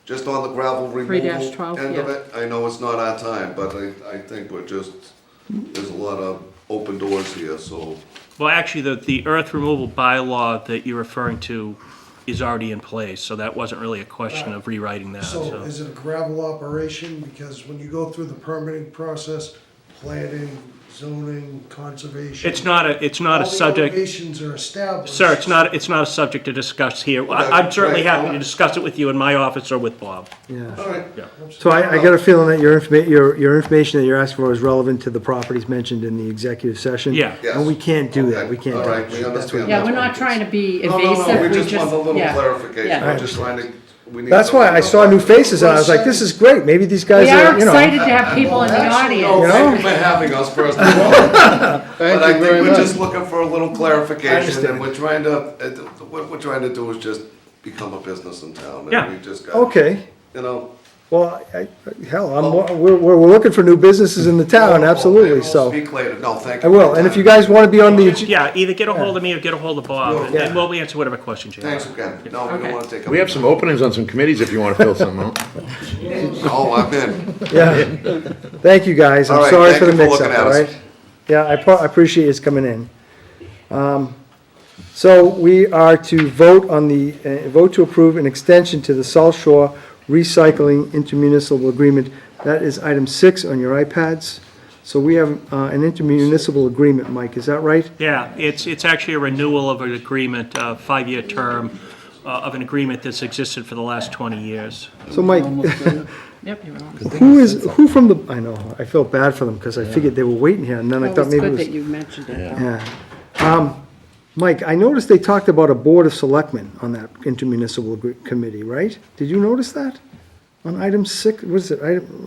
just on the gravel removal 3-12, end of yeah. it. I know it's not our time, but I think there's a lot of open doors here, so. Well, actually, the earth removal bylaw that you're referring to is already in place, so that wasn't really a question of rewriting that, So so. is it a gravel operation? Because when you go through the permitting process, planning, zoning, conservation. It's not a all subject. the elevations are established. Sir, it's not a subject to discuss here. I'm certainly happy to discuss it with you in my office or with Bob. yeah. All right. So I got a feeling that your information that you're asking for is relevant to the properties mentioned in the executive session. Yeah. Yes. And we can't do that, Okay. we can't. All do right, that. we That's understand. what- Yeah, we're not trying to be No, evasive, we just want a little yeah. clarification. Yeah. We're just trying to, we need. That's why I saw new faces, and I was like, this is great, maybe these guys We are are, you know. excited to have people in the No, audience. thank you for having us first of all. But I think very we're much. just looking for a little clarification, understand. and what we're trying to do is just become a business in town. and Yeah. we just got, Okay, you know. well, hell, we're looking for new businesses in the town, absolutely, Okay, we'll so. speak later. No, thank I you. will, and if you guys wanna be on the, Yeah, either get a hold of me or get a hold of Bob, and Yeah. we'll answer whatever questions you have. Thanks again. No, we Okay. don't wanna take up. We have some openings on some committees if you wanna fill something out. Oh, I'm in. yeah. Thank you, guys, All I'm right, sorry thank for the you for mix-up, looking at all us. right? Yeah, I appreciate you coming in. So we are to vote on vote to approve an extension to the South Shore Recycling Intermunicipal Agreement. That is item 6 on your iPads. So we have an intermunicipal agreement, Mike, is that right? Yeah, it's actually a renewal of an agreement, a 5-year term of an agreement that's existed for the last 20 years. So Mike, Yep, you're on. who from the, I know, I felt bad for them because I figured they were waiting here and then I Well, thought it's maybe it good was. that you mentioned it, though. Yeah. Mike, I noticed they talked about a Board of Selectmen on that intermunicipal committee, right? Did you notice that? On item 6, what is it?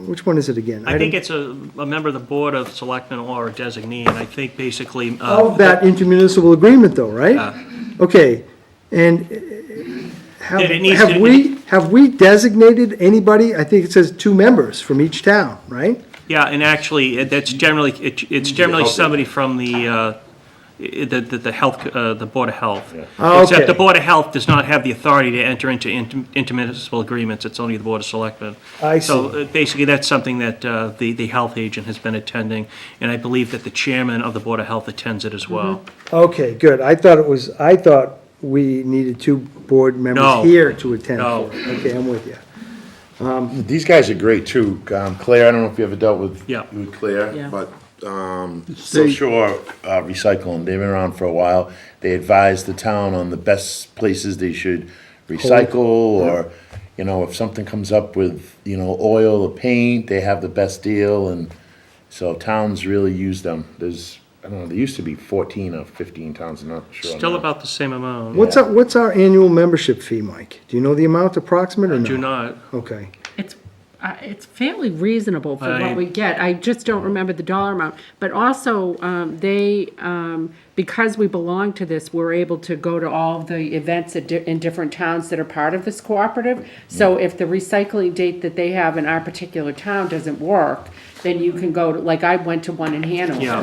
Which one is it again? I think it's a member of the Board of Selectmen or a designee, and I think basically. Of that intermunicipal agreement though, right? Okay, and Yeah, it needs to- have we designated anity? I think it says 2 members from each town, right? Yeah, and actually, it's generally somebody from the health, the Board of Health. Oh, Except the okay. Board of Health does not have the authority to enter into intermunicipal agreements, it's only the Board of Selectmen. I So see. basically, that's something that the health agent has been attending, and I believe that the chairman of the Board of Health attends it as well. Okay, good. I thought we needed 2 board members No. here to attend. No. for it. Okay, I'm with you. These guys are great too. Claire, I don't know if you ever dealt with, Yeah. with Claire, Yeah. but, South Shore Recycling, they've been around for a while. They advise the town on the best places they should recycle, or, you know, if something comes up with, you know, oil or paint, they have the best deal, and So towns really use them. There's, I don't know, there used to be 14 or 15 towns, I'm not sure. Still now. about the same amount. What's our annual membership fee, Mike? Do you know the amount approximate or no? Do not. Okay. It's fairly reasonable for I- what we get. I just don't remember the dollar amount. But also, because we belong to this, we're able to go to all of the events in different towns that are part of this cooperative. So if the recycling date that they have in our particular town doesn't work, then you can go to, like, I went to one in Hanover. Yeah.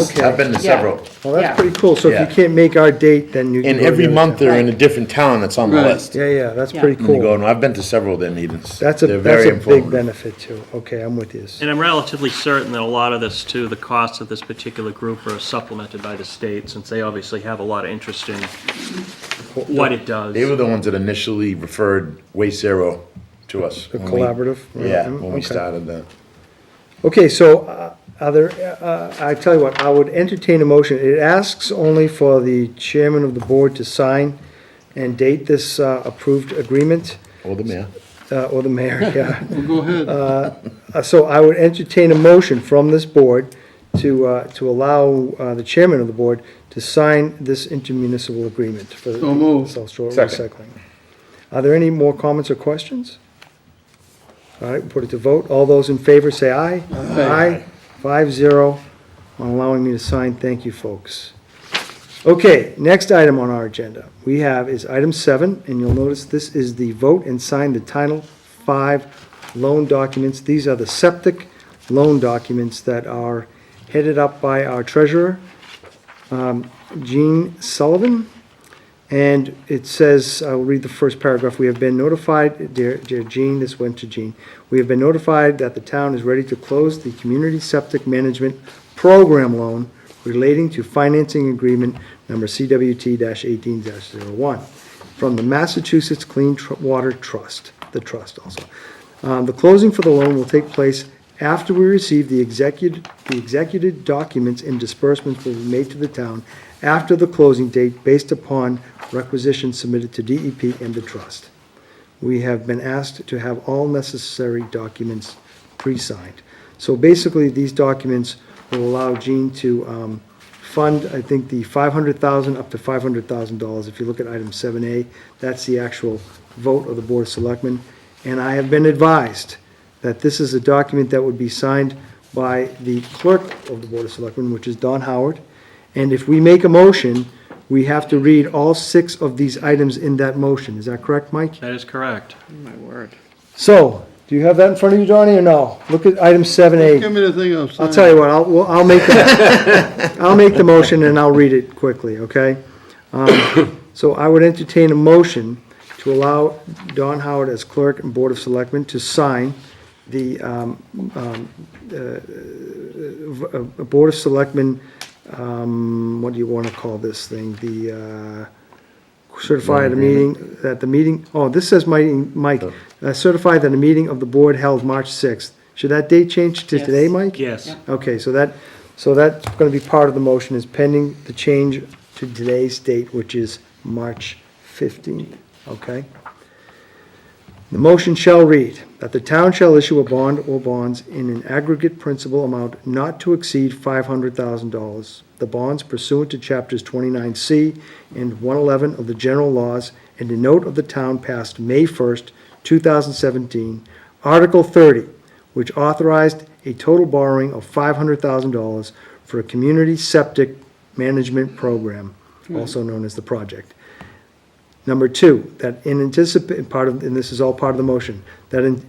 okay. I've been to Yeah. several. Well, that's Yeah. pretty cool. So if Yeah. you can't make our date, then you can And go to every the other month town. they're in a different town that's on the Right. list. Yeah, that's Yeah. pretty And you go, cool. and I've been to several of their meetings. That's They're a very big informative. benefit too. Okay, I'm with you. And I'm relatively certain that a lot of this too, the costs of this particular group are supplemented by the state, since they obviously have a lot of interest in what it does. They were the ones that initially referred Waste Zero to us. The when we- collaborative? Yeah, Mm, when we okay. started that. Okay, so I tell you what, I would entertain a motion. It asks only for the chairman of the board to sign and date this approved agreement, Or the mayor. or the mayor, yeah. Well, go ahead. So I would entertain a motion from this board to allow the chairman of the board to sign this intermunicipal agreement for So moved. South Shore Second. Recycling. Are there any more comments or questions? All right, we'll put it to vote. All those in favor say aye. Aye. 5-0 on allowing me to sign. Thank you, folks. Okay, next item on our agenda we have is item 7, and you'll notice this is the vote and sign the Title V loan documents. These are the septic loan documents that are headed up by our treasurer, Gene Sullivan. And it says, I'll read the first paragraph. We have been notified, dear Gene, this went to Gene. We have been notified that the town is ready to close the Community Septic Management Program loan relating to financing agreement number CWT-18-01 from the Massachusetts Clean Water Trust, the trust also. The closing for the loan will take place after we receive the executed documents and disbursements will be made to the town after the closing date based upon requisitions submitted to DEP and the trust. We have been asked to have all necessary documents pre-signed. So basically, these documents will allow Gene to fund, I think, the $500,000 up to $500,000. If you look at item 7A, that's the actual vote of the Board of Selectmen. And I have been advised that this is a document that would be signed by the clerk of the Board of Selectmen, which is Don Howard. And if we make a motion, we have to read all 6 of these items in that motion. Is that correct, Mike? That is correct. My word. So, do you have that in front of you, Donnie, or no? Look at item 7A. Give me the thing outside. I'll tell you what, I'll make the motion and I'll read it quickly, okay? So I would entertain a motion to allow Don Howard as clerk and Board of Selectmen to sign the Board of Selectmen, what do you want to call this thing? The certify at a meeting, this says Mike, certify that a meeting of the board held March 6th. Should that date change to Yes. today, Mike? Yes. Okay, so that's going to be part of the motion, is pending the change to today's date, which is March 15th, okay? The motion shall read that the town shall issue a bond or bonds in an aggregate principal amount not to exceed $500,000. The bonds pursuant to chapters 29C and 111 of the general laws and a note of the town passed May 1st, 2017, Article 30, which authorized a total borrowing of $500,000 for a community septic management program, also known as the project. Number 2, that in and this is all part of the motion, that in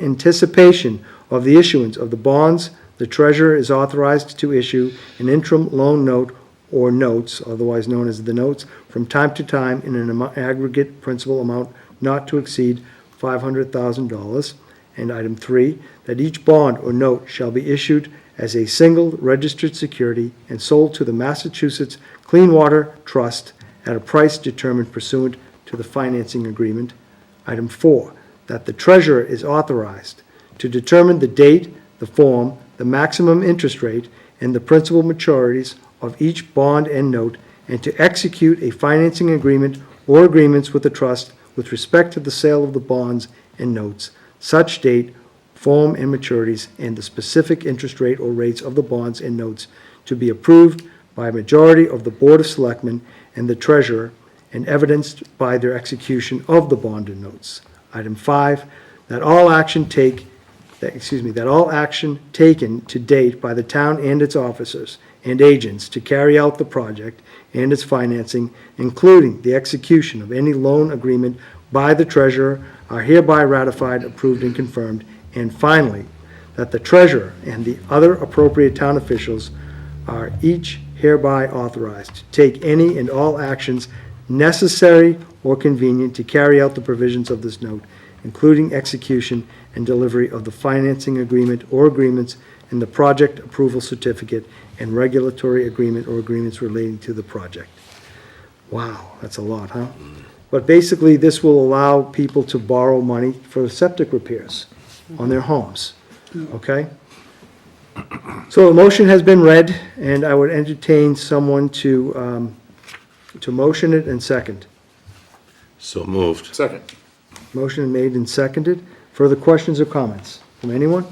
anticipation of the issuance of the bonds, the treasurer is authorized to issue an interim loan note or notes, otherwise known as the notes, from time to time in an aggregate principal amount not to exceed $500,000. And item 3, that each bond or note shall be issued as a single registered security and sold to the Massachusetts Clean Water Trust at a price determined pursuant to the financing agreement. Item 4, that the treasurer is authorized to determine the date, the form, the maximum interest rate, and the principal maturities of each bond and note, and to execute a financing agreement or agreements with the trust with respect to the sale of the bonds and notes. Such date, form and maturities, and the specific interest rate or rates of the bonds and notes to be approved by a majority of the Board of Selectmen and the Treasurer, and evidenced by their execution of the bond and notes. Item 5, that all action taken to date by the town and its officers and agents to carry out the project and its financing, including the execution of any loan agreement by the treasurer, are hereby ratified, approved, and confirmed. And finally, that the treasurer and the other appropriate town officials are each hereby authorized to take any and all actions necessary or convenient to carry out the provisions of this note, including execution and delivery of the financing agreement or agreements and the project approval certificate and regulatory agreement or agreements relating to the project. Wow, that's a lot, huh? But basically, this will allow people to borrow money for septic repairs on their homes, okay? So a motion has been read, and I would entertain someone to motion it and second. So moved. Second. Motion made and seconded. Further questions or comments from anyone?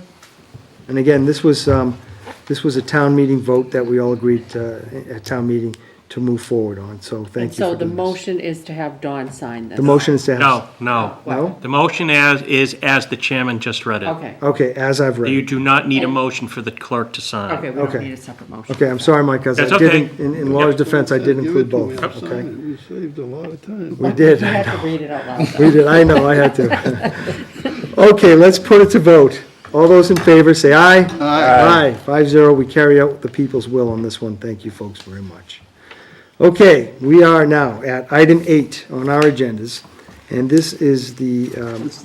And again, this was a town meeting vote that we all agreed at town meeting to move forward on, so thank you So for the doing this. motion is to have Dawn sign this? The motion is to have. No. No? The motion is as the chairman just read it. Okay, Okay, as I've You read. do not need a motion for the clerk to sign. okay, we don't Okay. need a separate motion. Okay, I'm sorry, Mike, because I That's did, okay. in Laura's defense, I did include both, okay? We saved a lot of time. We did. You have to read it out loud. We did, I know, I had to. Okay, let's put it to vote. All those in favor, say aye. Aye. 5-0, we carry out the people's will on this one. Thank you, folks, very much. Okay, we are now at item 8 on our agendas, and this is the,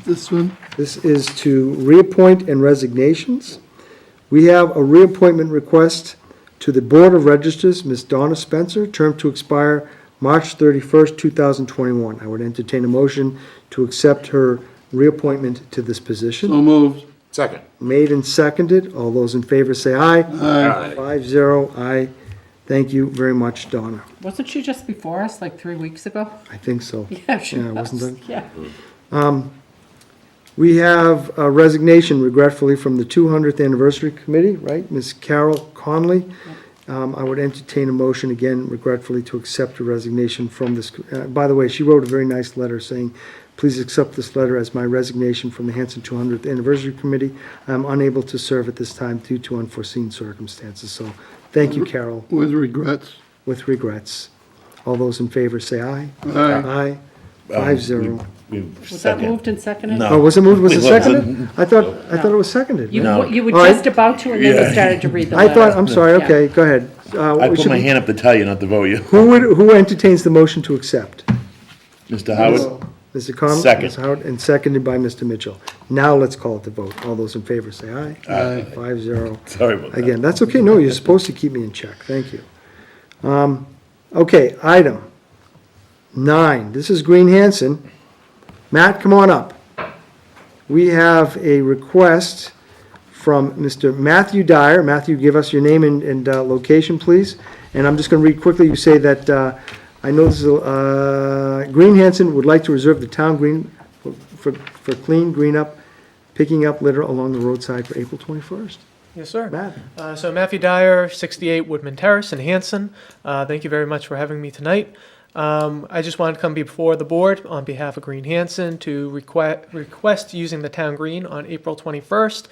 This one? this is to reappoint and resignations. We have a reappointment request to the Board of Registers, Ms. Donna Spencer, term to expire March 31st, 2021. I would entertain a motion to accept her reappointment to this position. So moved. Second. Made and seconded. All those in favor say aye. Aye. 5-0, aye. Thank you very much, Donna. Wasn't she just before us, like 3 weeks ago? I think so. Yeah, she Yeah, was. wasn't Yeah. We have a resignation regretfully from the 200th Anniversary Committee, right? Ms. Carol Conley. I would entertain a motion again regretfully to accept her resignation from this. By the way, she wrote a very nice letter saying, please accept this letter as my resignation from the Hanson 200th Anniversary Committee. I'm unable to serve at this time due to unforeseen circumstances. So thank you, Carol, With regrets. with regrets. All those in favor say aye. Aye. Aye. 5-0. Was that moved and seconded? No. Oh, was it moved? Was it It wasn't. seconded? I thought it was seconded. You, No. you were All right. just about to, and then you Yeah. started to read the I letter. thought, I'm sorry, Yeah. okay, go ahead. I put my hand up to tell you, not to vote you. Who entertains the motion to accept? Mr. Howard? Mr. Conlon? Second. Mr. Howard, and seconded by Mr. Mitchell. Now let's call it the vote. All those in favor say aye. Aye. 5-0. Sorry about that. Again, that's okay, no, you're supposed to keep me in check, thank you. Okay, item 9, this is Green Hanson. Matt, come on up. We have a request from Mr. Matthew Dyer. Matthew, give us your name and location, please. And I'm just going to read quickly. You say that, I know this is, Green Hanson would like to reserve the town green for clean green up, picking up litter along the roadside for April 21st. Yes, sir. Matt? So Matthew Dyer, 68 Woodman Terrace in Hanson. Thank you very much for having me tonight. I just wanted to come before the board on behalf of Green Hanson to request using the town green on April 21st.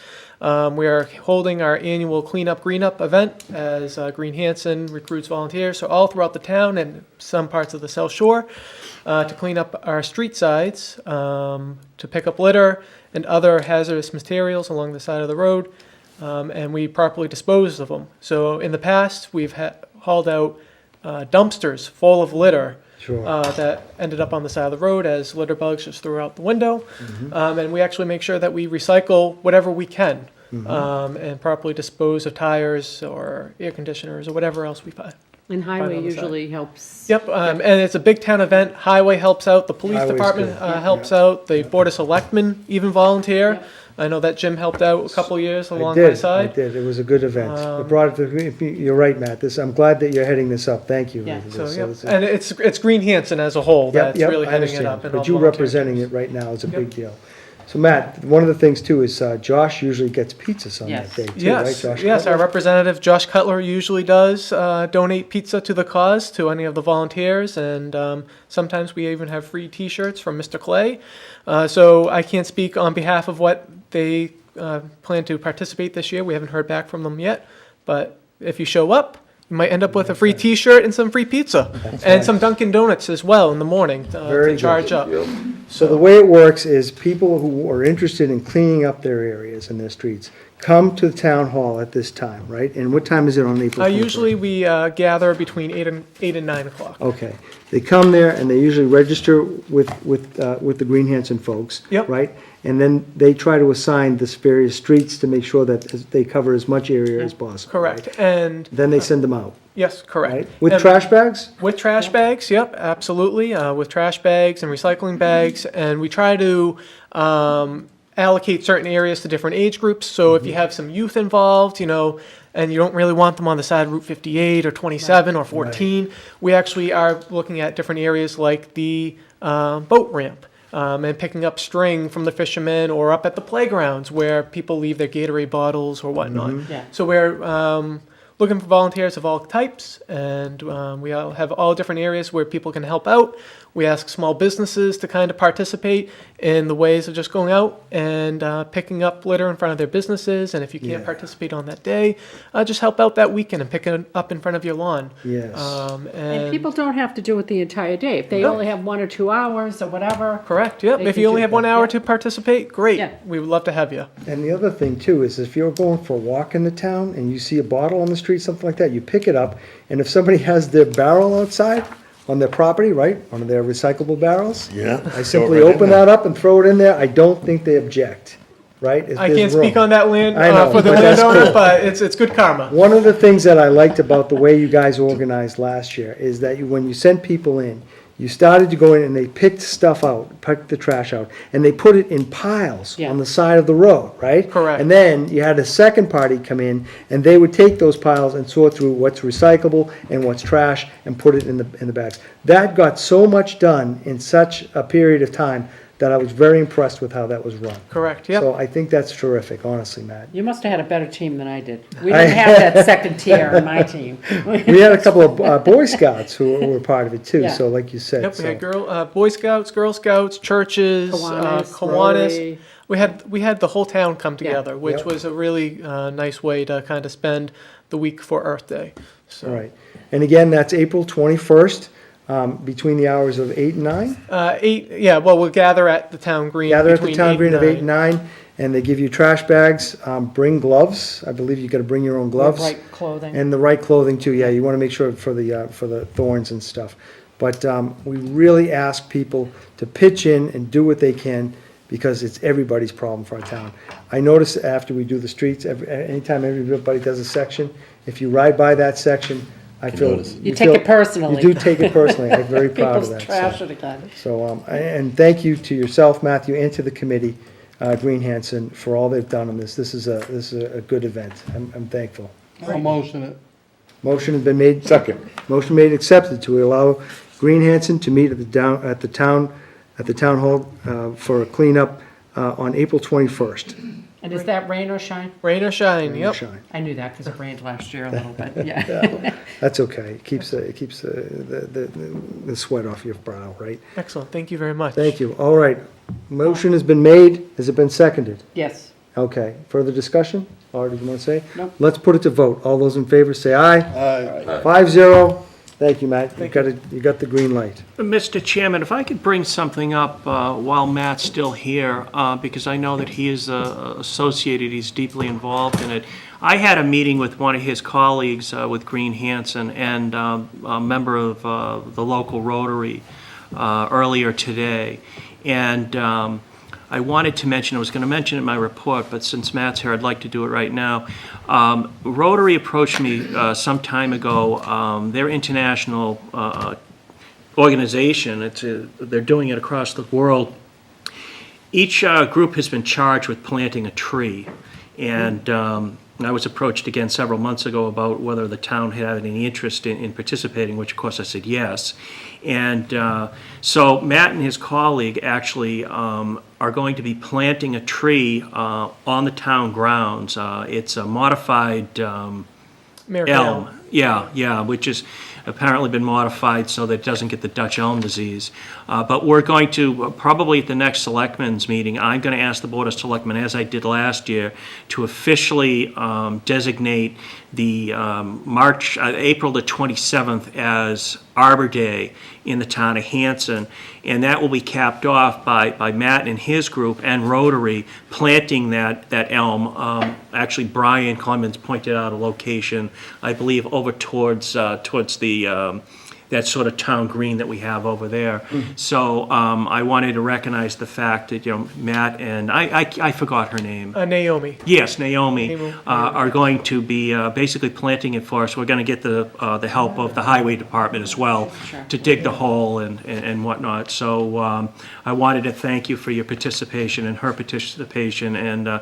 We are holding our annual Clean Up Green Up event as Green Hanson recruits volunteers, so all throughout the town and some parts of the South Shore, to clean up our street sides, to pick up litter and other hazardous materials along the side of the road, and we properly dispose of them. So in the past, we've hauled out dumpsters full of litter Sure. that ended up on the side of the road as litter bugs just threw out the window. And we actually make sure that we recycle whatever we can and properly dispose of tires or air conditioners or whatever else we find. And highway on the side. usually helps. Yep, and it's a big town event. Highway helps out, the police Highway's department good. helps out, the Board of Selectmen even volunteer. Yep. I know that Jim helped out a couple years I along my did, I side. did. It was a good event. It brought it to, you're right, Matt. I'm glad that you're heading this up. Thank you. Yeah. for So, this. yep. it's And it's Green Hanson as a whole Yep, that's yep, really I heading it understand. up. And all But the you volunteer representing teams. it right now is a Yep. big deal. So Matt, one of the things too is Josh usually gets pizzas on that Yes. day too, right? Yes, Josh yes, our Cutler? representative, Josh Cutler, usually does donate pizza to the cause, to any of the volunteers, and sometimes we even have free T-shirts from Mr. Clay. So I can't speak on behalf of what they plan to participate this year. We haven't heard back from them yet, but if you show up, you might end up with a free T-shirt and some free pizza, and some Dunkin' Donuts as well in the morning Very to charge good. up. So the way it works is people who are interested in cleaning up their areas and their streets come to the town hall at this time, right? And what time is it on April 21st? Usually we gather between 8 and 9 o'clock. Okay. They come there and they usually register with the Green Hanson folks. Yep. Right? And then they try to assign the various streets to make sure that they cover as much area as possible. Correct, right? and Then they send them out, yes, correct. right? With And- trash bags? With trash bags, yep, absolutely, with trash bags and recycling bags, and we try to allocate certain areas to different age groups, so if you have some youth involved, and you don't really want them on the side of Route 58 or 27 or 14, we actually are looking at different areas like the boat ramp, and picking up string from the fishermen, or up at the playgrounds where people leave their Gatorade bottles or whatnot. Yeah. So we're looking for volunteers of all types, and we all have all different areas where people can help out. We ask small businesses to kind of participate in the ways of just going out and picking up litter in front of their businesses, and if you can't Yeah. participate on that day, just help out that weekend and pick it up in front of your lawn. Yes. And people don't have to do it the entire day. If they No. only have 1 or 2 hours or whatever. Correct, yep. They If can you only do have 1 that, hour yeah. to participate, great. Yeah. We would love to have you. And the other thing too is if you're going for a walk in the town and you see a bottle on the street, something like that, you pick it up, and if somebody has their barrel outside on their property, right, one of their recyclable barrels, Yeah. I simply open that up and throw it in there. I don't think they object, right? If I there's can't speak room. on that land I know, for the but that's landowner, cool. but it's good karma. One of the things that I liked about the way you guys organized last year is that when you sent people in, you started to go in and they picked stuff out, picked the trash out, and they put it in piles Yeah. on the side of the road, right? Correct. And then you had a second party come in, and they would take those piles and sort through what's recyclable and what's trash and put it in the bags. That got so much done in such a period of time that I was very impressed with how that was run. Correct, yep. So I think that's terrific, honestly, Matt. You must have had a better team than I did. We didn't have that second tier on my team. We had a couple of Boy Scouts who were part of it too, Yeah. so like you said. Yep, we so- had Boy Scouts, Girl Scouts, churches, Kiwanis, Kiwanis. Rotary. We had the whole town come Yeah. together, which Yep. was a really nice way to kind of spend the week for Earth Day. So, All right. And again, that's April 21st, between the hours of 8 and 9. 8, yeah, well, we'll gather at the town green. Gather at the between town green of 8 and 9. 9, and they give you trash bags. Bring gloves. I believe you got to bring your own gloves. Right clothing. And the right clothing too. Yeah, you want to make sure for the thorns and stuff. But we really ask people to pitch in and do what they can, because it's everybody's problem for our town. I notice after we do the streets, anytime everybody does a section, if you ride by that section, I feel. notice. You take it personally. You do take it personally. I'm very proud of People's that. trash so. it again. So, and thank you to yourself, Matthew, and to the committee, Green Hanson, for all they've done on this. This is a good event. I'm thankful. I'll motion it. Motion has been made. Second. Motion made and accepted to allow Green Hanson to meet at the town hall for a cleanup on April 21st. And is that rain or shine? Rain or shine, yep. Shine. I knew that because it rained last year a little bit, yeah. That's okay. It keeps the sweat off your brow, right? Excellent, thank you very much. Thank you. All right. Motion has been made. Has it been seconded? Yes. Okay. Further discussion? Or did you want to say? Nope. Let's put it to vote. All those in favor say aye. Aye. 5-0. Thank you, Matt. You got the green light. Mr. Chairman, if I could bring something up while Matt's still here, because I know that he is associated, he's deeply involved in it. I had a meeting with one of his colleagues with Green Hanson and a member of the local Rotary earlier today. And I wanted to mention, I was going to mention it in my report, but since Matt's here, I'd like to do it right now. Rotary approached me some time ago. Their international organization, they're doing it across the world. Each group has been charged with planting a tree. And I was approached again several months ago about whether the town had any interest in participating, which of course I said yes. And so Matt and his colleague actually are going to be planting a tree on the town grounds. It's a modified American elm. Yeah, which has apparently been modified so that it doesn't get the Dutch elm disease. But we're going to, probably at the next selectmen's meeting, I'm going to ask the Board of Selectmen, as I did last year, to officially designate the April the 27th as Arbor Day in the town of Hanson. And that will be capped off by Matt and his group and Rotary planting that elm. Actually, Brian Clemens pointed out a location, I believe, over towards the that sort of town green that we have over there. So I wanted to recognize the fact that, Matt and I forgot her name. Naomi. Yes, Naomi are going to be basically planting it for us. We're going to get the help of the highway department as well to dig the hole and whatnot. So I wanted to thank you for your participation and her participation. And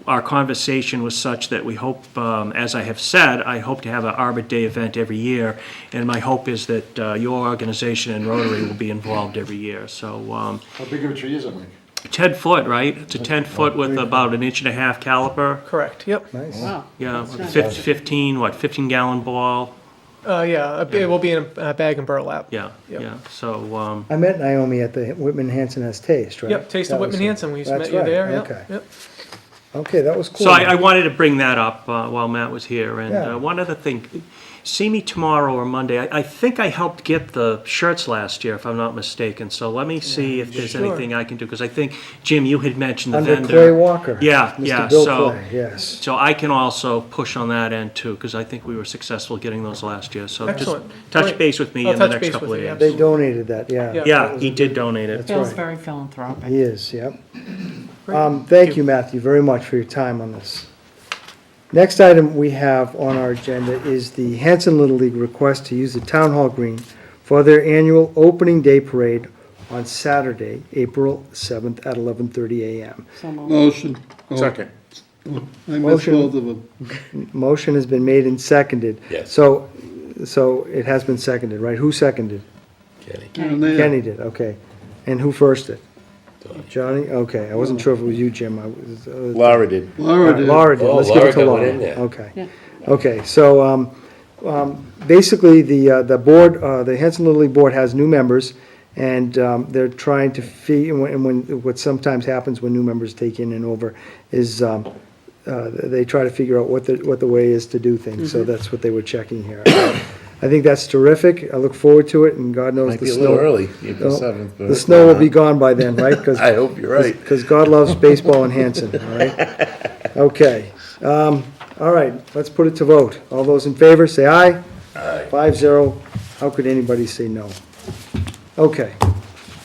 our conversation was such that we hope, as I have said, I hope to have an Arbor Day event every year. And my hope is that your organization and Rotary will be involved every year. So How big of a tree is it, Mike? 10 foot, right? It's a 10 foot with about an 1.5 inch caliper. Correct, yep. Nice. Wow. Yeah, That's nice. 15 gallon ball. Yeah, it will be in a bag and burlap. Yeah, Yep. yeah. So, I met Naomi at the Whitman Hanson Has Taste, right? Yep, Taste of That was Whitman it. Hanson, we That's met you right, there, yep, okay. yep. Okay, that was cool. so I wanted to bring that up while Matt was here. And Yeah. one other thing, see me tomorrow or Monday. I think I helped get the shirts last year, if I'm not mistaken. So let me see if there's Sure. anything I can do, because I think, Jim, you had mentioned the Under vendor. Clay Walker. Yeah, Mr. yeah. Bill So, Clay, yes. so I can also push on that end too, because I think we were successful getting those last year. So just Excellent. touch Great. base with me I'll in the touch next base couple with of you, days. They donated that, yeah. Yeah. Yeah, he did donate it. That's Bill's right. very philanthropic. He is, yep. Great. Thank you, Matthew, very much for your time on this. Next item we have on our agenda is the Hanson Little League request to use the Town Hall Green for their annual opening day parade on Saturday, April 7th at 11:30 a.m. So moved. Motion. Second. I missed Motion. both of them. Motion has been made and seconded. Yes. So it has been seconded, right? Who seconded? Kenny. Kenny did, okay. And who firsted? Johnny? Okay, I wasn't sure if it was you, Jim. Laura did. Laura did. Laura did. Oh, Let's give it to Laura got Laura. one in there. Okay. Yeah. Okay, so basically, the board, the Hanson Little League Board has new members, and they're trying to what sometimes happens when new members take in and over is they try to figure out what the way is to do things, so that's what they were checking here. I think that's terrific. I look forward to it, and God knows Might the be a snow. little early, April No, 7th. but The snow will be gone by then, right? 'Cause- I hope you're right. Because God loves baseball in Hanson, all right? Okay. All right, let's put it to vote. All those in favor, say aye. Aye. 5-0. How could anybody say no? Okay.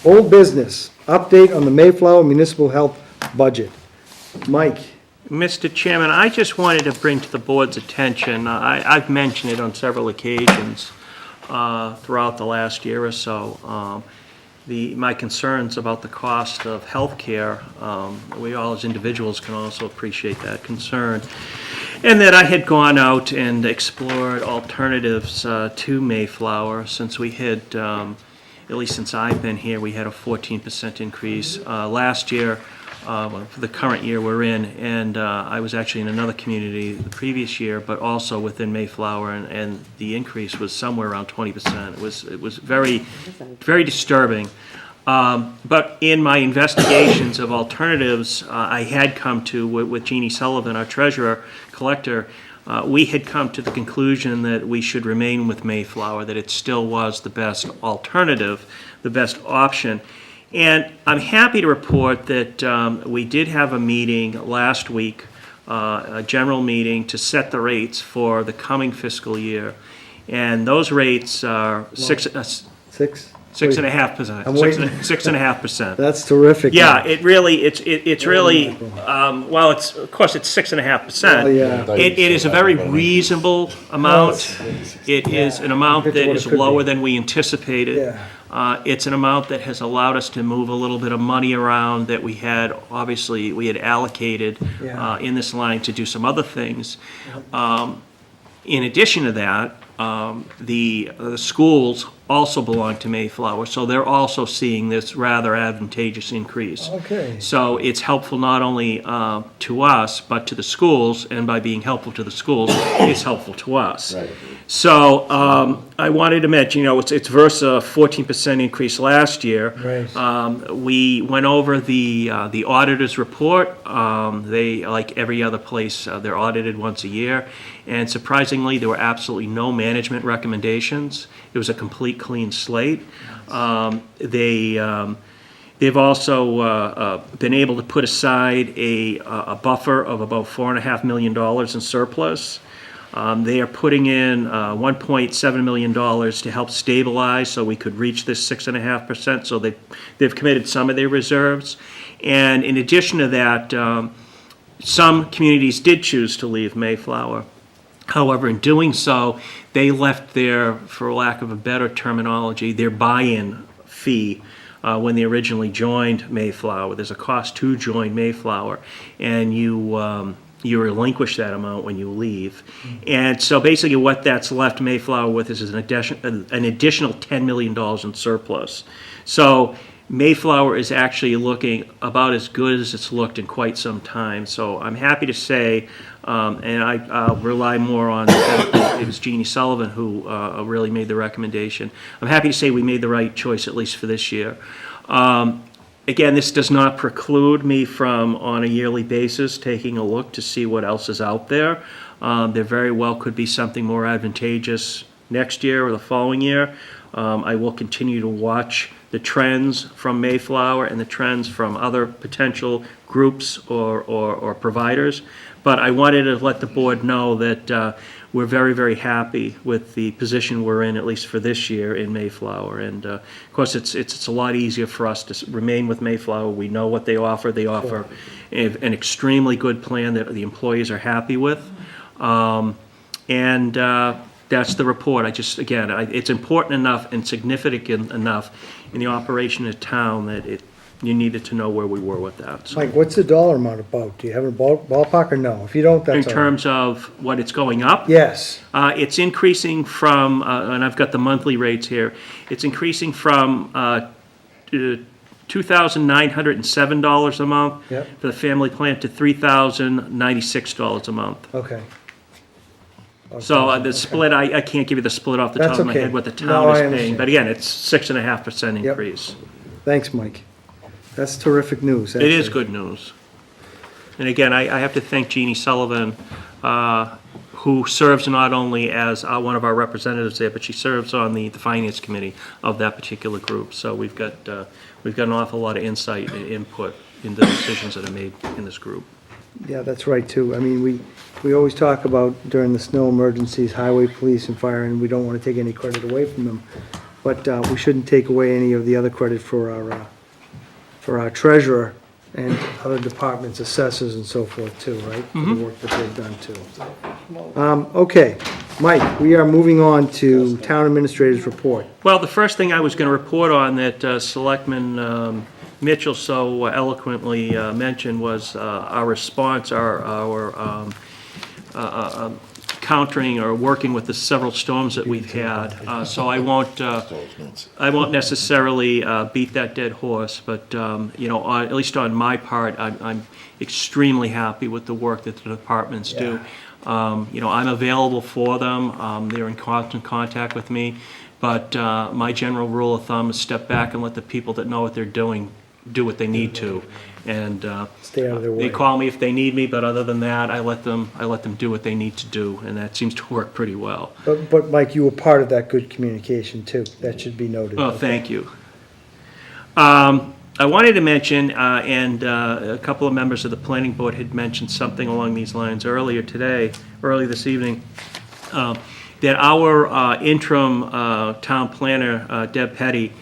Old business, update on the Mayflower Municipal Health Budget. Mike? Mr. Chairman, I just wanted to bring to the board's attention, I've mentioned it on several occasions throughout the last year or so, my concerns about the cost of healthcare. We all as individuals can also appreciate that concern. And that I had gone out and explored alternatives to Mayflower, since we had, at least since I've been here, we had a 14% increase. Last year, for the current year we're in, and I was actually in another community the previous year, but also within Mayflower, and the increase was somewhere around 20%. It was very, very disturbing. But in my investigations of alternatives, I had come to, with Jeannie Sullivan, our treasurer collector, we had come to the conclusion that we should remain with Mayflower, that it still was the best alternative, the best option. And I'm happy to report that we did have a meeting last week, a general meeting to set the rates for the coming fiscal year. And those rates are 6.5%. I'm waiting. 6.5%. That's terrific. Yeah, it really, it's really, well, of course, it's 6.5%. Oh, yeah. It is a very reasonable amount. It is an amount that Compared to what is it could lower be. than we anticipated. Yeah. It's an amount that has allowed us to move a little bit of money around that we had allocated Yeah. in this line to do some other things. In addition to that, the schools also belong to Mayflower, so they're also seeing this rather advantageous increase. Okay. So it's helpful not only to us, but to the schools, and by being helpful to the schools, it's helpful to us. Right. So I wanted to mention, it's versus a 14% increase last year. Right. We went over the auditor's report. They, like every other place, they're audited once a year. And surprisingly, there were absolutely no management recommendations. It was a complete clean slate. They've also been able to put aside a buffer of about $4.5 million in surplus. They are putting in $1.7 million to help stabilize so we could reach this 6.5%. So they've committed some of their reserves. And in addition to that, some communities did choose to leave Mayflower. However, in doing so, they left their, for lack of a better terminology, their buy-in fee when they originally joined Mayflower. There's a cost to join Mayflower, and you relinquish that amount when you leave. And so basically what that's left Mayflower with is an additional $10 million in surplus. So Mayflower is actually looking about as good as it's looked in quite some time. So I'm happy to say, and I'll rely more on the fact that it was Jeannie Sullivan who really made the recommendation. I'm happy to say we made the right choice, at least for this year. Again, this does not preclude me from, on a yearly basis, taking a look to see what else is out there. There very well could be something more advantageous next year or the following year. I will continue to watch the trends from Mayflower and the trends from other potential groups or providers. But I wanted to let the board know that we're very, very happy with the position we're in, at least for this year, in Mayflower. And of course, it's a lot easier for us to remain with Mayflower. We know what they offer. They offer an extremely good plan that the employees are happy with. That's the report. It's important enough and significant enough in the operation of town that you needed to know where we were with that. So, Mike, what's the dollar amount about? Do you have a ballpark or no? If you don't, that's in terms of what it's going up? Yes. It's increasing from, and I've got the monthly rates here, it's increasing from $2,907 a month for the family plan to $3,096 a month. Okay. So the split, I can't give you the split off the top of my head what the town is paying, but again, it's 6.5% increase. Thanks, Mike. That's terrific news. It is good news. And again, I have to thank Jeannie Sullivan, who serves not only as one of our representatives there, but she serves on the finance committee of that particular group. So we've got an awful lot of insight and input in the decisions that are made in this group. Yeah, that's right, too. I mean, we always talk about during the snow emergencies, highway, police, and fire, and we don't want to take any credit away from them. But we shouldn't take away any of the other credit for our treasurer and other departments, assessors and so forth, too, right? For the work that they've done, too. Okay, Mike, we are moving on to town administrator's report. Well, the first thing I was going to report on that Selectman Mitchell so eloquently mentioned was our response, our countering or working with the several storms that we've had. So I won't necessarily beat that dead horse, but at least on my part, I'm extremely happy with the work that the departments do. I'm available for them. They're in constant contact with me, but my general rule of thumb is step back and let the people that know what they're doing do what they need to, and stay out of their way. They call me if they need me, but other than that, I let them do what they need to do, and that seems to work pretty well. But Mike, you were part of that good communication, too. That should be noted. Oh, thank you. I wanted to mention, and a couple of members of the planning board had mentioned something along these lines early this evening, that our interim town planner, Deb Petty,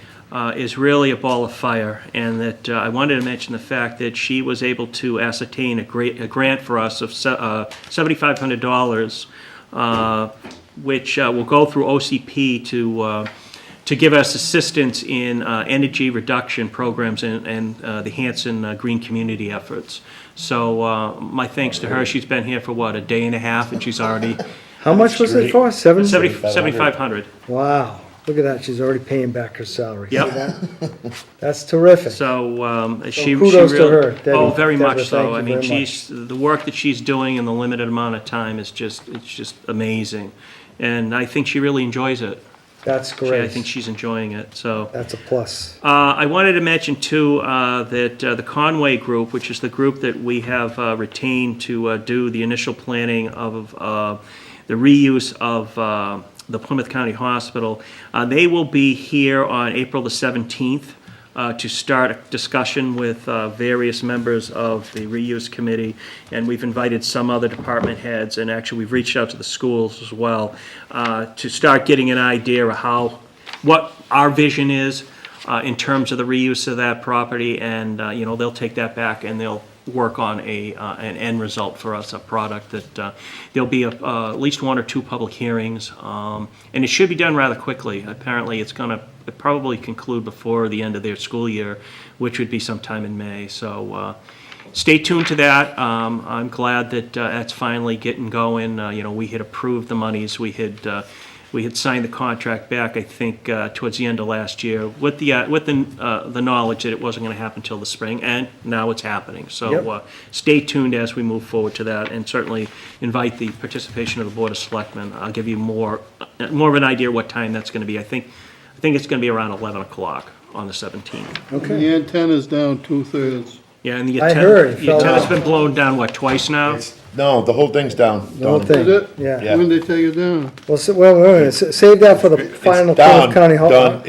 is really a ball of fire, and that I wanted to mention the fact that she was able to ascertain a grant for us of $7,500, which will go through OCP to give us assistance in energy reduction programs and the Hanson green community efforts. So my thanks to her. She's been here for, what, a day and a half, and she's already How much was it for? 7,500. Wow, look at that, she's already paying back her salary. See Yep. that? That's terrific. So she kudos to really, her, Debbie. oh, very Deborah, much so. thank you I mean, very much. she's the work that she's doing in the limited amount of time is just amazing, and I think she really enjoys it. That's I great. think she's enjoying it. So That's a plus. I wanted to mention too that the Conway Group, which is the group that we have retained to do the initial planning of the reuse of the Plymouth County Hospital, they will be here on April the 17th to start a discussion with various members of the reuse committee, and we've invited some other department heads, and actually we've reached out to the schools as well to start getting an idea of what our vision is in terms of the reuse of that property, and they'll take that back and they'll work on an end result for us, a product that there'll be at least 1 or 2 public hearings, and it should be done rather quickly. Apparently it's going to probably conclude before the end of their school year, which would be sometime in May. So stay tuned to that. I'm glad that that's finally getting going. We had approved the monies. We had signed the contract back, I think, towards the end of last year with the knowledge that it wasn't going to happen until the spring, and now it's happening. So Yep. stay tuned as we move forward to that, and certainly invite the participation of the Board of Selectmen. I'll give you more of an idea what time that's going to be. I think it's going to be around 11 o'clock on the 17th. Okay. The antenna's down 2/3. Yeah, and the I heard it the fell antenna's off. been blown down, what, twice now? No, the whole thing's down. The whole Done. thing. Is it? Yeah. Yeah. When they take it down? Well, wait a minute. Save that for the final It's down, Plymouth County Hall. done.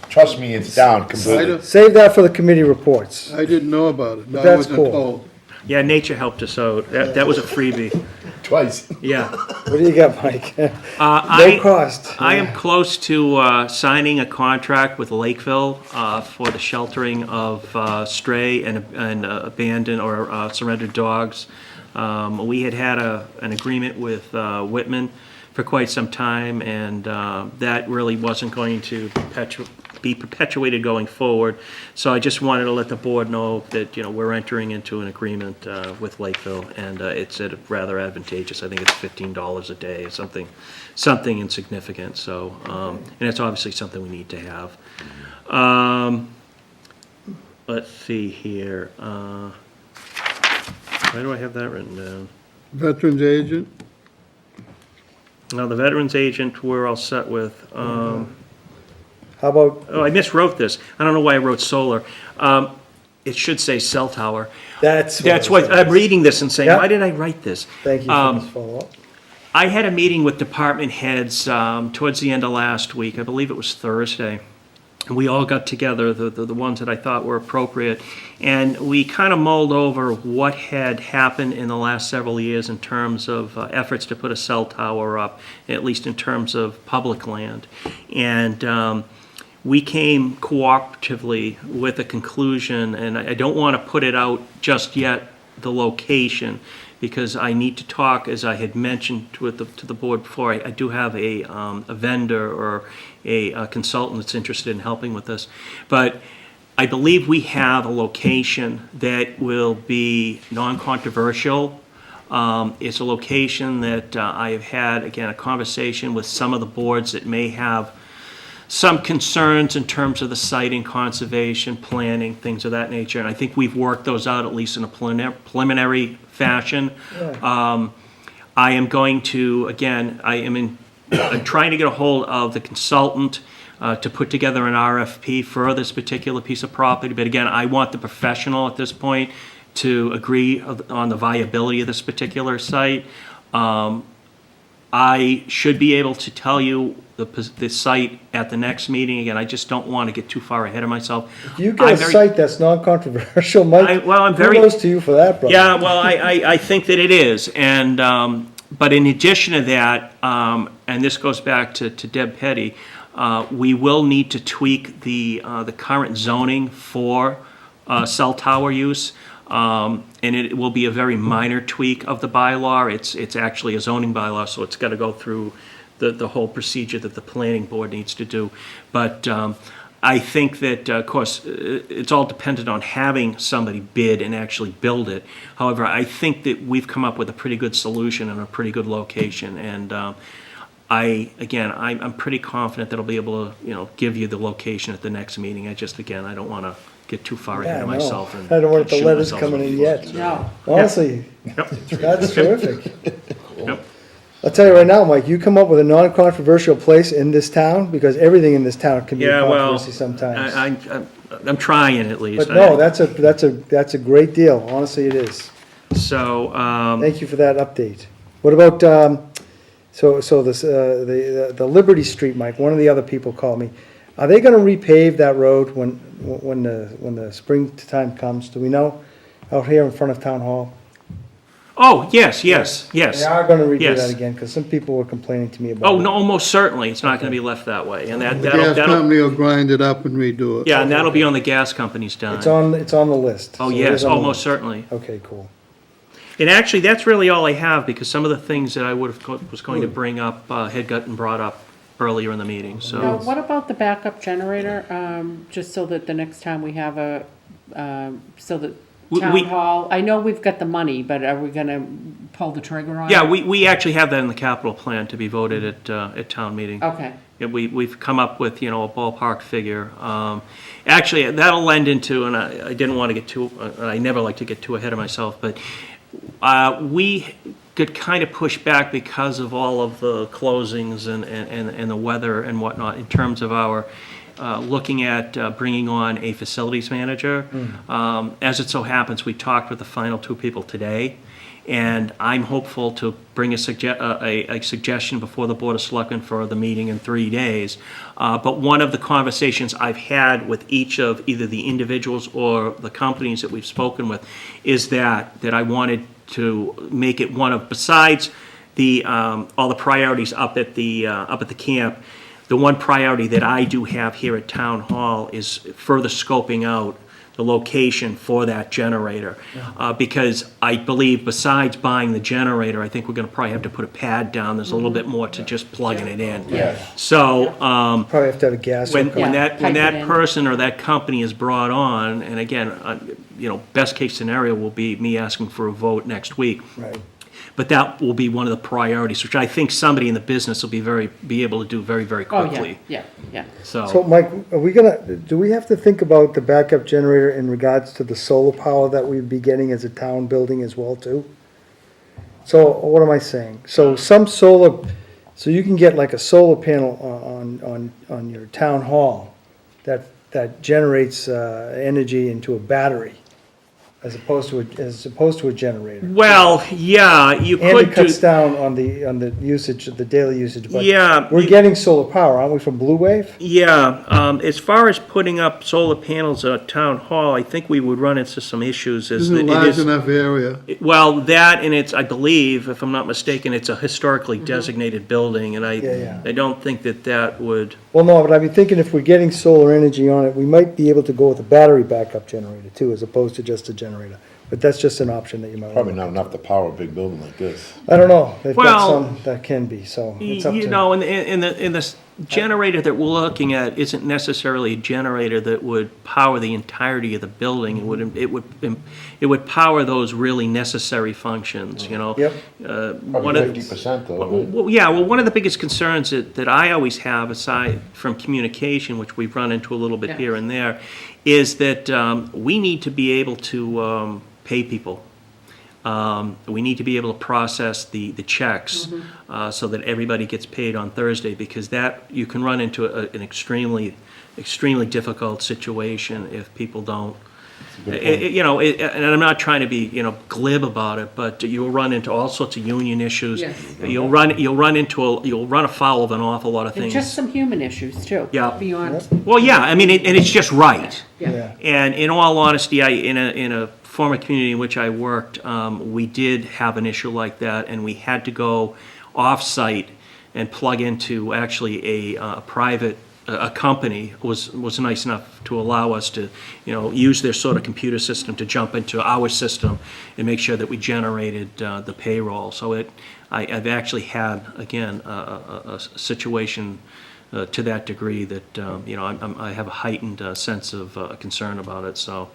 Trust me, it's down completely. Save that for the committee reports. I didn't know about it. I That's wasn't cool. told. Yeah, nature helped us out. That was a freebie. Twice. Yeah. What do you got, Mike? No I cost. I am close to signing a contract with Lakeville for the sheltering of stray and abandoned or surrendered dogs. We had an agreement with Whitman for quite some time, and that really wasn't going to be perpetuated going forward. So I just wanted to let the board know that, we're entering into an agreement with Lakeville, and it's at a rather advantageous. I think it's $15 a day, something insignificant. So, and it's obviously something we need to have. Let's see here. Why do I have that written down? Veterans agent? Now, the veterans agent, we're all set with. How about, Oh, I miswrote this. I don't know why I wrote solar. It should say cell tower. that's That's what, I'm reading this and saying, Yep. why did I write this? Thank you for this follow-up. I had a meeting with department heads towards the end of last week. I believe it was Thursday. And we all got together, the ones that I thought were appropriate, and we kind of mulled over what had happened in the last several years in terms of efforts to put a cell tower up, at least in terms of public land. And we came cooperatively with a conclusion, and I don't want to put it out just yet, the location, because I need to talk, as I had mentioned to the board before. I do have a vendor or a consultant that's interested in helping with this. But I believe we have a location that will be non-controversial. It's a location that I have had, again, a conversation with some of the boards that may have some concerns in terms of the siting, conservation, planning, things of that nature. And I think we've worked those out, at least in a preliminary fashion. I am going to, again, I'm trying to get a hold of the consultant to put together an RFP for this particular piece of property. But again, I want the professional at this point to agree on the viability of this particular site. I should be able to tell you the site at the next meeting. Again, I just don't want to get too far ahead of myself. If you get a site that's non-controversial, Mike, kudos to you for that, brother. Yeah, well, I think that it is. And but in addition to that, and this goes back to Deb Petty, we will need to tweak the current zoning for cell tower use. And it will be a very minor tweak of the bylaw. It's actually a zoning bylaw, so it's got to go through the whole procedure that the planning board needs to do. But I think that, of course, it's all dependent on having somebody bid and actually build it. However, I think that we've come up with a pretty good solution and a pretty good location. And I'm pretty confident that I'll be able to, give you the location at the next meeting. I don't want to get too far ahead of no. myself. And I don't want the shoot letters myself coming in the foot. yet. No. Honestly, Yep. that's terrific. Yep. I'll tell you right now, Mike, you come up with a non-controversial place in this town, because everything in this town can be a Yeah, well, controversy sometimes. I'm trying at least. But no, that's a great deal, honestly it is. So, Thank you for that update. What about, the Liberty Street, Mike, one of the other people called me. Are they gonna repave that road when the springtime comes? Do we know? Out here in front of Town Hall? oh, yes. They are gonna redo Yes. that again, because some people were complaining to me about it. Oh, no, almost certainly, it's not gonna be left that way, and The that'll, gas company will grind it up and redo it. yeah, and that'll be on the gas company's dime. It's on the list. Oh, so it yes, is on the almost list. certainly. Okay, cool. And actually, that's really all I have, because some of the things that I was going to bring up, had gotten brought up earlier in the meeting, Now, so. what about the backup generator, just so that the next time we have so that We- town hall, I know we've got the money, but are we gonna pull the trigger on it? Yeah, we actually have that in the capital plan to be voted at town meeting. Okay, Yeah, we've come up with, a ballpark figure. Actually, that'll lend into, and I didn't want to get too, I never like to get too ahead of myself, but we could kind of push back because of all of the closings and the weather and whatnot in terms of our looking at bringing on a facilities manager. As it so happens, we talked with the final two people today, and I'm hopeful to bring a suggestion before the Board of Selectmen for the meeting in 3 days. But one of the conversations I've had with each of either the individuals or the companies that we've spoken with is that I wanted to make it one of, besides the all the priorities up at the camp, the one priority that I do have here at Town Hall is further scoping out the location for that generator. Because I believe besides buying the generator, I think we're gonna probably have to put a pad down. There's a little bit more to just plugging it in. So, Probably have to have a gas. when hookup. that pipe it that in. person or that company is brought on, and again, best case scenario will be me asking for a vote next week. Right. But that will be one of the priorities, which I think somebody in the business will be able to do very, very oh, quickly. yeah. So, Mike, do we have to think about the backup generator in regards to the solar power that we'd be getting as a town building as well, too? So, what am I saying? So you can get like a solar panel on your town hall that generates energy into a battery, as opposed to a generator. Well, yeah, you And could it cuts do, down on the usage, the daily usage, but Yeah, we're you- getting solar power, aren't we, from Blue Wave? yeah, as far as putting up solar panels at Town Hall, I think we would run into some issues as Isn't it a large is. enough area. Well, that, and it's, I believe, if I'm not mistaken, it's a historically designated building, and Yeah. I don't think that would, Well, no, but I've been thinking if we're getting solar energy on it, we might be able to go with a battery backup generator too, as opposed to just a generator. But that's just an option that you might Probably want. not enough to power a big building like this. I don't know. They've got Well, some that can be, so it's up to. in the generator that we're looking at isn't necessarily a generator that would power the entirety of the building. It would power those really necessary functions, Yep. One of 50% though, right? Well, yeah, well, one of the biggest concerns that I always have, aside from communication, which we've run into a little bit Yeah. here and there, is that we need to be able to pay people. We need to be able to process the checks so that everybody gets paid on Thursday, because that, you can run into an extremely difficult situation if people don't. And I'm not trying to be, glib about it, but you'll run into all sorts of union issues. Yes. You'll run afoul of an awful lot of And things. just some human issues too. Yeah. Beyond, Well, yeah, I mean, and it's just right. yeah. And in all honesty, in a former community in which I worked, we did have an issue like that, and we had to go off-site and plug into actually a private a company was nice enough to allow us to, use their sort of computer system to jump into our system and make sure that we generated the payroll. So I've actually had, again, a situation to that degree that, I have a heightened sense of concern about it, so.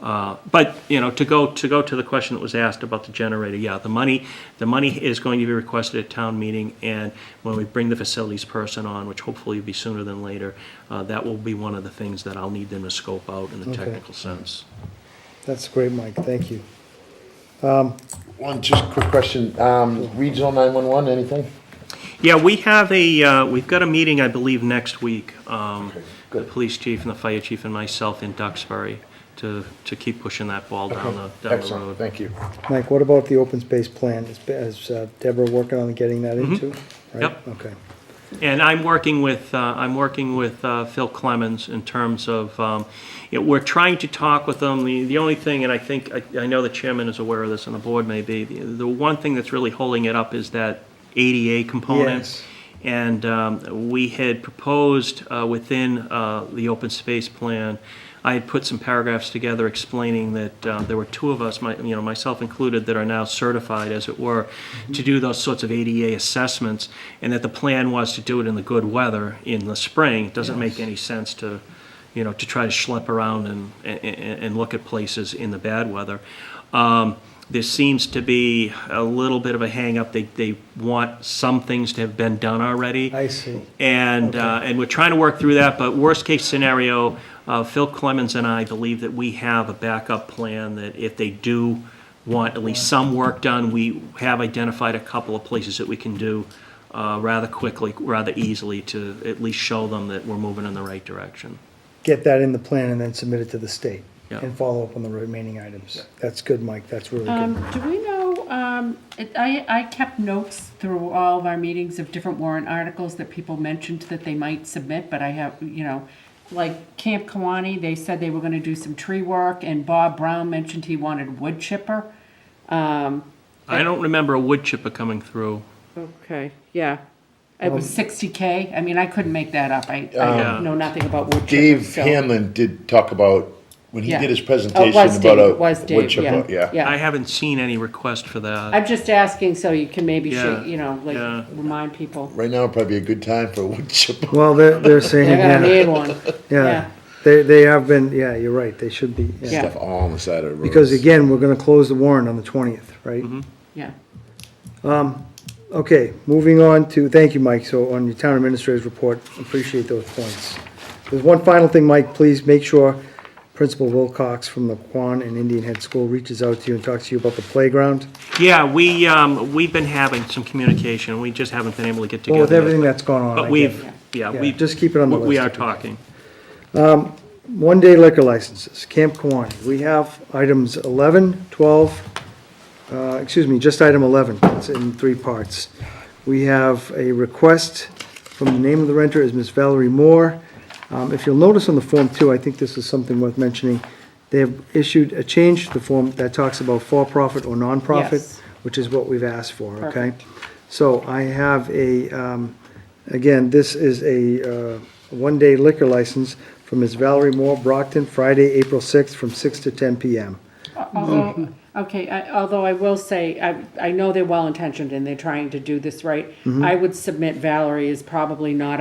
But, to go to the question that was asked about the generator, yeah, the money is going to be requested at town meeting, and when we bring the facilities person on, which hopefully will be sooner than later, that will be one of the things that I'll need them to scope out in a technical sense. That's great, Mike, thank you. One just quick question, regional 911, anything? Yeah, we've got a meeting, I believe, next week. The police chief and the fire chief and myself in Duxbury to keep pushing that ball down the Excellent, road. thank you. Mike, what about the open space plan? Is Deborah working on getting that into? Right? Yep. Okay. And I'm working with Phil Clemens in terms of, we're trying to talk with them. The only thing, and I know the chairman is aware of this and the board may be, the one thing that's really holding it up is that ADA component. Yes. And we had proposed within the open space plan, I had put some paragraphs together explaining that there were two of us, myself included, that are now certified, as it were, to do those sorts of ADA assessments, and that the plan was to do it in the good weather in the spring. It doesn't make any sense to, to try to schlep around and look at places in the bad weather. There seems to be a little bit of a hang-up. They want some things to have been done already. I see. And we're trying to work through that, but worst-case scenario, Phil Clemens and I believe that we have a backup plan that if they do want at least some work done, we have identified a couple of places that we can do rather quickly, rather easily, to at least show them that we're moving in the right direction. Get that in the plan and then submit it to the state. Yeah. And follow up on the remaining items. That's good, Mike, that's really good. Do we know, I kept notes through all of our meetings of different warrant articles that people mentioned that they might submit, but I have, like Camp Kawani, they said they were gonna do some tree work, and Bob Brown mentioned he wanted wood chipper. I don't remember a wood chipper coming through. Okay, yeah. It was 60K. I mean, I couldn't make that up. I know nothing about wood Dave chippers, so- Hanlon did talk about, when he Yeah. did his Oh, presentation it was about Dave, a it was Dave, wood chipper, yeah. I haven't seen any request for that. I'm just asking so you can maybe, Yeah, like, remind people. Right now would probably be a good time for a wood chipper. Well, they're saying, They're gonna yeah, need one. yeah, they have been, yeah, you're right, they should be. Yeah. Yeah. Stuff all on the side of the road. Because again, we're gonna close the warrant on the 20th, right? Yeah. Okay, moving on to, thank you, Mike, so on your town administrator's report, appreciate those points. There's one final thing, Mike, please make sure Principal Wilcox from the Quan and Indian Head School reaches out to you and talks to you about the playground. Yeah, we've been having some communication. We just haven't been able to get together. Well, with yet. everything that's gone on, I But get we've, it. yeah, Yeah, we. just keep it on the We list. are talking. One-day liquor licenses, Camp Kawani. We have items 11, 12, just item 11. It's in 3 parts. We have a request from the name of the renter is Miss Valerie Moore. If you'll notice on the form too, I think this is something worth mentioning. They have issued a change to the form that talks about for-profit or nonprofit, Yes. which is what we've asked for, okay? Perfect. So I have again, this is a one-day liquor license from Ms. Valerie Moore, Brockton, Friday, April 6th, from 6 to 10 p.m. Although I will say, I know they're well-intentioned and they're trying to do this right. I would submit Valerie is probably not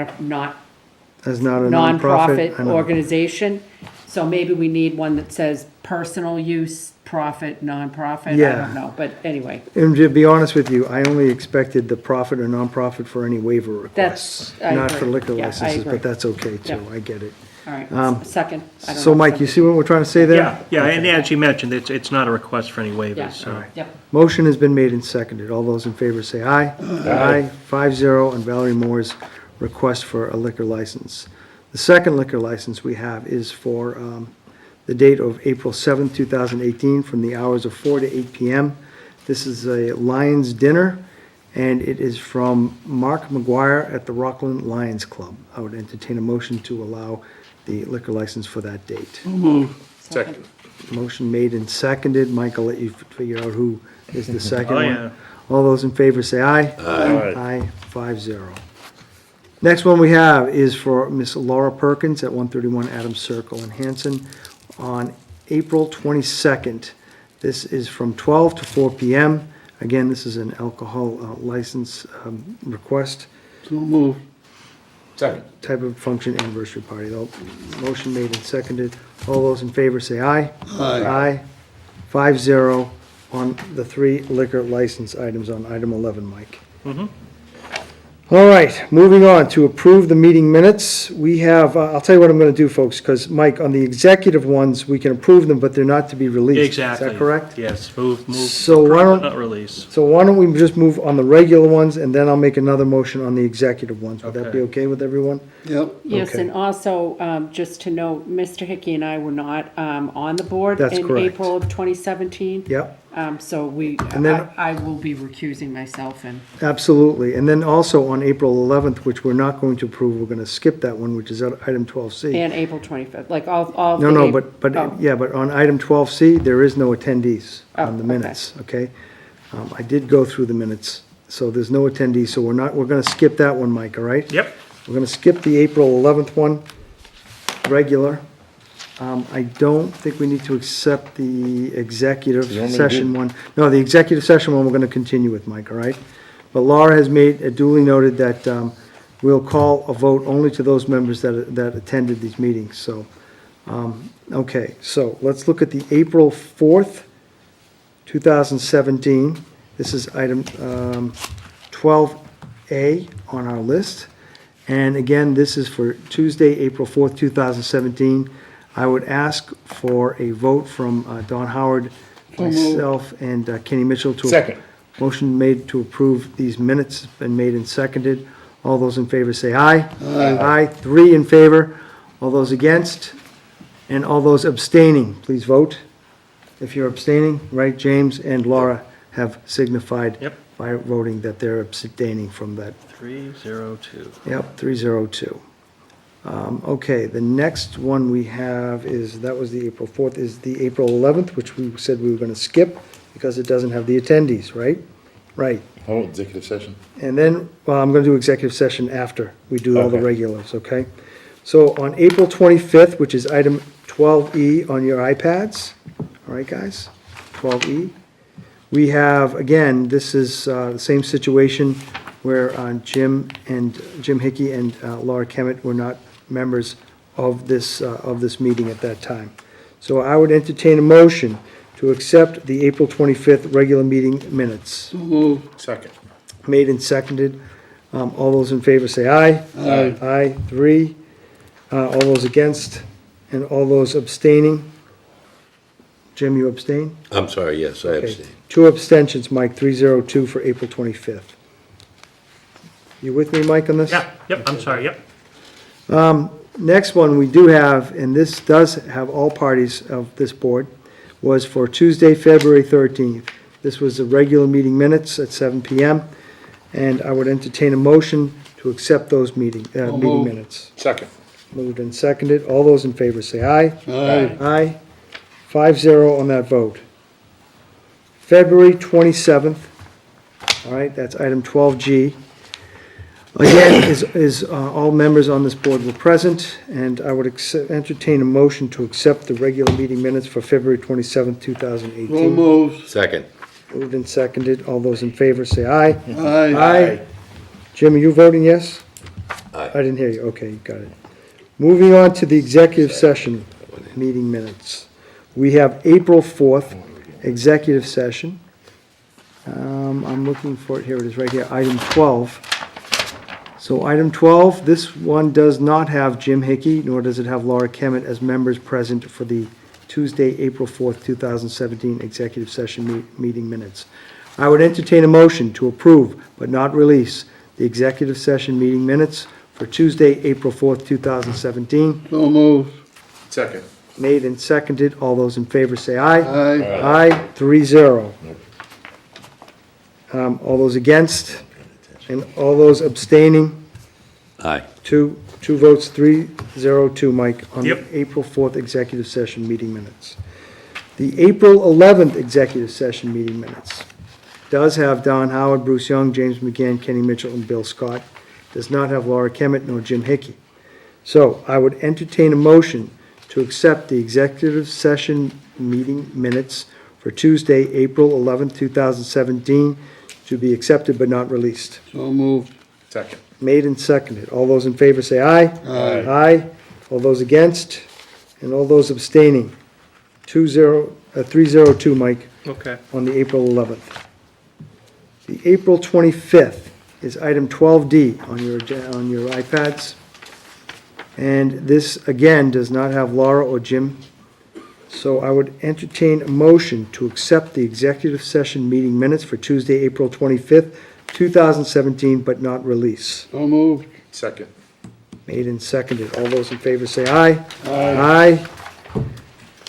As not a nonprofit nonprofit. I know. organization. So maybe we need one that says personal use, profit, nonprofit. I Yeah. don't know, but anyway, And to be honest with you, I only expected the profit or nonprofit for any waiver requests. I Not for agree. liquor Yeah, I licenses, agree. but that's okay too, Yeah. I get it. all right, second. I don't So know, Mike, you see what we're trying to say there? Yeah, and as you mentioned, it's not a request for any Yeah, waivers, so. yep. Motion has been made and seconded. All those in favor say aye. Aye. 5-0 on Valerie Moore's request for a liquor license. The second liquor license we have is for the date of April 7th, 2018, from the hours of 4 to 8 p.m. This is a Lions dinner, and it is from Mark McGuire at the Rockland Lions Club. I would entertain a motion to allow the liquor license for that date. Second. Motion made and seconded. Mike, I'll let you figure out who is the second Oh, one. yeah. All those in favor say aye. Aye. Aye, 5-0. Next one we have is for Miss Laura Perkins at 131 Adams Circle in Hanson on April 22nd. This is from 12 to 4 p.m. Again, this is an alcohol license request. So moved. Second. Type of function anniversary party. The motion made and seconded. All those in favor say aye. Aye. Aye. 5-0 on the 3 liquor license items on item 11, Mike. All right, moving on to approve the meeting minutes. We have, I'll tell you what I'm going to do, folks, because, Mike, on the executive ones, we can approve them, but they're not to be released. Exactly. Is that correct? Yes, move, So why approve, don't- not release. So why don't we just move on the regular ones, and then I'll make another motion on the executive ones. Would that be okay with everyone? Yep. Yes, Okay. and also, just to note, Mr. Hickey and I were not on the board That's in correct. April of 2017. Yep, So And then- I will be recusing myself and, absolutely. And then also on April 11th, which we're not going to approve, we're going to skip that one, which is item 12C. and April 25th, like all. No, the no, April- but, oh. yeah, but on item 12C, there is no attendees on the Oh, okay. minutes, okay? I did go through the minutes, so there's no attendees, so we're gonna skip that one, Mike, all right? Yep. We're gonna skip the April 11th one, regular. I don't think we need to accept the executive You want me to session do- one. No, the executive session one, we're gonna continue with, Mike, all right? But Laura has made, duly noted that, we'll call a vote only to those members that attended these meetings, so. Okay, so let's look at the April 4th, 2017. This is item 12A on our list. And again, this is for Tuesday, April 4th, 2017. I would ask for a vote from Don Howard, myself, and Kenny Mitchell to. Second. Motion made to approve these minutes, been made and seconded. All those in favor say aye. Aye. 3 in favor. All those against? And all those abstaining, please vote. If you're abstaining, right, James and Laura have signified Yep. by voting that they're abstaining from that. 302. Yep, 302. Okay, the next one we have is, that was the April 4th, is the April 11th, which we said we were going to skip because it doesn't have the attendees, right? Right. Oh, executive session. And then, well, I'm going to do executive session after we do all the Okay. regulars, okay? So on April 25th, which is item 12E on your iPads, all right, guys? 12E. We have, again, this is the same situation where Jim Hickey and Laura Kemet were not members of this meeting at that time. So I would entertain a motion to accept the April 25th regular meeting minutes. So moved. Second. Made and seconded. All those in favor say aye. Aye. Aye, 3. All those against, and all those abstaining. Jim, you abstain? I'm sorry, yes, I Okay. abstain. 2 abstentions, Mike, 302 for April 25th. You with me, Mike, on this? Yeah, yep, I'm sorry, yep. Next one we do have, and this does have all parties of this board, was for Tuesday, February 13th. This was the regular meeting minutes at 7 PM, and I would entertain a motion to accept those meeting moved. minutes. Second. Moved and seconded. All those in favor say aye. Aye. Aye. 5-0 on that vote. February 27th, all right, that's item 12G. Again, all members on this board were present, and I would entertain a motion to accept the regular meeting minutes for February 27th, 2018. So moved. Second. Moved and seconded. All those in favor say aye. Aye. Aye. Jim, are you voting yes? Aye. I didn't hear you. Okay, you got it. Moving on to the executive session meeting minutes. We have April 4th, executive session. I'm looking for it. Here it is, right here, item 12. So item 12, this one does not have Jim Hickey, nor does it have Laura Kemet as members present for the Tuesday, April 4th, 2017 executive session meeting minutes. I would entertain a motion to approve but not release the executive session meeting minutes for Tuesday, April 4th, 2017. So moved. Second. Made and seconded. All those in favor say aye. Aye. Aye, 3-0. All those against? And all those abstaining? Aye. Two votes, 3-0-2, Mike, on the Yep. April 4th executive session meeting minutes. The April 11th executive session meeting minutes does have Don Howard, Bruce Young, James McGann, Kenny Mitchell, and Bill Scott does not have Laura Kemet nor Jim Hickey. So I would entertain a motion to accept the executive session meeting minutes for Tuesday, April 11th, 2017, to be accepted but not released. So moved. Second. Made and seconded. All those in favor say aye. Aye. Aye. All those against? And all those abstaining? 302, Mike, Okay. on the April 11th. The April 25th is item 12D on your iPads. And this, again, does not have Laura or Jim. So I would entertain a motion to accept the executive session meeting minutes for Tuesday, April 25th, 2017, but not release. So moved. Second. Made and seconded. All those in favor say aye. Aye.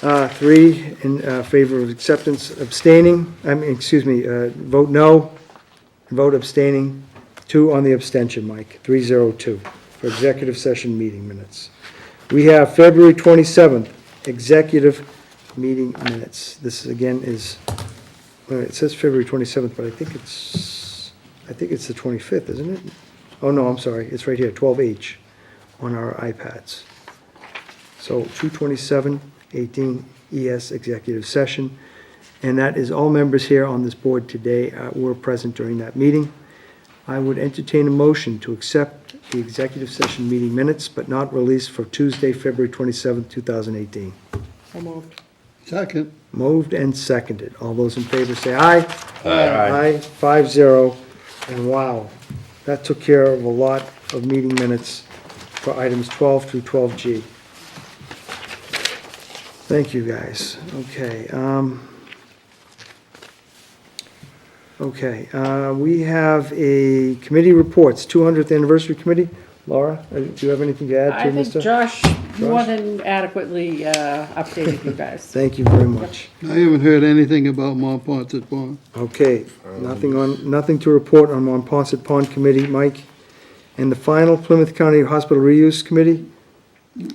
Aye. 3 in favor of acceptance, abstaining, vote no, vote abstaining, 2 on the abstention, Mike, 302 for executive session meeting minutes. We have February 27th, executive meeting minutes. This again is, it says February 27th, but I think it's the 25th, isn't it? Oh, no, I'm sorry, it's right here, 12H on our iPads. So 2/27/18 ES executive session, and that is all members here on this board today were present during that meeting. I would entertain a motion to accept the executive session meeting minutes, but not released for Tuesday, February 27th, 2018. So moved. Second. Moved and seconded. All those in favor say aye. Aye. 5-0. And wow, that took care of a lot of meeting minutes for items 12 through 12G. Thank you, guys. Okay. We have a committee reports, 200th anniversary committee. Laura, do you have anything to add to I think Mr.? Josh more than adequately Updated you guys. Thank you very much. I haven't heard anything about Montponset Pond. Okay, nothing to report on Monpont Pond Committee, Mike. And the final Plymouth County Hospital Reuse Committee?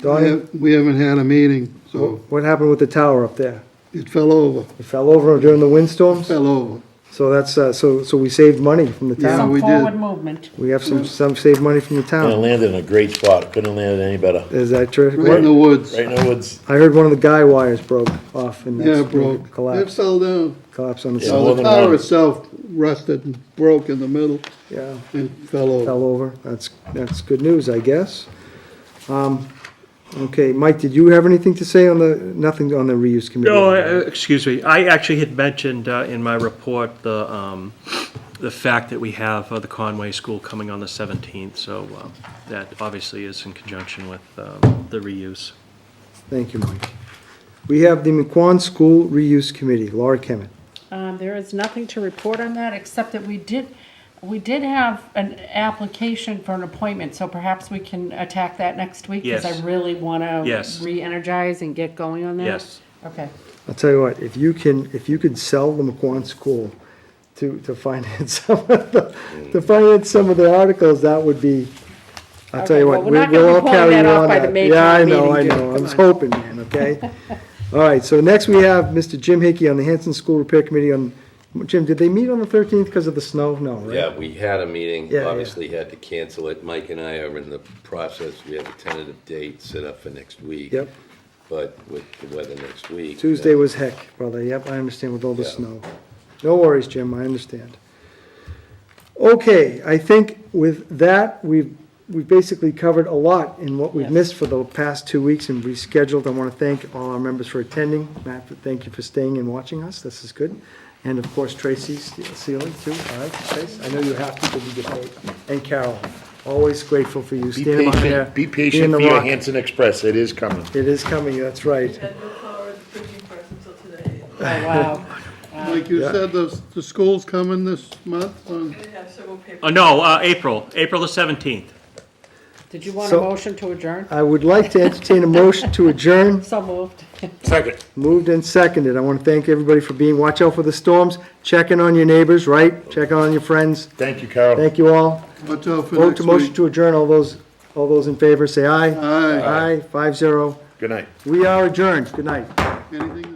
Donnie, We haven't had a meeting, so what happened with the tower up there? it fell over, It fell over during the windstorms? fell over. So that's, so we saved money from the Yeah, town? we Some did. forward movement. We have some saved money from the Couldn't have town. landed in a great spot. Couldn't have landed any better. Is that true? Right in the woods. Right in the woods. I heard one of the guy wires broke off and Yeah, that's it broke. It collapsed fell down. on the Yeah, side. more So the than tower one. itself rusted and broke in the middle Yeah, and fell over. fell over. That's good news, I guess. Okay, Mike, did you have anything to say on nothing on the reuse committee? No, excuse me. I actually had mentioned in my report the fact that we have the Conway School coming on the 17th, so that obviously is in conjunction with the reuse. Thank you, Mike. We have the McQuon School Reuse Committee, Laura Kemet. There is nothing to report on that, except that we did have an application for an appointment, so perhaps we can attack that next week? Because Yes. I really want to Yes. re-energize and get going on that. Yes. Okay. I'll tell you what, if you could sell the McQuon School to finance some of the articles, that would be, I'll tell you Okay, what, well, we're not gonna we'll all be pulling carry that you off on by the that. May Yeah, I town know, I meeting, know, Jim. I Come was on. hoping, man, okay? All right, so next we have Mr. Jim Hickey on the Hanson School Repair Committee on, Jim, did they meet on the 13th because of the snow? No, right? Yeah, we had a meeting, Yeah, yeah. obviously had to cancel it. Mike and I are in the process, we have a tentative date set up for next week. Yep. But with the weather next week. Tuesday was heck, brother. Yep, I understand with all the Yeah. snow. No worries, Jim, I understand. Okay, I think with that, we've basically covered a lot in what we've Yes. missed for the past 2 weeks and rescheduled. I want to thank all our members for attending. Matt, thank you for staying and watching us. This is good. And of course, Tracy Sealy, too. All right, Trace, I know you have to because you get paid. And Carol, always grateful for you. Be Standing behind there, patient, be being patient the for your rock. Hanson Express. It is coming. It is coming, that's right. Had no power at the printing press until today. Oh, wow. Like you Yeah. said, the school's coming this month on, They have several papers. Oh, no, April the 17th. Did you want a So- motion to adjourn? I would like to entertain a motion to adjourn. So moved. Second. Moved and seconded. I want to thank everybody for being, watch out for the storms, checking on your neighbors, right? Checking on your friends. Thank you, Carol. Thank you all. watch out for Vote next to motion week. to adjourn. All those in favor, say aye. Aye. Aye, 5-0. Good night. We are adjourned. Good night. Anything